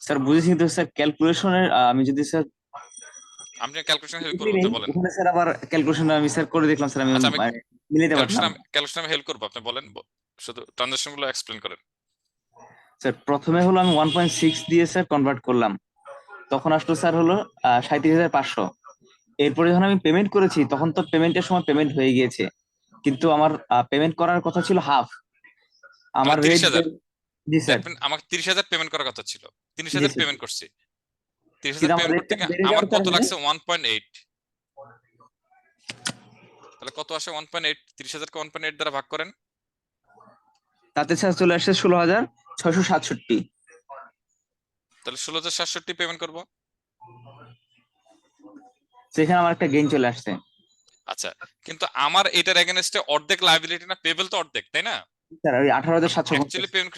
স্যার বুঝেছি, কিন্তু স্যার ক্যালকুলেশনের আমি যদি স্যার আপনি ক্যালকুলেশন হেল্প করবো, বুঝি আপনি নেই, বলেন। ওখানে স্যার আবার ক্যালকুলেশন আমি স্যার করে দেখলাম স্যার, আমি আচ্ছা, আমি মিলাতে ক্যালকুলেশন পারলাম। ক্যালকুলেশন আমি হেল্প করবো, আপনি বলেন, শুধু ট্রানজাকশন গুলো এক্সপ্লেন করেন। স্যার প্রথমে হলো আমি 1.6 দিয়ে স্যার কনভার্ট করলাম, তখন আসলো স্যার হলো 37,500। এরপরে যখন আমি পেমেন্ট করেছি তখন তো পেমেন্টের সময় পেমেন্ট হয়ে গিয়েছে, কিন্তু আমার পেমেন্ট করার কথা ছিল হাফ। আমার রেট 30,000 জি স্যার, আমাকে 30,000 পেমেন্ট করার কথা ছিল, 30,000 স্যার। পেমেন্ট করছি। 30,000 কিন্তু আমার পেমেন্ট করতে রেটটা গিয়ে বেড়ে আমার যাওয়ার কত কারণে লাগছে 1.8, তাহলে কত আসে 1.8, 30,000 কে 1.8 দ্বারা ভাগ করেন। তাতে স্যার চলে আসছে 16,667। তাহলে 16,767 পেমেন্ট করব। সেখানে আমার একটা গেইন চলে আসছে আচ্ছা, কিন্তু আমার এটার এগেনস্টে অর্ধেক লায়াবিলিটি না, পেবল তো অর্ধেক, তাই না? স্যার। ওই 18,750 অ্যাকচুয়ালি পেমেন্ট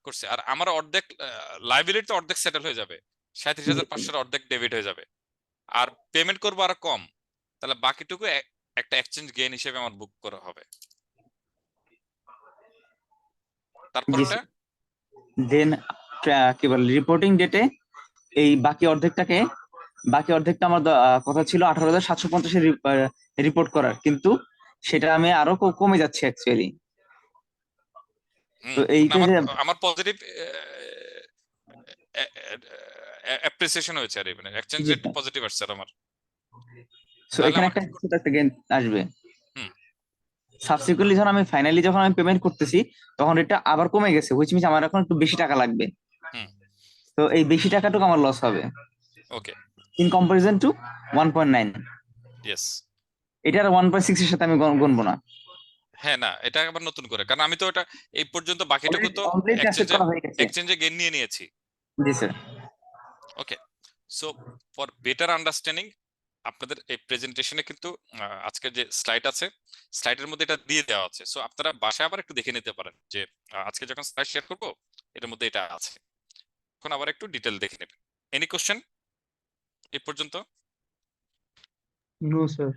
করছে আর আমার অর্ধেক লায়াবিলিটি অর্ধেক সেটেল হয়ে যাবে, 37,500 অর্ধেক ডেবিট হয়ে যাবে, আর পেমেন্ট করবো আরো কম, তাহলে বাকিটুকু একটা এক্সচেঞ্জ গেইন হিসেবে আমার বুক করা হবে। তারপরটা দেন কি বলে রিপোর্টিং ডেটে এই বাকি অর্ধেকটা আমার কথা ছিল 18,750 রিপোর্ট করার, কিন্তু সেটা আমি আরো কমে যাচ্ছে অ্যাকচুয়ালি। তো এইটা যে আমার পজিটিভ অ্যাপ্রিসিয়েশন হয়েছে, আর মানে এক্সচেঞ্জ রেট পজিটিভ আসছে আর আমার। সো এখানে একটা ছোট একটা গেইন আসবে। সাবসিকুয়েন্টলি যখন আমি পেমেন্ট করতেছি তখন এটা আবার কমে গেছে, হুইচ মিনস আমার এখন একটু বেশি টাকা লাগবে। তো এই বেশি টাকাটুকু আমার লস হবে। ওকে, ইন কম্পারিজন টু 1.9। ইয়েস, এটার 1.6 এর সাথে আমি গুনবো না। হ্যাঁ না, এটা আবার নতুন করে, কারণ আমি তো এটা এই পর্যন্ত বাকিটুকু তো অলরেডি অ্যাসেট করা হয়ে গেছে। এক্সচেঞ্জে গেইন নিয়ে নিয়েছি। জি স্যার। Okay, so for better understanding, আপনাদের এই প্রেজেন্টেশনে কিন্তু আজকের যে স্লাইড আছে, স্লাইডের মধ্যে এটা দিয়ে দেওয়া আছে, সো আপনারা বাসায় আবার একটু দেখে নিতে পারেন যে আজকে যখন স্লাইড শেয়ার করবো এটার মধ্যে এটা আছে, এখন আবার একটু ডিটেল দেখে নেবেন। এনি কোশ্চেন এই পর্যন্ত? No sir.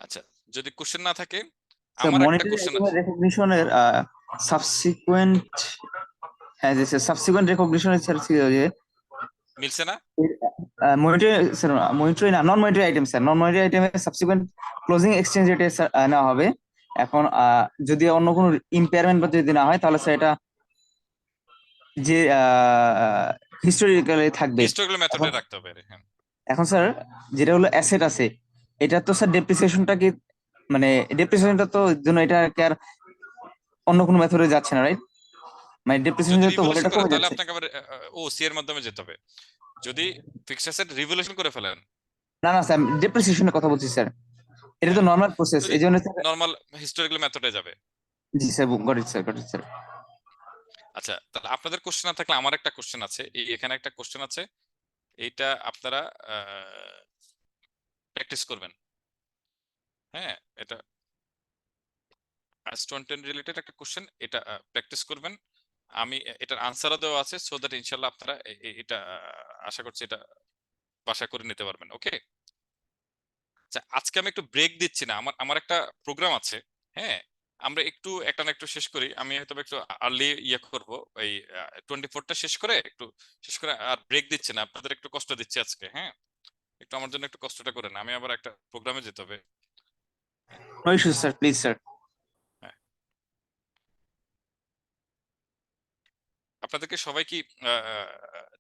আচ্ছা, যদি কোশ্চেন না থাকে আমার একটা কোশ্চেন আছে। রেকগনিশনের সাবসিকুয়েন্ট, হ্যাঁ জি স্যার, সাবসিকুয়েন্ট রেকগনিশনের স্যার যে মিলছে না? মনিটরি না, নন মনিটরি আইটেম স্যার, নন মনিটরি আইটেমে সাবসিকুয়েন্ট ক্লোজিং এক্সচেঞ্জ রেটে নেওয়া হবে। এখন যদি অন্য কোনো ইম্পেয়ারমেন্ট বা যদি না হয় তাহলে স্যার এটা যে হিস্টোরিক্যালি থাকবে, হিস্টোরিক্যাল মেথডে রাখতে হবে। হ্যাঁ, এখন স্যার যেটা হলো অ্যাসেট আছে, এটা তো স্যার ডেপ্রিসিয়েশনটা কি, মানে ডেপ্রিসিয়েশনটা তো জন্য এটা কি আর অন্য কোনো মেথডে যাচ্ছে না, রাইট? মানে ডেপ্রিসিয়েশন যদি তো রিভলিউশন ভ্যালুটা করে কমে তাহলে যাচ্ছে। আপনাকে আবার সি এর মাধ্যমে যেতে হবে। যদি ফিক্সড অ্যাসেট রিভলিউশন করে ফেলেন, না না স্যার, ডেপ্রিসিয়েশনের কথা বলছি স্যার, এটা তো নরমাল প্রসেস, এই জন্য স্যার। নরমাল হিস্টোরিক্যাল মেথডে যাবে। জি স্যার, গট ইট স্যার। আচ্ছা, তাহলে আপনাদের কোশ্চেন না থাকলে আমার একটা কোশ্চেন আছে, এখানে একটা কোশ্চেন আছে, এইটা আপনারা প্র্যাকটিস করবেন। হ্যাঁ, এটা স্টুডেন্ট রিলেটেড একটা কোশ্চেন, এটা প্র্যাকটিস করবেন। আমি এটার আনসারও দেওয়া আছে, সো দ্যাট ইনশাল্লাহ আপনারা এটা আশা করছি এটা বাসা করে নিতে পারবেন। ওকে, আচ্ছা, আজকে আমি একটু ব্রেক দিচ্ছি না, আমার একটা প্রোগ্রাম আছে। হ্যাঁ, আমরা একটু একটা না একটু শেষ করি, আমি হয়তো একটু আর্লি ইয়ে করবো, এই 24টা শেষ করে আর ব্রেক দিচ্ছি না, আপনাদের একটু কষ্ট দিচ্ছি আজকে। হ্যাঁ, একটু আমার জন্য একটু কষ্টটা করেন, আমি আবার একটা প্রোগ্রামে যেতে হবে। No issues sir, please sir. আপনাদেরকে সবাই কি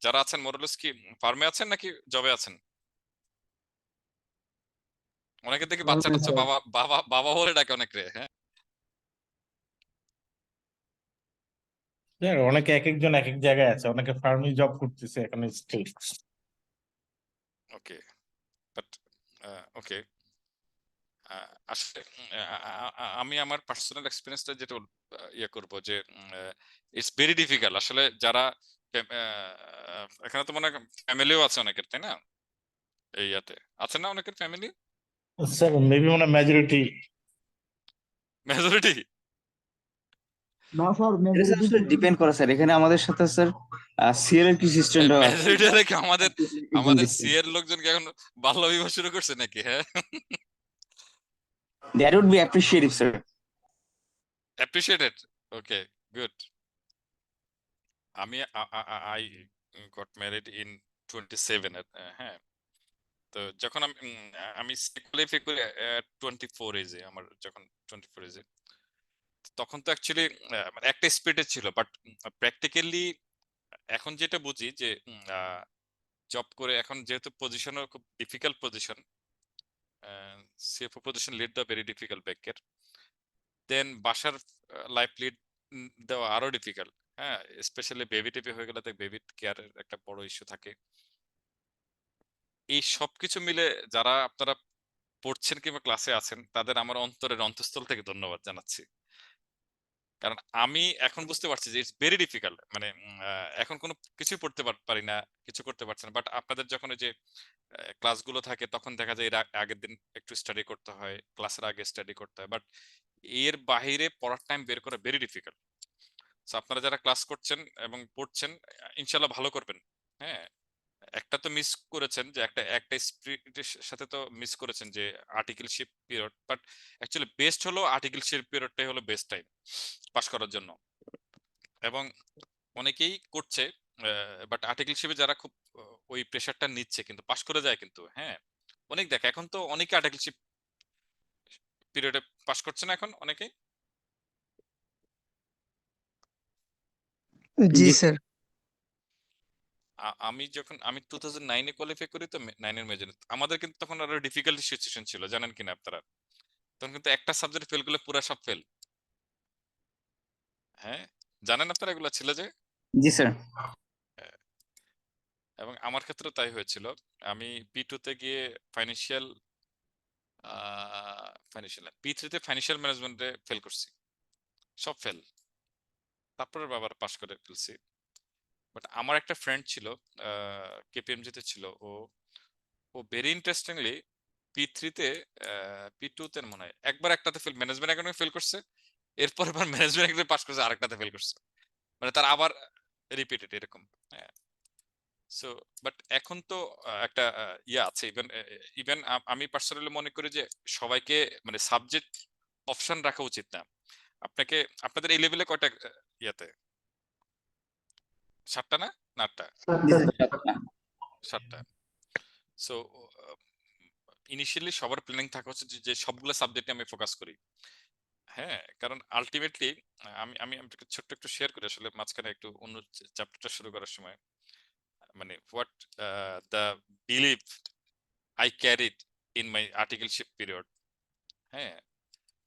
যারা আছেন মোরালেস কি ফার্মে আছেন নাকি জবে আছেন? অনেকে দেখি বাচ্চা টাচ্চা বাবা বাবা বাবা বলে ডাকে অনেক রে। হ্যাঁ, অনেকে এক একজন এক এক জায়গায় আছে, অনেকে ফার্মে জব করতেছে এখন স্টিল। ওকে, বাট ওকে, আসলে আমি আমার পার্সোনাল এক্সপিরিয়েন্সটা যেটা ইয়ে করবো যে ইটস ভেরি ডিফিকাল্ট আসলে, যারা এখানে তো মনে হয় ফ্যামিলিও আছে অনেকের, তাই না? এই ইয়াতে আছে না অনেকের ফ্যামিলি? স্যার মেবি মনে মেজরিটি না স্যার, ডিপেন্ড করে স্যার, এখানে আমাদের সাথে স্যার সিএল এর কি সিস্টেমটা মেজরিটি নাকি আমাদের সি এর লোকজন কি এখন বাল্য বিবাহ শুরু করছে নাকি? হ্যাঁ, that would be appreciative sir. Appreciated, okay, good. আমি আই গট ম্যারিড ইন 27 হ্যাঁ, তো যখন আমি কোয়ালিফাই করি 24 এজে, আমার যখন 24 এজে, তখন তো অ্যাকচুয়ালি একটা স্পিডে ছিল, বাট প্র্যাকটিক্যালি এখন যেটা বুঝি যে জব করে এখন যেহেতু পজিশনও খুব difficult position, CFO position lead দেওয়া ভেরি ডিফিকাল্ট ব্যাংকের, দেন বাসার লাইফ লিড দেওয়া আরো ডিফিকাল্ট। হ্যাঁ, স্পেশালি বেবি টেবি হয়ে গেলে বেবি কেয়ারের একটা বড় ইস্যু থাকে। এই সবকিছু মিলে যারা আপনারা পড়ছেন কিংবা ক্লাসে আছেন তাদের আমার অন্তরের অন্তঃস্থল থেকে ধন্যবাদ জানাচ্ছি। কারণ আমি এখন বুঝতে পারছি যে ইটস ভেরি ডিফিকাল্ট, মানে এখন কোনো কিছুই পড়তে পারি না, কিছু করতে পারছি না। বাট আপনাদের যখন ওই যে ক্লাসগুলো থাকে তখন দেখা যায় এর আগের দিন একটু স্টাডি করতে হয়, ক্লাসের আগে স্টাডি করতে হয়, বাট এর বাইরে পড়ার টাইম বের করা ভেরি ডিফিকাল্ট। সো আপনারা যারা ক্লাস করছেন এবং পড়ছেন ইনশাল্লাহ ভালো করবেন। হ্যাঁ, একটা তো মিস করেছেন যে একটা একটা স্পিরিটের সাথে তো মিস করেছেন যে articleship period, but actually best হলো আর্টিকেলশিপ পিরিয়ডটাই হলো বেস্ট টাইম পাস করার জন্য। এবং অনেকেই করছে, বাট আর্টিকেলশিপে যারা খুব ওই প্রেশারটা নিচ্ছে কিন্তু পাস করে যায় কিন্তু। হ্যাঁ, অনেক দেখ এখন তো অনেকে আর্টিকেলশিপ পিরিয়ডে পাস করছে না এখন অনেকেই। জি স্যার। আমি 2009-এ কোয়ালিফাই করি, তো 9-এর মেজর আমাদের কিন্তু তখন আরো ডিফিকাল্ট সিচুয়েশন ছিল, জানেন কিনা আপনারা? তখন কিন্তু একটা সাবজেক্ট ফেল করলে পুরো সব ফেল। হ্যাঁ, জানেন আপনারা এগুলো ছিল যে। জি স্যার। এবং আমার ক্ষেত্রে তাই হয়েছিল। আমি P2-তে গিয়ে ফাইন্যান্সিয়াল P3-তে ফাইন্যান্সিয়াল ম্যানেজমেন্টে ফেল করছি, সব ফেল। তারপরে আবার পাশ করে ফেলছি। বাট আমার একটা ফ্রেন্ড ছিল, কেপিএমজিতে ছিল, ও ভেরি ইন্টারেস্টিংলি P3-তে P2-তে মনে হয় একবার একটাতে ফেল, ম্যানেজমেন্ট একাডেমি ফেল করছে, এরপর আবার ম্যানেজমেন্ট একাডেমি পাস করছে, আরেকটাতে ফেল করছে, মানে তার আবার রিপিটেড এরকম। হ্যাঁ, সো বাট এখন তো একটা ইয়ে আছে। ইভেন ইভেন আমি পার্সোনালি মনে করি যে সবাইকে মানে সাবজেক্ট অপশন রাখা উচিত না। আপনাকে আপনাদের এই লেভেলে কয়টা ইয়াতে 7টা না 8টা? জি স্যার। 7টা। সো ইনিশিয়ালি সবার প্ল্যানিং থাকা উচিত যে সবগুলো সাবজেক্টে আমি ফোকাস করি। হ্যাঁ, কারণ আলটিমেটলি আমি আমি আপনাকে ছোট্ট একটু শেয়ার করি আসলে মাঝখানে একটু অন্য চ্যাপ্টারটা শুরু করার সময়, মানে what the believe I carried in my articleship period. হ্যাঁ,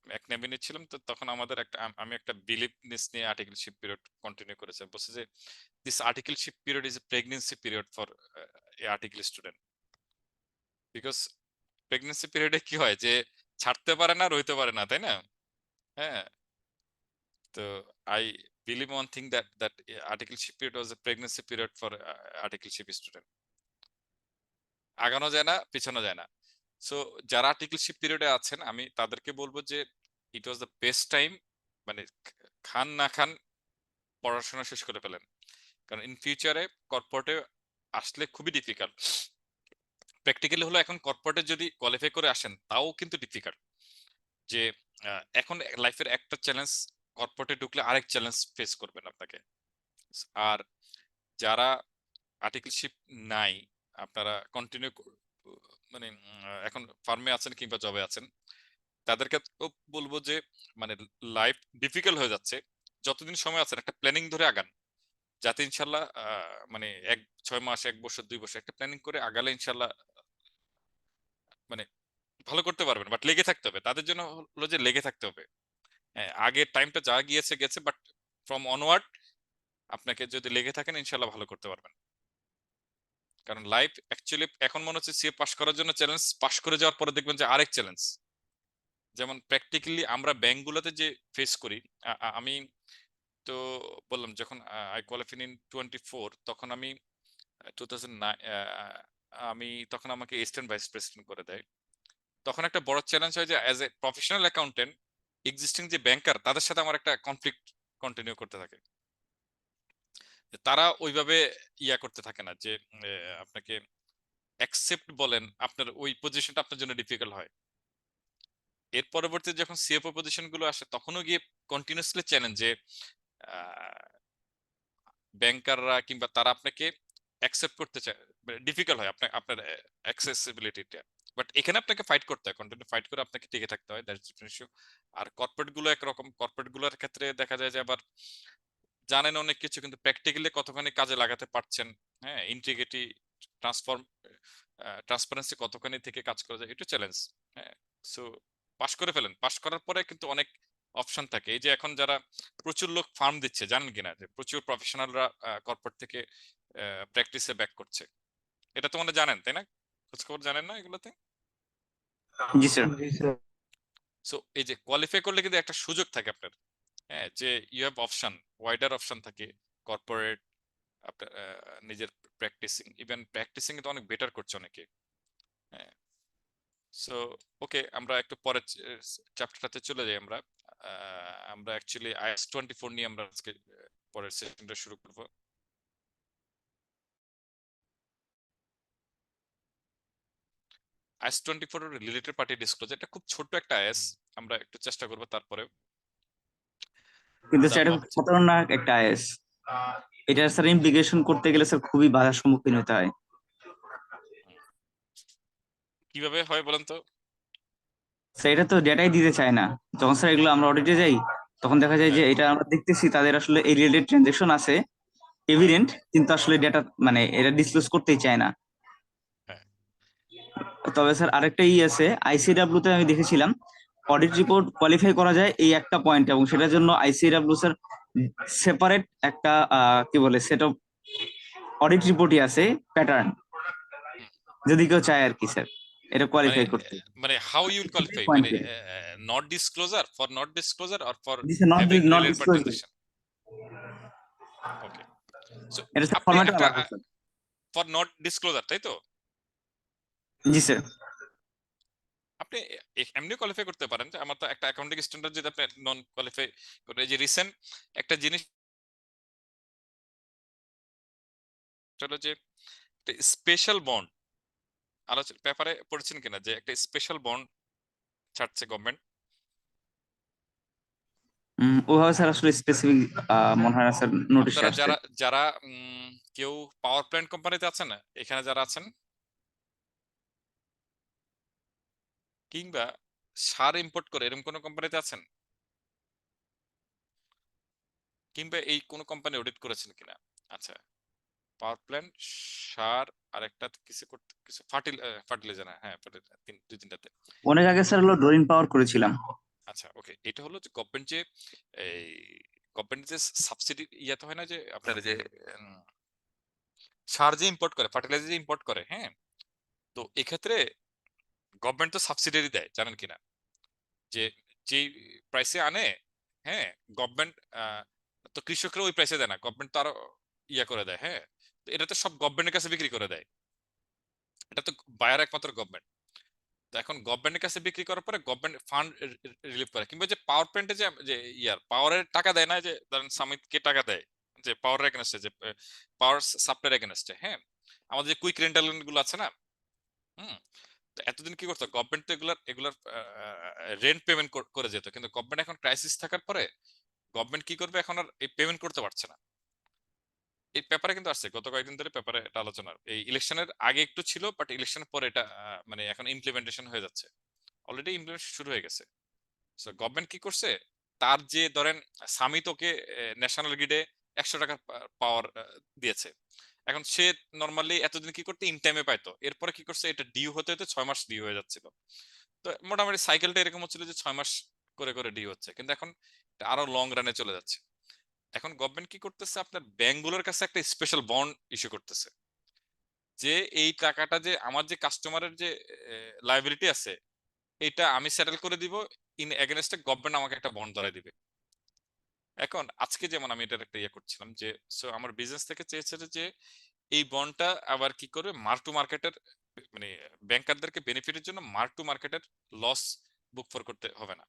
এক নেভিনে ছিলাম তো তখন আমাদের একটা আমি একটা বিলিভনেস নিয়ে আর্টিকেলশিপ পিরিয়ড কন্টিনিউ করেছি। বলছে যে this articleship period is a pregnancy period for a article student, because pregnancy পিরিয়ডে কি হয় যে ছাড়তে পারে না, রইতে পারে না, তাই না? হ্যাঁ, তো I believe one thing that articleship period was A pregnancy period for articleship student. আগানো যায় না, পিছানো যায় না। সো যারা আর্টিকেলশিপ পিরিয়ডে আছেন আমি তাদেরকে বলবো যে ইট ওয়াজ দ্য বেস্ট টাইম, মানে খান না খান পড়াশোনা শেষ করে ফেলেন। কারণ ইন ফিউচারে কর্পোরেটে আসলে খুবই ডিফিকাল্ট। প্র্যাকটিক্যালি হলো এখন কর্পোরেটে যদি কোয়ালিফাই করে আসেন তাও কিন্তু ডিফিকাল্ট। যে এখন লাইফের একটা চ্যালেঞ্জ, কর্পোরেটে ঢুকলে আরেক চ্যালেঞ্জ ফেস করবেন আপনাকে। আর যারা আর্টিকেলশিপ নাই, আপনারা কন্টিনিউ মানে এখন ফার্মে আছেন কিংবা জবে আছেন, তাদেরকে বলবো যে মানে লাইফ ডিফিকাল্ট হয়ে যাচ্ছে, যতদিন সময় আছে একটা প্ল্যানিং ধরে আগান, যাতে ইনশাল্লাহ মানে 6 মাস 1 বছর 2 বছর একটা প্ল্যানিং করে আগালে ইনশাল্লাহ মানে ভালো করতে পারবেন। বাট লেগে থাকতে হবে, তাদের জন্য হলো যে লেগে থাকতে হবে। হ্যাঁ, আগে টাইমটা যা গিয়েছে গেছে, বাট ফ্রম অনওয়ার্ড আপনাকে যদি লেগে থাকেন ইনশাল্লাহ ভালো করতে পারবেন। কারণ লাইফ অ্যাকচুয়ালি এখন মনে হচ্ছে সিএ পাস করার জন্য চ্যালেঞ্জ, পাস করে যাওয়ার পরে দেখবেন যে আরেক চ্যালেঞ্জ। যেমন প্র্যাকটিক্যালি আমরা ব্যাংকগুলোতে যে ফেস করি, আমি তো বললাম যখন আই কোয়ালিফাইড ইন 24, তখন আমি 2009 আমি তখন আমাকে অ্যাসিস্ট্যান্ট ভাইস প্রেসিডেন্ট করে দেয়। তখন একটা বড় চ্যালেঞ্জ হয় যে as a professional accountant existing যে ব্যাংকার তাদের সাথে আমার একটা কনফ্লিক্ট কন্টিনিউ করতে থাকে। তারা ওইভাবে ইয়া করতে থাকে না যে আপনাকে অ্যাকসেপ্ট বলেন, আপনার ওই পজিশনটা আপনার জন্য ডিফিকাল্ট হয়। এর পরবর্তীতে যখন সিএফও পজিশন গুলো আসে তখনও গিয়ে কন্টিনিউসলি চ্যালেঞ্জ যে ব্যাংকাররা কিংবা তারা আপনাকে অ্যাকসেপ্ট করতে চায়, ডিফিকাল্ট হয় আপনার আপনার অ্যাক্সেসিবিলিটিটা। বাট এখানে আপনাকে ফাইট করতে হয়, কন্টিনিউ ফাইট করে আপনাকে টিকে থাকতে হয়, দ্যাটস ডিফারেন্ট ইস্যু। আর কর্পোরেট গুলো একরকম, কর্পোরেট গুলোর ক্ষেত্রে দেখা যায় যে আবার জানেন অনেক কিছু কিন্তু প্র্যাকটিক্যালি কতখানি কাজে লাগাতে পারছেন, হ্যাঁ, ইন্টিগ্রিটি ট্রান্সপারেন্সি কতখানি থেকে কাজ করা যায়, এটা চ্যালেঞ্জ। হ্যাঁ, সো পাস করে ফেলেন, পাস করার পরে কিন্তু অনেক অপশন থাকে। এই যে এখন যারা প্রচুর লোক ফার্ম দিচ্ছে, জানেন কিনা যে প্রচুর প্রফেশনালরা কর্পোরেট থেকে প্র্যাকটিসে ব্যাক করছে, এটা তো মনে হয় জানেন, তাই না? খোঁজখবর জানেন না এগুলোতে? জি স্যার। সো এই যে কোয়ালিফাই করলে কিন্তু একটা সুযোগ থাকে আপনার, হ্যাঁ, যে you have option, wider option থাকে। কর্পোরেট আপনার নিজের প্র্যাকটিসিং, ইভেন প্র্যাকটিসিং তো অনেক বেটার করছে অনেকে। হ্যাঁ, সো ওকে, আমরা একটু পরে চ্যাপ্টারটাতে চলে যাই। আমরা অ্যাকচুয়ালি IS-24 নিয়ে আমরা আজকে পরের সেশনটা শুরু করব। IS-24 রিলেটেড পার্টি ডিসক্লোজার, এটা খুব ছোট্ট একটা আইএস, আমরা একটু চেষ্টা করব তারপরে। কিন্তু স্যার এটা খুব খতরনাক একটা আইএস, এটা স্যার ইমপ্লিকেশন করতে গেলে স্যার খুবই বাধার সম্মুখীন হতে হয়। কিভাবে হয় বলেন তো? স্যার এটা তো ডেটাই দিতে চায় না। যখন স্যার এগুলো আমরা অডিটে যাই তখন দেখা যায় যে এটা আমরা দেখতেছি তাদের আসলে এই রিলেটেড ট্রানজাকশন আছে এভিডেন্ট, কিন্তু আসলে ডেটা মানে এটা ডিসক্লোজ করতেই চায় না। তবে স্যার আরেকটা আছে, আইসিডব্লিউ তে আমি দেখেছিলাম অডিট রিপোর্ট কোয়ালিফাই করা যায় এই একটা পয়েন্ট, এবং সেটার জন্য আইসিডব্লিউ স্যার সেপারেট একটা কি বলে সেট অফ অডিট রিপোর্টই আছে প্যাটার্ন, যদি কেউ চায় আর কি স্যার এটা কোয়ালিফাই করতে। মানে হাউ ইউ উইল কোয়ালিফাই, মানে not disclosure, for not disclosure or for having related party transaction? Okay, so এটা স্যার আপনি ফরম্যাটে একটা আলাদা স্যার। ফর নট ডিসক্লোজার, তাই তো? জি স্যার। আপনি এমনি কোয়ালিফাই করতে পারেন, যে আমার তো একটা অ্যাকাউন্টিং স্ট্যান্ডার্ড যদি আপনি নন কোয়ালিফাই করে, এই যে রিসেন্ট একটা জিনিস হলো যে স্পেশাল বন্ড আলোচনা পেপারে পড়েছেন কিনা, যে একটা স্পেশাল বন্ড ছাড়ছে গভর্নমেন্ট। ওভাবে স্যার আসলে স্পেসিফিক মনে হয় না স্যার নোটিশে আপনারা আসছে। যারা যারা কেউ পাওয়ার প্ল্যান্ট কোম্পানিতে আছেন না, এখানে যারা আছেন, কিংবা সার ইম্পোর্ট করে এরকম কোনো কোম্পানিতে আছেন, কিংবা এই কোন কোম্পানি অডিট করেছেন কিনা? আচ্ছা, পাওয়ার প্ল্যান্ট, সার, আর একটা কিছু করতে, কিছু ফার্টিলাইজার, হ্যাঁ দুই তিনটাতে। অনেক আগে স্যার হলো ডোরিন পাওয়ার করেছিলাম। আচ্ছা, ওকে, এটা হলো যে গভর্নমেন্ট যে এই গভর্নমেন্ট যে সাবসিডি ইয়াতে হয় না, যে আপনার যে সার যে ইম্পোর্ট করে, ফার্টিলাইজার যে ইম্পোর্ট করে, হ্যাঁ, তো এক্ষেত্রে গভর্নমেন্ট তো সাবসিডি দেয়, জানেন কিনা? যে যেই প্রাইসে আনে, হ্যাঁ, গভর্নমেন্ট তো কৃষকরা ওই প্রাইসে দেয় না, গভর্নমেন্ট তো আরো ইয়া করে দেয়। হ্যাঁ, তো এটা তো সব গভর্নমেন্টের কাছে বিক্রি করে দেয়, এটা তো বায়ার একমাত্র গভর্নমেন্ট। তো এখন গভর্নমেন্টের কাছে বিক্রি করার পরে গভর্নমেন্ট ফান্ড রিলিভ করে, কিংবা যে পাওয়ার প্ল্যান্টে যে ইয়ার পাওয়ারের টাকা দেয় না, যে ধরেন সামিটকে টাকা দেয় যে পাওয়ার এগেনস্টে, যে পাওয়ার সাপ্লাইয়ের এগেনস্টে, হ্যাঁ, আমাদের যে কুইক রেন্টাল গুলো আছে না, হুম, তো এতদিন কি করতো গভর্নমেন্ট, তো এগুলার রেন্ট পেমেন্ট করে যেত, কিন্তু গভর্নমেন্ট এখন ক্রাইসিস থাকার পরে গভর্নমেন্ট কি করবে, এখন আর এই পেমেন্ট করতে পারছে না। এই পেপারে কিন্তু আসছে, গত কয়েকদিন ধরে পেপারে এটা আলোচনা, এই ইলেকশনের আগে একটু ছিল, বাট ইলেকশনের পরে এটা মানে এখন ইমপ্লিমেন্টেশন হয়ে যাচ্ছে, অলরেডি ইমপ্লিমেন্টেশন শুরু হয়ে গেছে। সো গভর্নমেন্ট কি করছে, তার যে ধরেন সামিত ওকে ন্যাশনাল গ্রিডে 100 টাকার পাওয়ার দিয়েছে, এখন সে নর্মালি এতদিন কি করতে ইন টাইমে পাইতো, এরপরে কি করছে, এটা ডিউ হতে হতে 6 মাস ডিউ হয়ে যাচ্ছিল। তো মোটামুটি সাইকেলটা এরকম হচ্ছিল যে 6 মাস করে করে ডিউ হচ্ছে, কিন্তু এখন এটা আরো লং রানে চলে যাচ্ছে। এখন গভর্নমেন্ট কি করতেছে, আপনার ব্যাংকগুলোর কাছে একটা স্পেশাল বন্ড ইস্যু করতেছে, যে এই টাকাটা যে আমার যে কাস্টমারের যে লায়াবিলিটি আছে, এটা আমি সেটেল করে দিব, ইন এগেনস্টে গভর্নমেন্ট আমাকে একটা বন্ড ধরাই দিবে। এখন আজকে যেমন আমি এটার একটা ইয়ে করছিলাম, যে সো আমার বিজনেস থেকে চেয়েছে যে এই বন্ডটা আবার কি করবে, মার্ক টু মার্কেটের, মানে ব্যাংকারদেরকে বেনিফিটের জন্য মার্ক টু মার্কেটের লস বুক ফর করতে হবে না,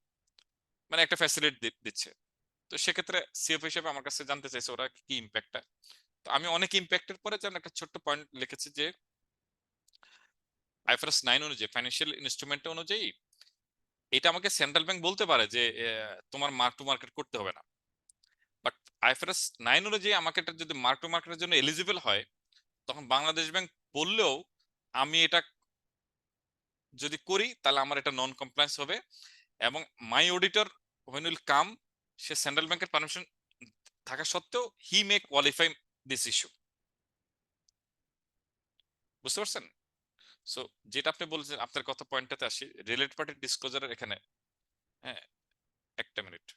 মানে একটা ফ্যাসিলিটি দিচ্ছে। তো সেক্ষেত্রে সিএফ হিসেবে আমার কাছে জানতে চাইছে ওরা কি ইম্প্যাক্টটা। তো আমি অনেক ইম্প্যাক্টের পরে যেমন একটা ছোট্ট পয়েন্ট লিখেছি, যে আইফআরএস 9 অনুযায়ী, ফাইন্যান্সিয়াল ইনস্ট্রুমেন্ট অনুযায়ী, এটা আমাকে সেন্ট্রাল ব্যাংক বলতে পারে যে তোমার মার্ক টু মার্কেট করতে হবে না, বাট আইফআরএস 9 অনুযায়ী আমাকে এটা যদি মার্ক টু মার্কেটের জন্য এলিজিবল হয়, তখন বাংলাদেশ ব্যাংক বললেও আমি এটা যদি করি তাহলে আমার এটা নন কমপ্লায়েন্স হবে, এবং my auditor when will come, সে সেন্ট্রাল ব্যাংকের পারমিশন থাকা সত্ত্বেও he may qualify this issue. বুঝতে পারছেন? সো যেটা আপনি বলছেন, আপনার কথা পয়েন্টটাতে আসি, রিলেটেড পার্টি ডিসক্লোজারের এখানে, হ্যাঁ, একটা মিনিট।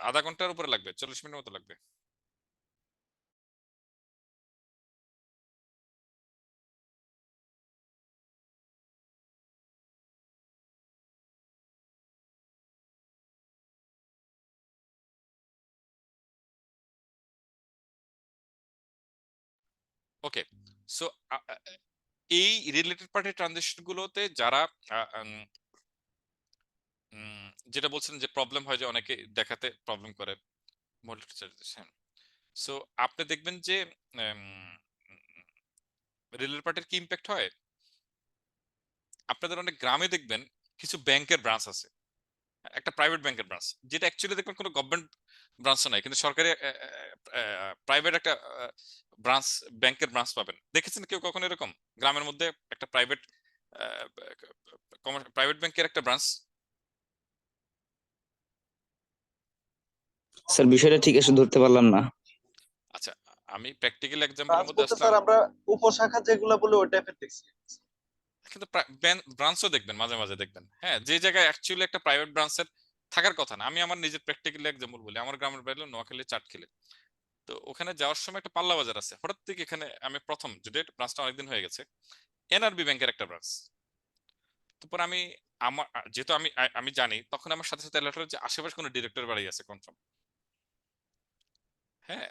আধা ঘন্টার উপরে লাগবে, 40 মিনিট মতো লাগবে। ওকে, সো এই রিলেটেড পার্টি ট্রানজেকশন গুলোতে যারা আহ, উম, যেটা বলছেন যে প্রবলেম হয়, যে অনেকে দেখাতে প্রবলেম করে, সো আপনি দেখবেন যে রিলেটেড পার্টির কি ইম্প্যাক্ট হয়। আপনাদের অনেক গ্রামে দেখবেন কিছু ব্যাংকের ব্রাঞ্চ আছে, একটা প্রাইভেট ব্যাংকের ব্রাঞ্চ, যেটা অ্যাকচুয়ালি দেখবেন কোনো গভর্নমেন্ট ব্রাঞ্চও নাই, কিন্তু সরকারি প্রাইভেট একটা ব্রাঞ্চ, ব্যাংকের ব্রাঞ্চ পাবেন। দেখেছেন কেউ কখনো এরকম গ্রামের মধ্যে একটা প্রাইভেট ব্যাংকের একটা ব্রাঞ্চ? স্যার বিষয়টা ঠিক আছে ধরতে পারলাম না। আচ্ছা, আমি প্র্যাকটিক্যাল এক্সাম্পলের ব্রাঞ্চ মধ্যে বলতে আসলাম, স্যার আমরা উপশাখা যেগুলো বলে ওই টাইপের দেখছি। কিন্তু ব্রাঞ্চও দেখবেন মাঝে মাঝে দেখবেন, হ্যাঁ, যে জায়গায় অ্যাকচুয়ালি একটা প্রাইভেট ব্রাঞ্চের থাকার কথা না। আমি আমার নিজের প্র্যাকটিক্যাল এক্সাম্পল বলি, আমার গ্রামের বাড়ি হলো নোয়াখালী চাটখিলে। তো ওখানে যাওয়ার সময় একটা পাল্লা বাজার আছে, হঠাৎ থেকে এখানে আমি প্রথম, যদি ব্রাঞ্চটা অনেকদিন হয়ে গেছে, এনআরবি ব্যাংকের একটা ব্রাঞ্চ। তারপর আমি আমার যেহেতু আমি জানি, তখন আমার সাথে সাথে অ্যালার্ট হলো যে আশেপাশে কোনো ডিরেক্টর বাড়ি আছে কনফার্ম, হ্যাঁ।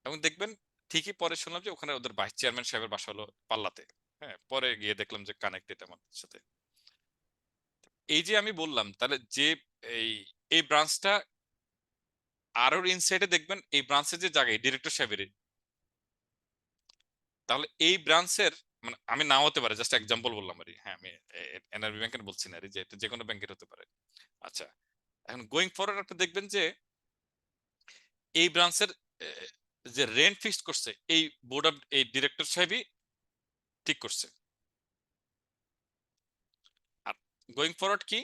এবং দেখবেন ঠিকই পরে শুনলাম যে ওখানে ওদের ভাইস চেয়ারম্যান সাহেবের বাসা হলো পাল্লাতে, হ্যাঁ, পরে গিয়ে দেখলাম যে কানেক্টেড আমার সাথে। এই যে আমি বললাম, তাহলে যে এই এই ব্রাঞ্চটা আরো ইনসাইডে দেখবেন, এই ব্রাঞ্চের যে জায়গায় ডিরেক্টর সাহেবের, তাহলে এই ব্রাঞ্চের, মানে আমি নাও হতে পারে, জাস্ট এক্সাম্পল বললাম আর কি, হ্যাঁ, আমি এনআরবি ব্যাংকের বলছি না, যে এটা যে কোনো ব্যাংকের হতে পারে। আচ্ছা, এখন গোয়িং ফরওয়ার্ড আপনি দেখবেন যে এই ব্রাঞ্চের যে রেন্ট ফিক্সড করছে, এই বোর্ড অফ এই ডিরেক্টর সাহেবই ঠিক করছে। আর গোয়িং ফরওয়ার্ড কি,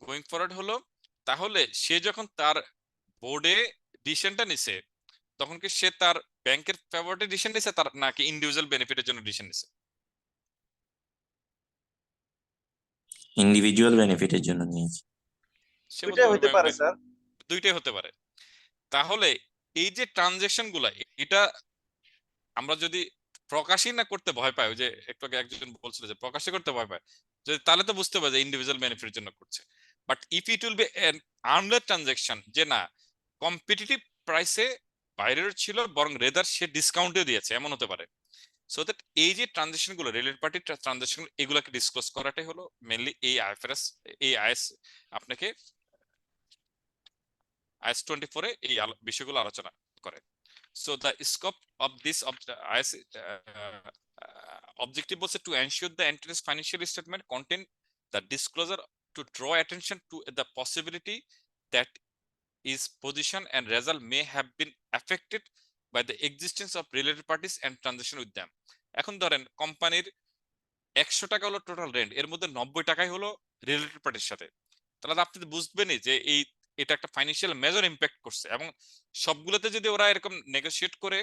গোয়িং ফরওয়ার্ড হলো, তাহলে সে যখন তার বোর্ডে ডিসিশনটা নিছে, তখন কি সে তার ব্যাংকের ফেভারিটে ডিসিশন নিছে, তার নাকি ইন্ডিভিজুয়াল বেনিফিটের জন্য ডিসিশন নিছে? ইন্ডিভিজুয়াল বেনিফিটের জন্য নিয়েছি। সে বলতে দুইটাই পারে হইতে পারে স্যার। দুইটাই হতে পারে। তাহলে এই যে ট্রানজেকশন গুলা, এটা আমরা যদি প্রকাশই না করতে ভয় পাই, ওই যে একটু আগে একজন বলছিল যে প্রকাশই করতে ভয় পায়, যদি তাহলে তো বুঝতে পারে যে ইন্ডিভিজুয়াল বেনিফিটের জন্য করছে। But if it will be N আর্মলেস transaction, যে না কম্পিটিটিভ প্রাইসে বাইরের ছিল, বরং রেদার সে ডিসকাউন্টে দিয়েছে, এমন হতে পারে। সো দ্যাট এই যে ট্রানজেকশন গুলো, রিলেটেড পার্টি ট্রানজেকশন, এগুলোকে ডিসক্লোজ করাটাই হলো মেনলি এই আইএফআরএস, এই আইএস আপনাকে আইএস 24 এ এই বিষয়গুলো আলোচনা করে। So the scope of this IS objective was to ensure the entry's financial statement contain the disclosure to draw attention to the possibility that his position and result may have been affected by the existence of related parties and transaction with them. এখন ধরেন কোম্পানির 100 টাকা হলো total rent, এর মধ্যে 90 টাকাই হলো related পার্টির সাথে, তাহলে আপনি তো বুঝবেনই যে এটা একটা ফাইন্যান্সিয়াল মেজর ইম্প্যাক্ট করছে। এবং সবগুলোতে যদি ওরা এরকম নেগোশিয়েট করে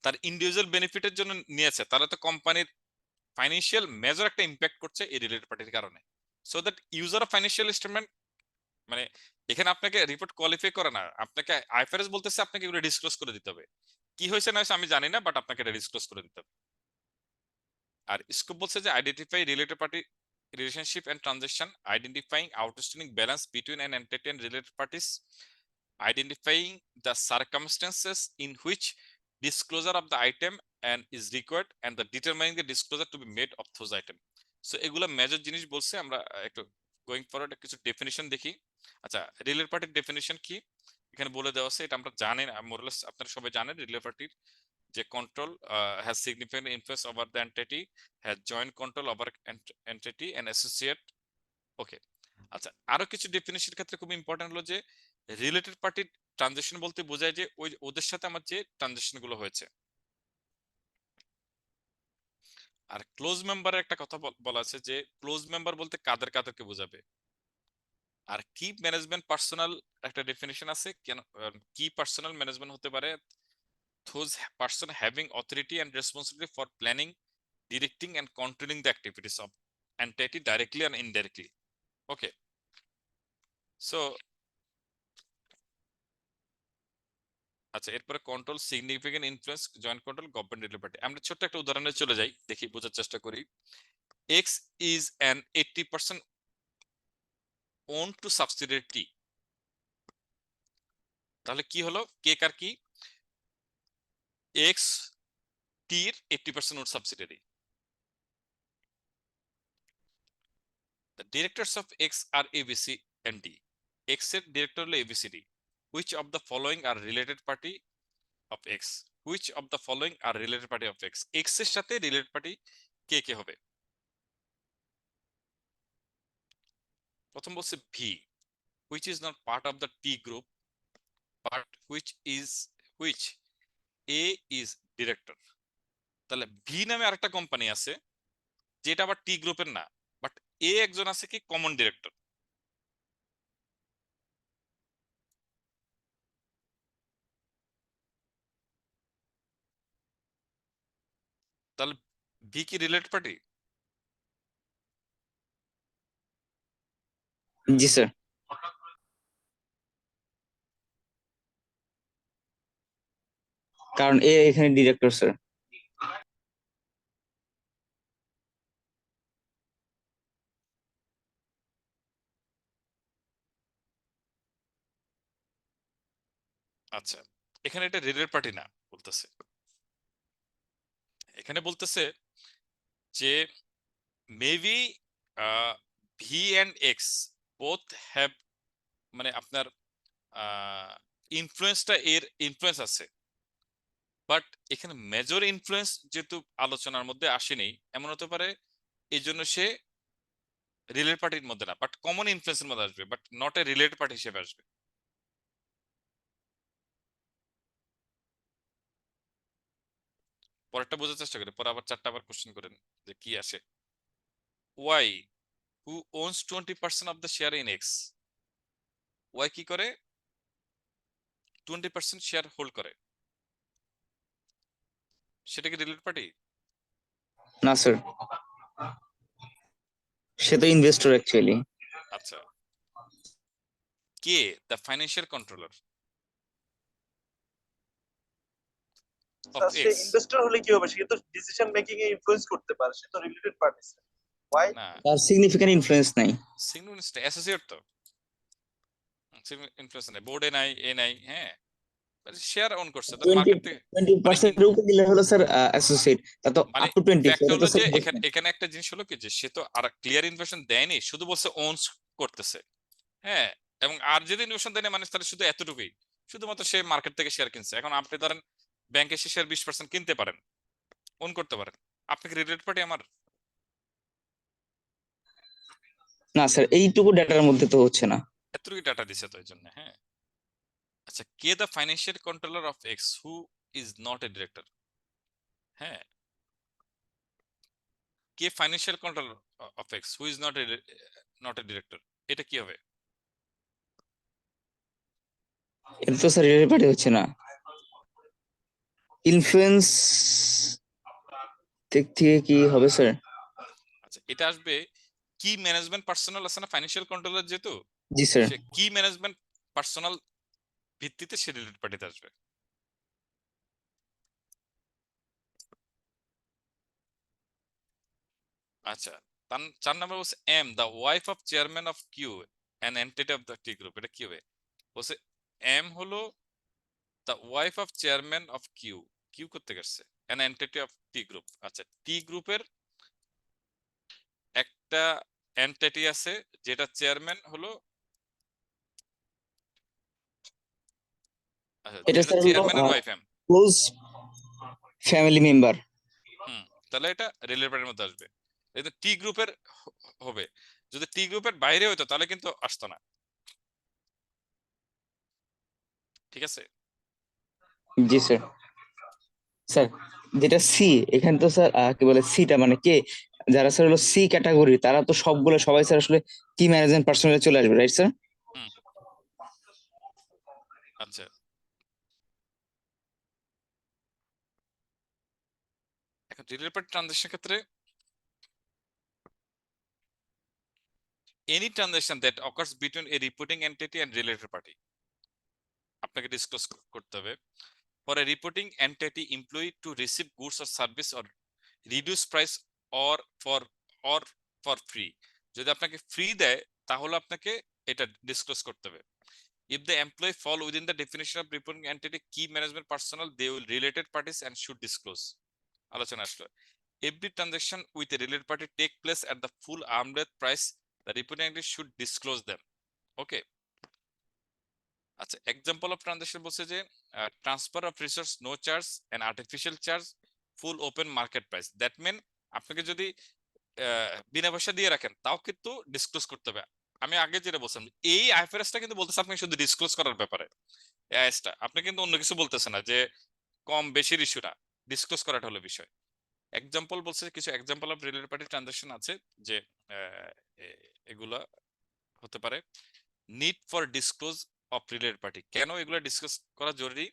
তার ইন্ডিভিজুয়াল বেনিফিটের জন্য নিয়েছে, তাহলে তো কোম্পানির ফাইন্যান্সিয়াল মেজর একটা ইম্প্যাক্ট করছে এই রিলেটেড পার্টির কারণে। So that user of financial statement, মানে এখানে আপনাকে রিপোর্ট কোয়ালিফাই করে না, আপনাকে আইএফআরএস বলতেছে আপনাকে এগুলো ডিসক্লোজ করে দিতে হবে। কি হয়েছে না হয়েছে আমি জানি না, বাট আপনাকে এটা ডিসক্লোজ করে দিতে হবে। আর স্কোপ বলছে যে identify related party relationship and transaction, identifying outstanding balance between an entity and related parties, identifying the circumstances in which disclosure of the item and is required, and the determining the disclosure to be made of those item. So এগুলা major জিনিস বলছে। আমরা একটু going forward কিছু definition দেখি। আচ্ছা, related পার্টির definition কি এখানে বলে দেওয়া আছে, এটা আমরা জানেন, মোরলেস আপনারা সবাই জানেন। রিলেটেড পার্টির যে control has significant influence over the entity, has joint control over entity and associate. Okay, আচ্ছা, আরো কিছু ডেফিনিশনের ক্ষেত্রে খুব ইম্পর্টেন্ট হলো যে রিলেটেড পার্টির ট্রানজেকশন বলতে বোঝায় যে ওদের সাথে আমার যে ট্রানজেকশন গুলো হয়েছে। আর ক্লোজ মেম্বারের একটা কথা বলা আছে যে ক্লোজ মেম্বার বলতে কাদেরকে বোঝাবে। আর কি ম্যানেজমেন্ট পার্সোনাল একটা ডেফিনিশন আছে, কেন কি পার্সোনাল ম্যানেজমেন্ট হতে পারে, those person having authority and responsibility for planning, directing and controlling the activities of entity directly and indirectly. Okay, so আচ্ছা, এরপরে control significant influence joint control government related party. আমরা ছোট্ট একটা উদাহরণে চলে যাই, দেখি বোঝার চেষ্টা করি। X is an 80% owned to subsidiary T, তাহলে কি হলো, কে কার কি, X T এর 80% owned subsidiary. The directors of X are ABC and D. X এর ডিরেক্টর হলো ABCD. Which of the following are related party of X? Which of the following are related party of X? X এর সাথে related party কে কে হবে? প্রথম বলছে V, which is not part of the T group, but which A is director. তাহলে V নামে আরেকটা company আছে যেটা আবার টি গ্রুপের না, বাট এ একজন আছে কি কমন ডিরেক্টর। তাহলে ভি কি রিলেটেড পার্টি? জি স্যার, কারণ এ এখানে ডিরেক্টর স্যার। আচ্ছা, এখানে এটা রিলেটেড পার্টি না বলতেছে, এখানে বলতেছে যে maybe V and X both have, মানে আপনার ইনফ্লুয়েন্সটা এর ইনফ্লুয়েন্স আছে, বাট এখানে মেজর ইনফ্লুয়েন্স যেহেতু আলোচনার মধ্যে আসেনি, এমন হতে পারে এই জন্য সে রিলেটেড পার্টির মধ্যে না, বাট কমন ইনফ্লুয়েন্সের মধ্যে আসবে, but not a related party হিসেবে আসবে। পরেরটা বোঝার চেষ্টা করি, পরে আবার চারটা আবার কোশ্চেন করেন যে কি আসে। Y who owns 20% of the share in X, Y কি করে 20% শেয়ার হোল্ড করে, সেটা কি রিলেটেড পার্টি? না স্যার, সে তো ইনভেস্টর অ্যাকচুয়ালি। আচ্ছা, K the financial controller of sir সে এক্স? ইনভেস্টর হলে কি হবে, সে তো ডিসিশন মেকিং এ ইনফ্লুয়েন্স করতে পারে, সে তো রিলেটেড পার্টি। ওয়াই না, তার সিগনিফিকেন্ট ইনফ্লুয়েন্স নাই। সিগনিফিকেন্ট অ্যাসোসিয়েট তো, ইনফ্লুয়েন্স নাই, বোর্ডে নাই, এ নাই, হ্যাঁ শেয়ার অন করছে তাহলে মার্কেট থেকে, মানে 20% উপরে গেলে হলো স্যার অ্যাসোসিয়েট, তা তো মানে আপ টু 20 ফ্যাক্ট সেটা হলো তো যে স্যার। এখানে একটা জিনিস হলো কি যে সে তো আর ক্লিয়ার ইনফরমেশন দেয়নি, শুধু বলছে ওনস করতেছে, হ্যাঁ, এবং আর যদি ইনফরমেশন দেয়নি মানে তাহলে শুধু এতটুকুই, শুধুমাত্র সে মার্কেট থেকে শেয়ার কিনছে। এখন আপনি ধরেন ব্যাংকে সে শেয়ার 20% কিনতে পারেন, ওন করতে পারেন, আপনি কি রিলেটেড পার্টি আমার? না স্যার, এইটুকু ডাটার মধ্যে তো হচ্ছে না। এতটুকু ডাটা দিছে তো এই জন্য, হ্যাঁ। আচ্ছা, K the financial controller of X who is not a director, হ্যাঁ, K financial controller of X who is not a director, এটা কি হবে? এটা তো স্যার রিলেটেড পার্টি হচ্ছে না। ইনফ্লুয়েন্স দিক থেকে কি হবে স্যার? আচ্ছা, এটা আসবে কি ম্যানেজমেন্ট পার্সোনাল আছে না ফাইন্যান্সিয়াল কন্ট্রোলার, যেহেতু জি স্যার। সে কি ম্যানেজমেন্ট পার্সোনাল ভিত্তিতে সে রিলেটেড পার্টিতে আসবে। আচ্ছা, 4 নম্বর বলছে M the wife of chairman of Q an entity of the T group, এটা কি হবে? বলছে এম হলো the wife of chairman of Q, Q করতে গেছে an entity of T group. আচ্ছা, টি গ্রুপের একটা এন্টিটি আছে যেটা চেয়ারম্যান হলো, আচ্ছা এটা যেটা স্যার হলো চেয়ারম্যানের wife M, close family member. তাহলে এটা রিলেটেড পার্টির মধ্যে আসবে। এটা টি গ্রুপের হবে, যদি টি গ্রুপের বাইরে হতো তাহলে কিন্তু আসতো না। ঠিক আছে? জি স্যার। স্যার যেটা সি, এখানে তো স্যার কি বলে সিটা মানে কে, যারা স্যার হলো সি ক্যাটাগরি তারা তো সবগুলো সবাই স্যার আসলে কি ম্যানেজমেন্ট পার্সোনালে চলে আসবে, রাইট স্যার? হুম, আচ্ছা, এখন রিলেটেড পার্টি ট্রানজাকশন ক্ষেত্রে any transaction that occurs between a reporting entity and related party আপনাকে ডিসক্লোজ করতে হবে। for a reporting entity employee to receive goods or service or reduce price or for or for free, যদি আপনাকে free দেয় তাহলে আপনাকে এটা disclose করতে হবে। if the employee fall within the definition of reporting entity key management personnel, they will related parties and should disclose। আলোচনা আসলো, every transaction with a related party take place at the full arm's length price, the reporting entity should disclose them। ওকে, আচ্ছা, example of transaction বলছে যে transfer of resource no charge and artificial charge full open market price, that mean আপনাকে যদি বিনা পয়সা দিয়ে রাখেন তাও কিন্তু ডিসক্লোজ করতে হবে। আমি আগে যেটা বলছিলাম, এই আইএফআরএসটা কিন্তু বলতেছে আপনি শুধু ডিসক্লোজ করার ব্যাপারে, এআইএসটা আপনি কিন্তু অন্য কিছু বলতেছে না যে কম বেশির ইস্যু না, ডিসক্লোজ করাটা হলো বিষয়। এক্সাম্পল বলছে, কিছু example of related party transaction আছে যে এগুলা হতে পারে need for disclose of related party. কেন এগুলো ডিসকাস করা জরুরি?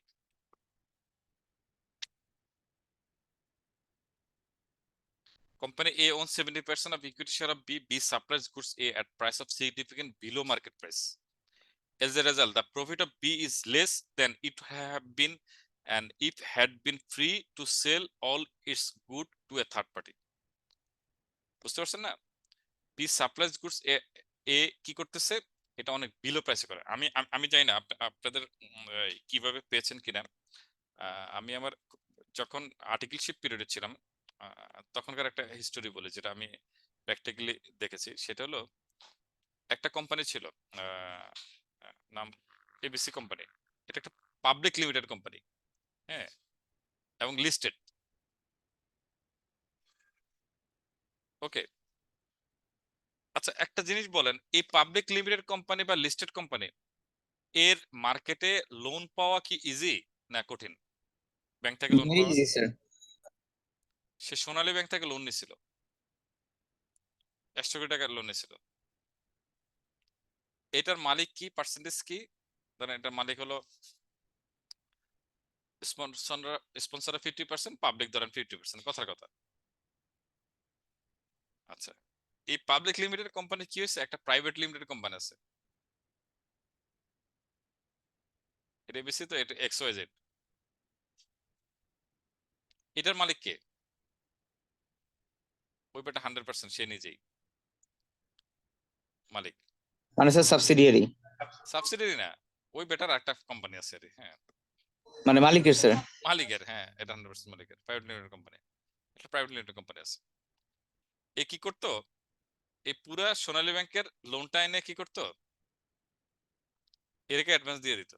Company A owns 70% of equity share of B. B supplies goods A at price of significant below market price. As a result, the profit of B is less than it have been and if had been free to sell all its good to a third party। বুঝতে পারছেন না? B supplies goods A কি করতেছে, এটা অনেক below প্রাইসে করে। আমি জানি না আপনাদের কিভাবে পেয়েছেন কিনা। আমি আমার যখন আর্টিকেলশিপ পিরিয়ডে ছিলাম তখনকার একটা হিস্টোরি বলি যেটা আমি প্র্যাকটিক্যালি দেখেছি। সেটা হলো একটা কোম্পানি ছিল, নাম এবিসি কোম্পানি। এটা একটা পাবলিক লিমিটেড কোম্পানি, হ্যাঁ, এবং লিস্টেড। ওকে, আচ্ছা একটা জিনিস বলেন, এই পাবলিক লিমিটেড কোম্পানি বা লিস্টেড কোম্পানি এর মার্কেটে লোন পাওয়া কি ইজি না কঠিন? ব্যাংক থেকে লোন পাওয়া? জি স্যার। সে সোনালী ব্যাংক থেকে লোন নিছিল, 100 কোটি টাকার লোন নিছিল। এটার মালিক কি, পার্সেন্টেজ কি? ধরেন এটার মালিক হলো স্পন্সর 50%, পাবলিক ধরেন 50%, কথার কথা। আচ্ছা, এই পাবলিক লিমিটেড কোম্পানি কি হয়েছে, একটা প্রাইভেট লিমিটেড কোম্পানি আছে, এটা বেশি তো, এটা XYZ। এটার মালিক কে? ওই বেটা 100% সে নিজেই মালিক, মানে স্যার সাবসিডিয়ারি, সাবসিডিয়ারি না। ওই বেটার একটা কোম্পানি আছে, হ্যাঁ, মানে মালিকের স্যার। মালিকের, হ্যাঁ, এটা 100% মালিকের প্রাইভেট লিমিটেড কোম্পানি। একটা প্রাইভেট লিমিটেড কোম্পানি আছে। এ কি করতো, এই পুরা সোনালী ব্যাংকের লোনটা এনে কি করতো, এরকে অ্যাডভান্স দিয়ে দিত।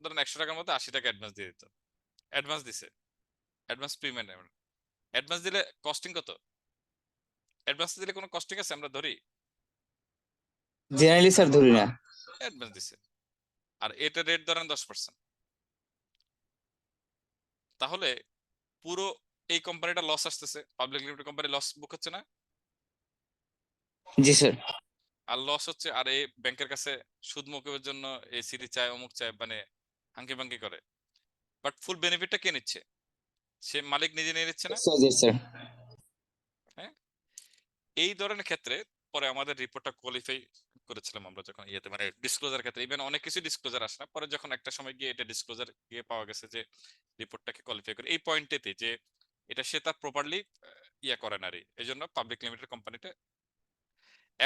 ধরেন 100 টাকার মধ্যে 80 টাকা অ্যাডভান্স দিয়ে দিত। অ্যাডভান্স দিছে, অ্যাডভান্স পেমেন্ট। অ্যাডভান্স দিলে কস্টিং কত? অ্যাডভান্স দিলে কোনো কস্টিং আছে আমরা ধরি? জেনারেলি স্যার ধরি না। অ্যাডভান্স দিছে, আর এটা রেট ধরেন 10%। তাহলে পুরো এই কোম্পানিটা লস আসতেছে, পাবলিক লিমিটেড কোম্পানি লস বুক হচ্ছে না? জি স্যার। আর লস হচ্ছে, আর এই ব্যাংকের কাছে সুদ মকুবের জন্য এই সিটি চায় অমুক চায়, মানে হাঙ্কি পাঙ্কি করে। বাট ফুল বেনিফিটটা কে নিচ্ছে? সে মালিক নিজে নিয়ে নিচ্ছে না? স্যার। হ্যাঁ, এই ধরনের ক্ষেত্রে পরে আমাদের রিপোর্টটা কোয়ালিফাই করেছিলাম আমরা যখন ইয়েতে, মানে ডিসক্লোজার ক্ষেত্রে ইভেন অনেক কিছু ডিসক্লোজার আসে না, পরে যখন একটা সময় গিয়ে এটা ডিসক্লোজার গিয়ে পাওয়া গেছে যে রিপোর্টটাকে কোয়ালিফাই করে এই পয়েন্টেতে যে এটা সে তার প্রপারলি ইয়া করে না, এই জন্য পাবলিক লিমিটেড কোম্পানিটা।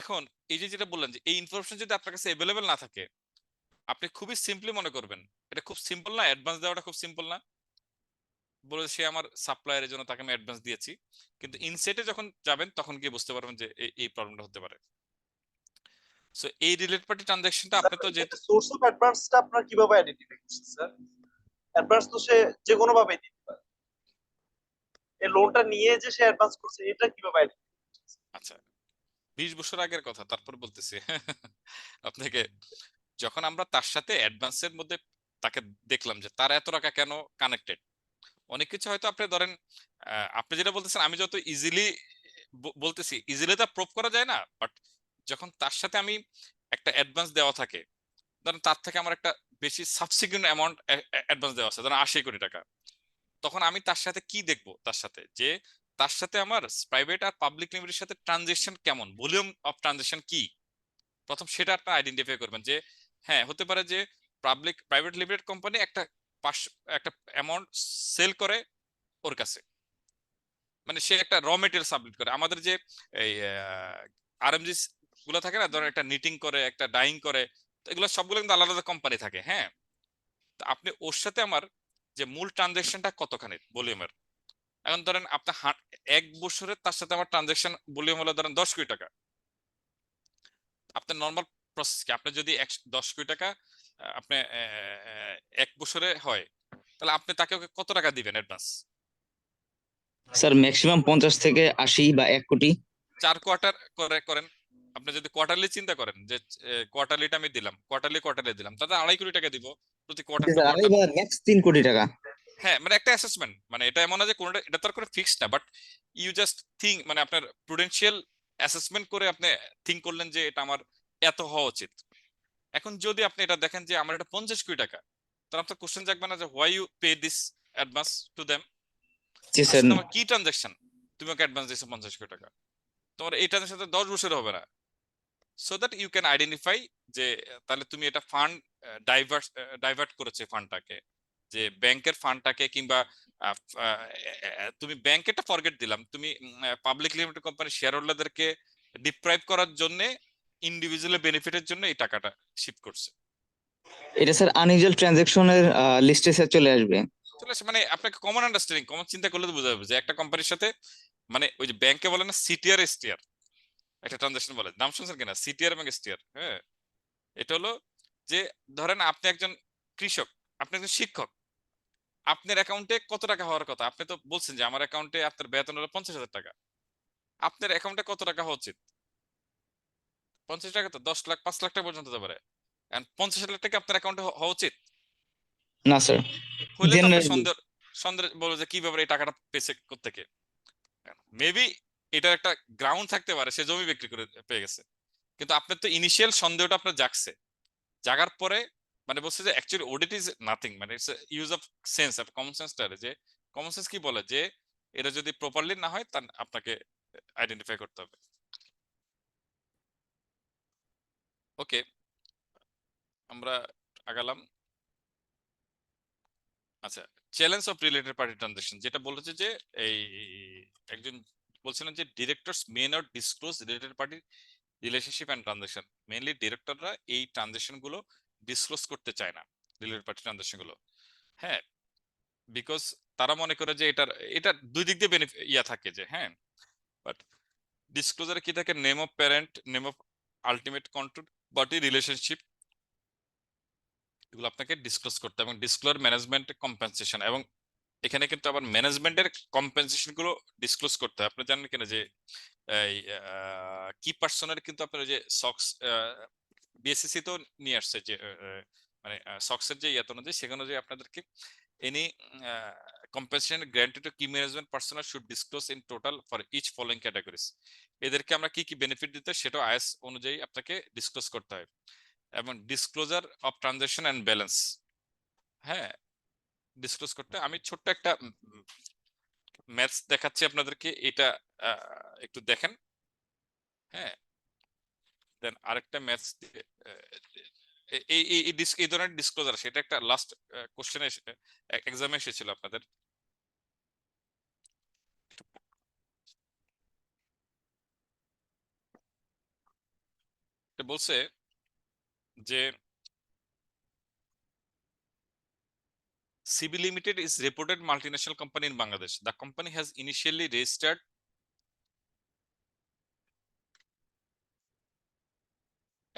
এখন এই যে যেটা বললেন যে এই ইনফরমেশন যদি আপনার কাছে অ্যাভেলেবেল না থাকে, আপনি খুবই সিম্পলি মনে করবেন এটা খুব সিম্পল না, অ্যাডভান্স দেওয়াটা খুব সিম্পল না, বলে সে আমার সাপ্লায়ারের জন্য তাকে আমি অ্যাডভান্স দিয়েছি, কিন্তু ইনসাইটে যখন যাবেন তখন গিয়ে বুঝতে পারবেন যে এই প্রবলেমটা হতে পারে। সো এই রিলেটেড পার্টি ট্রানজাকশনটা আপনি তো যেহেতু সোর্স অফ অ্যাডভান্সটা আপনারা কিভাবে আইডেন্টিফাই করছেন স্যার? অ্যাডভান্স তো সে যে কোনো ভাবে দিতে পারে, এই লোনটা নিয়ে যে সে অ্যাডভান্স করছে এটা কিভাবে আইডেন্টিফাই করছেন? আচ্ছা 20 বছর আগের কথা, তারপর বলতেছি আপনাকে। যখন আমরা তার সাথে অ্যাডভান্সের মধ্যে তাকে দেখলাম যে তার এত টাকা কেন কানেক্টেড, অনেক কিছু হয়তো আপনি ধরেন আপনি যেটা বলতেছেন আমি যত ইজিলি বলতেছি, ইজিলি তা প্রুভ করা যায় না, বাট যখন তার সাথে আমি একটা অ্যাডভান্স দেওয়া থাকে, ধরেন তার থেকে আমার একটা বেশি সাবসিকুয়েন্ট অ্যামাউন্ট অ্যাডভান্স দেওয়া আছে, ধরেন 80 কোটি টাকা, তখন আমি তার সাথে কি দেখবো, তার সাথে যে তার সাথে আমার প্রাইভেট আর পাবলিক লিমিটেড সাথে ট্রানজেকশন কেমন, ভলিউম অফ ট্রানজেকশন কি, প্রথম সেটা আপনি আইডেন্টিফাই করবেন যে হ্যাঁ হতে পারে যে প্রাইভেট লিমিটেড কোম্পানি একটা অ্যামাউন্ট সেল করে ওর কাছে, মানে সে একটা র মেটেরিয়াল সাবমিট করে, আমাদের যে এই আরএমজি গুলো থাকে না, ধরেন একটা নিটিং করে একটা ডাইং করে, তো এগুলো সবগুলো কিন্তু আলাদা আলাদা কোম্পানি থাকে। হ্যাঁ, তো আপনি ওর সাথে আমার যে মূল ট্রানজেকশনটা কতখানি ভলিউমের, এখন ধরেন আপনার 1 বছরে তার সাথে আমার ট্রানজেকশন ভলিউম হলো ধরেন 10 কোটি টাকা, আপনার নর্মাল প্রসেস কি, আপনি যদি 10 কোটি টাকা আপনি 1 বছরে হয়, তাহলে আপনি তাকে কত টাকা দিবেন অ্যাডভান্স? স্যার ম্যাক্সিমাম 50 থেকে 80 বা 1 কোটি। 4 কোয়ার্টার করে করেন, আপনি যদি কোয়ার্টারলি চিন্তা করেন যে কোয়ার্টারলিটা আমি দিলাম, কোয়ার্টারলি দিলাম, তাতে 2.5 কোটি টাকা দিব প্রতি কোয়ার্টার টু আড়াই কোয়ার্টার। বা ম্যাক্স 3 কোটি টাকা। হ্যাঁ, মানে একটা অ্যাসেসমেন্ট, মানে এটা এমন না যে কোনটা, এটা তো আর কোনো ফিক্সড না, বাট ইউ জাস্ট থিঙ্ক, মানে আপনার প্রুডেন্সিয়াল অ্যাসেসমেন্ট করে আপনি থিঙ্ক করলেন যে এটা আমার এত হওয়া উচিত। এখন যদি আপনি এটা দেখেন যে আমার এটা 50 কোটি টাকা, তাহলে আপনার কোশ্চেন জাগবে না যে why you pay this advance to them? জি স্যার। আসলে তোমার কি ট্রানজাকশন, তুমি ওকে অ্যাডভান্স দিয়েছো 50 কোটি টাকা, তোমার এই ট্রানজাকশন 10 বছর হবে না, so that you can identify যে তাহলে তুমি এটা ফান্ড ডাইভার্ট করেছে ফান্ডটাকে, যে ব্যাংকের ফান্ডটাকে, কিংবা তুমি ব্যাংকেরটা ফরগেট দিলাম, তুমি পাবলিক লিমিটেড কোম্পানি শেয়ার হোল্ডারদেরকে ডিপ্রাইভ করার জন্য ইন্ডিভিজুয়াল বেনিফিটের জন্য এই টাকাটা শিফট করছে। এটা স্যার আনইউজুয়াল ট্রানজাকশনের লিস্টে স্যার চলে আসবে। চলে আসে, মানে আপনাকে কমন আন্ডারস্ট্যান্ডিং, কমন চিন্তা করলে তো বোঝা যাবে যে একটা কোম্পানির সাথে, মানে ওই যে ব্যাংকে বলে না সিটিআর এসটিআর, একটা ট্রানজাকশন বলে, নাম শুনছেন কিনা, সিটিআর এবং এসটিআর? হ্যাঁ, এটা হলো যে ধরেন আপনি একজন কৃষক, আপনি একজন শিক্ষক, আপনার অ্যাকাউন্টে কত টাকা হওয়ার কথা, আপনি তো বলছেন যে আমার অ্যাকাউন্টে আপনার বেতন হলো 50,000 টাকা, আপনার অ্যাকাউন্টে কত টাকা হওয়া উচিত? 50 টাকা তো 10 লাখ 5 লাখ টাকা পর্যন্ত হতে পারে, 50,000 টাকা আপনার অ্যাকাউন্টে হওয়া উচিত। না স্যার, হইলে তো আপনার জেনারেলি সন্দেহ বলবো যে কিভাবে এই টাকাটা পেয়েছে কোত্থেকে, মেবি এটার একটা গ্রাউন্ড থাকতে পারে, সে জমি বিক্রি করে পেয়ে গেছে, কিন্তু আপনার তো ইনিশিয়াল সন্দেহটা আপনার জাগছে, জাগার পরে মানে বলছে যে অ্যাকচুয়ালি অডিট ইজ নাথিং, মানে it's use of sense, of common সেন্সটা, যে কমন সেন্স কি বলে যে এটা যদি প্রপারলি না হয় তাহলে আপনাকে আইডেন্টিফাই করতে হবে। ওকে, আমরা আগালাম। আচ্ছা, challenge of related party transaction, যেটা বলেছে যে এই একজন বলছিলেন যে directors may not disclose related party relationship and transaction, mainly ডিরেক্টররা এই ট্রানজাকশন গুলো ডিসক্লোজ করতে চায় না, রিলেটেড পার্টি ট্রানজাকশন গুলো। হ্যাঁ, বিকজ তারা মনে করে যে এটা দুই দিক দিয়ে ইয়া থাকে যে হ্যাঁ, বাট ডিসক্লোজারে কি থাকে, name of parent, name of ultimate control party relationship, এগুলো আপনাকে ডিসক্লোজ করতে, এবং ডিসক্লোজার ম্যানেজমেন্ট কম্পেনসেশন, এবং এখানে কিন্তু আবার ম্যানেজমেন্টের কম্পেনসেশন গুলো ডিসক্লোজ করতে হয়। আপনি জানেন কিনা যে এই কি পার্সনের কিন্তু আপনার ওই যে সক্স বিএসসিসি তো নিয়ে আসছে যে মানে সক্সের যে ইয়াত অনুযায়ী, সেখানে যে আপনাদেরকে any compensation granted to key management personnel should disclose in total for each following categories, এদেরকে আমরা কি কি বেনিফিট দিতে সেটা আইএস অনুযায়ী আপনাকে ডিসক্লোজ করতে হয়, এবং disclosure of transaction and balance, হ্যাঁ ডিসক্লোজ করতে। আমি ছোট্ট একটা ম্যাথস দেখাচ্ছি আপনাদেরকে, এটা একটু দেখেন। হ্যাঁ, দেন আরেকটা ম্যাথস এই ধরনের ডিসক্লোজার, সেটা একটা লাস্ট কোশ্চেনে এক্সামে এসেছিল আপনাদের। বলছে যে CB Limited is reported multinational company in Bangladesh. The company has initially registered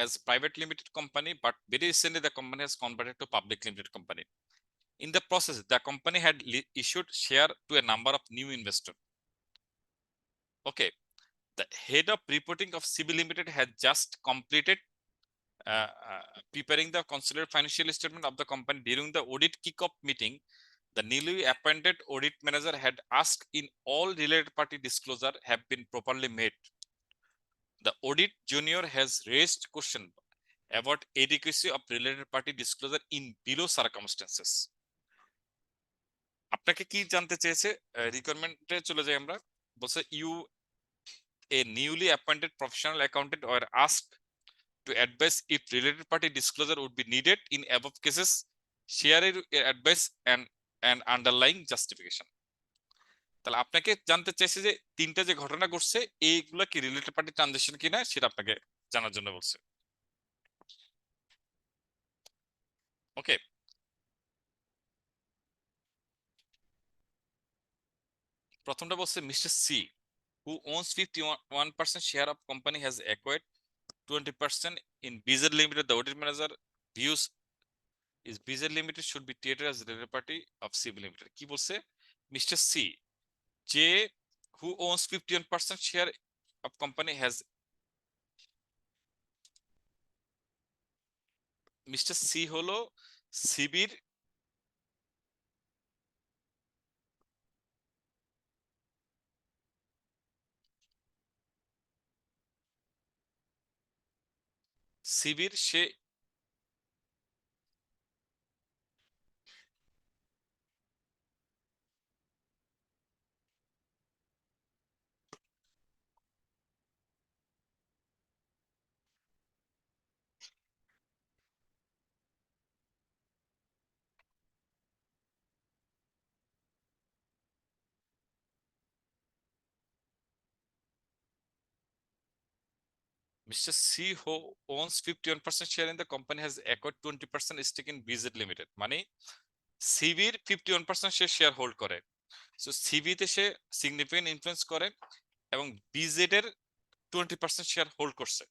as private limited company, but very recently the company has converted to public limited company. In the process, the company had issued share to a number of new investors. Okay, the head of reporting of CB Limited had just completed preparing the consolidated financial statement of the company during the audit kick-off meeting, the newly appointed audit manager had asked in all related party disclosure have been properly made. The audit junior has raised question about adequacy of related party disclosure in below circumstances. আপনাকে কি জানতে চেয়েছে? রিকোয়ারমেন্টে চলে যাই আমরা। বলছে you a newly appointed professional accountant were asked to advise if related party disclosure would be needed in above cases, share your advice and underlying justification. তাহলে আপনাকে জানতে চাইছে যে তিনটা যে ঘটনা ঘটছে এইগুলা কি রিলেটেড পার্টি ট্রানজাকশন কিনা সেটা আপনাকে জানার জন্য বলছে। ওকে, প্রথমটা বলছে mister C who owns 51% share of company has acquired 20% in BZ Limited. The audit manager views is BZ Limited should be treated as related party of CB Limited. কি বলছে? মিস্টার সি যে who owns 51% share of company has mister C হলো সিবির সে Mr. C, who owns 51% share in the company, has acquired 20% stake in BZ Limited. মানে সিবির 51% সে share hold করে। So সিবিতে সে significant influence করে এবং BZ এর 20% শেয়ার হোল্ড করছে।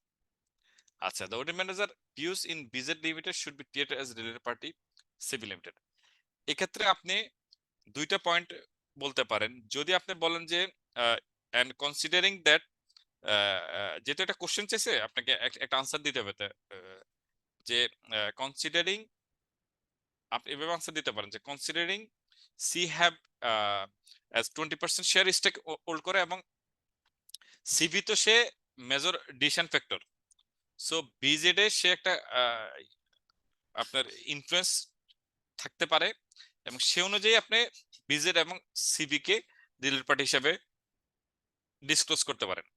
আচ্ছা, the audit manager views in BZ Limited should be treated as related party CB Limited. এক্ষেত্রে আপনি দুইটা পয়েন্ট বলতে পারেন। যদি আপনি বলেন যে and considering that যেহেতু একটা কোশ্চেন চাইছে আপনাকে একটা আনসার দিতে হবে, যে কনসিডারিং আপনি এভাবে আনসার দিতে পারেন যে considering C have as 20% share stake hold করে এবং সিভি তো সে মেজর ডিসিশন ফ্যাক্টর। সো বিজেড এ সে একটা আপনার ইনফ্লুয়েন্স থাকতে পারে এবং সে অনুযায়ী আপনি বিজেড এবং সিভি কে রিলেটেড পার্টি হিসেবে ডিসক্লোজ করতে পারেন।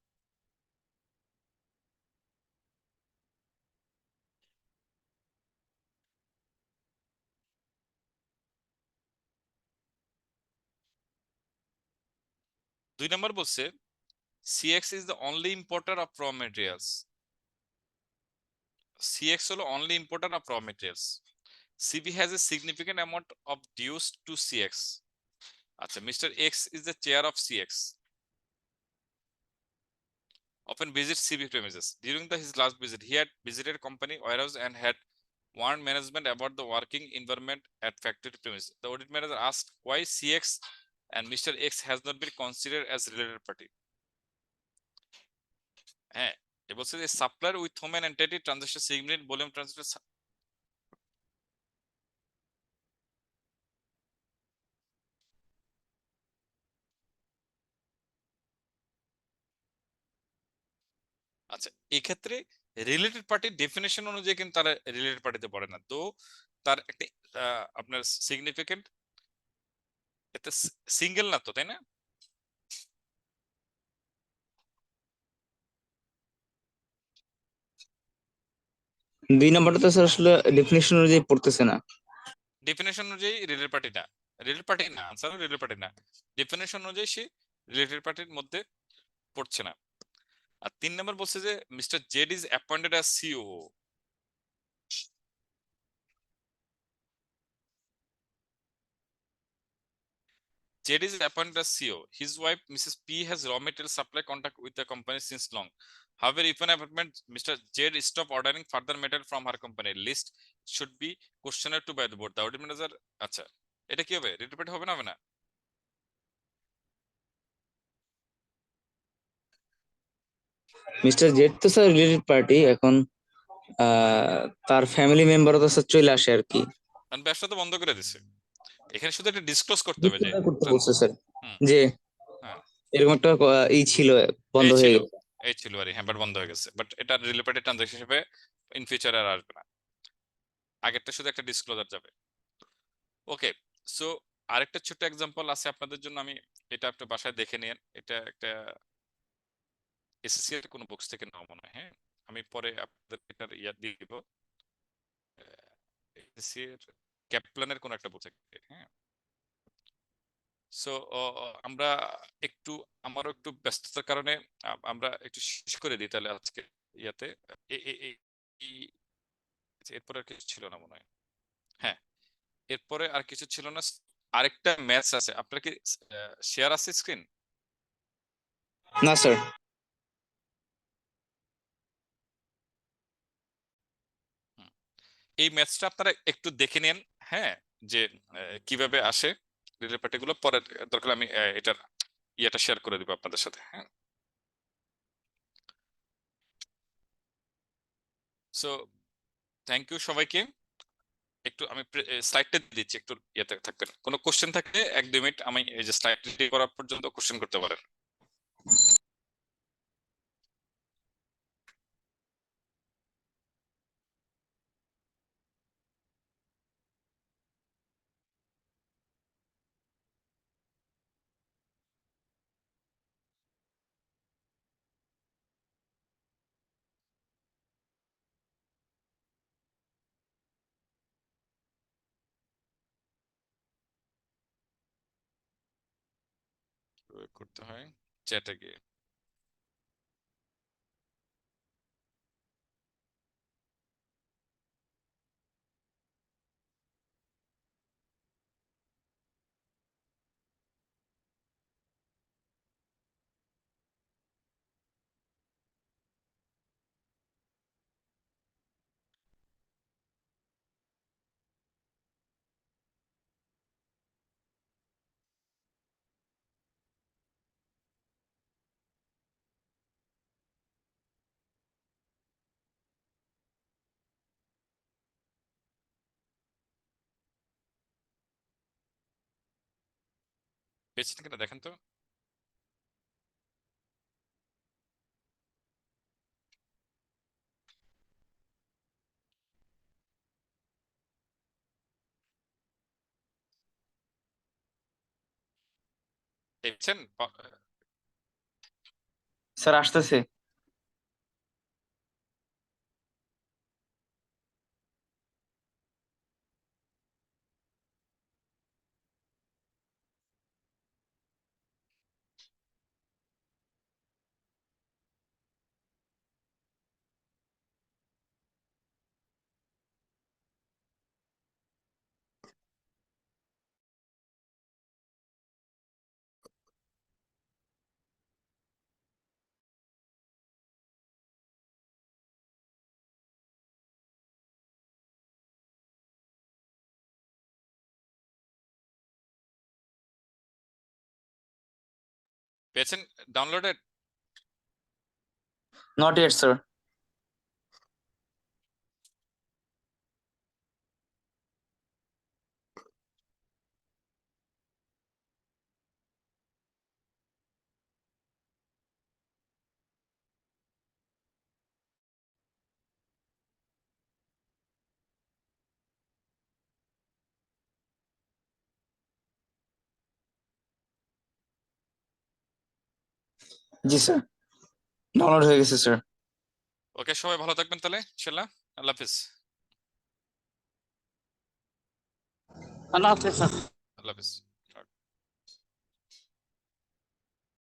দুই নম্বর বলছে CX is the only importer of raw materials. CX হলো only importer of raw materials. CB has a significant amount of dues to CX. আচ্ছা, Mr. X is the chair of CX. Often visits CB premises. During his last visit, he had visited company warehouse and had warned management about the working environment at factory premises. The audit manager asked why CX and Mr. X has not been considered as related party. হ্যাঁ, A বলছে যে supplier with home and entity transaction signet volume transaction. আচ্ছা, এই ক্ষেত্রে related পার্টির definition অনুযায়ী কিন্তু তারা রিলেটেড পার্টিতে পড়ে না, তো তার একটা আপনার সিগনিফিকেন্ট এটা সিঙ্গেল না তো, তাই না? দুই নাম্বারটা তো স্যার আসলে ডেফিনিশন অনুযায়ী পড়তেছে না। ডেফিনেশন অনুযায়ী রিলেটেড পার্টি না, রিলেটেড পার্টি না, আনসার রিলেটেড পার্টি না, ডেফিনেশন অনুযায়ী সে রিলেটেড পার্টির মধ্যে পড়ছে না। আর 3 নম্বর বলছে যে mister Z is appointed as CEO. Jed is appointed as CEO. His wife, Mrs. P, has raw material supply contact with the company since long. However, if an appointment, Mr. Jed stop ordering further material from her company. List should be questioned to by the board. The audit manager, আচ্ছা, এটা কি হবে? Repeat হবে না, হবে না? Mister Z তো sir related party, এখন তার ফ্যামিলি মেম্বারও তো স্যার চলে আসে আর কি। কারণ ব্যবসা তো বন্ধ করে দিছে, এখানে শুধু একটা ডিসক্লোজ করতে হবে যে ডিসক্লোজার করতে বলছে স্যার হুম যে হ্যাঁ এরকম একটা ই ছিল, বন্ধ এই হয়ে ছিল গেছে। এই ছিল আর হ্যাঁ বাট বন্ধ হয়ে গেছে, বাট এটা রিলেটেড ট্রানজাকশন হিসেবে ইন ফিউচার আর আসবে না, আগেরটা শুধু একটা ডিসক্লোজার যাবে। ওকে, সো আরেকটা ছোট্ট এক্সাম্পল আছে আপনাদের জন্য, আমি এটা আপনি বাসায় দেখে নিন, এটা একটা এসএসসি এর কোনো বুকস থেকে নাও মনে হয়, হ্যাঁ আমি পরে আপনাদের এটার ইয়া দিয়ে দিব, এসএসসি এর ক্যাপলানের কোনো একটা বুক থেকে, হ্যাঁ। সো আমরা একটু, আমারও একটু ব্যস্ততার কারণে আমরা একটু শেষ করে দিই তাহলে আজকে ইয়াতে এরপরে আর কিছু ছিল না মনে হয়, হ্যাঁ এরপরে আর কিছু ছিল না। আরেকটা ম্যাথস আছে, আপনার কি শেয়ার আছে স্ক্রিন? না স্যার। এই ম্যাথসটা আপনারা একটু দেখে নেন, হ্যাঁ যে কিভাবে আসে রিলেটেড পার্টিগুলো, পরে দরকার আমি এটার ইয়েটা শেয়ার করে দিব আপনাদের সাথে, হ্যাঁ। সো থ্যাংক ইউ সবাইকে, একটু আমি স্লাইডটা দিচ্ছি, একটু ইয়েতে থাকবেন, কোনো কোশ্চেন থাকলে 1-2 মিনিট আমি এই যে স্লাইড রেডি করার পর্যন্ত কোশ্চেন করতে পারেন। করতে হয় চ্যাটে গিয়ে, পেয়েছেন কিনা দেখেন তো। দেখছেন স্যার আসতেছে। পেয়েছেন downloaded? Not yet sir. G sir, download হয়ে গেছে স্যার। ওকে, সবাই ভালো থাকবেন তাহলে ইনশাল্লাহ, আল্লাহ হাফিজ। আল্লাহ হাফেজ স্যার। আল্লাহ হাফিজ।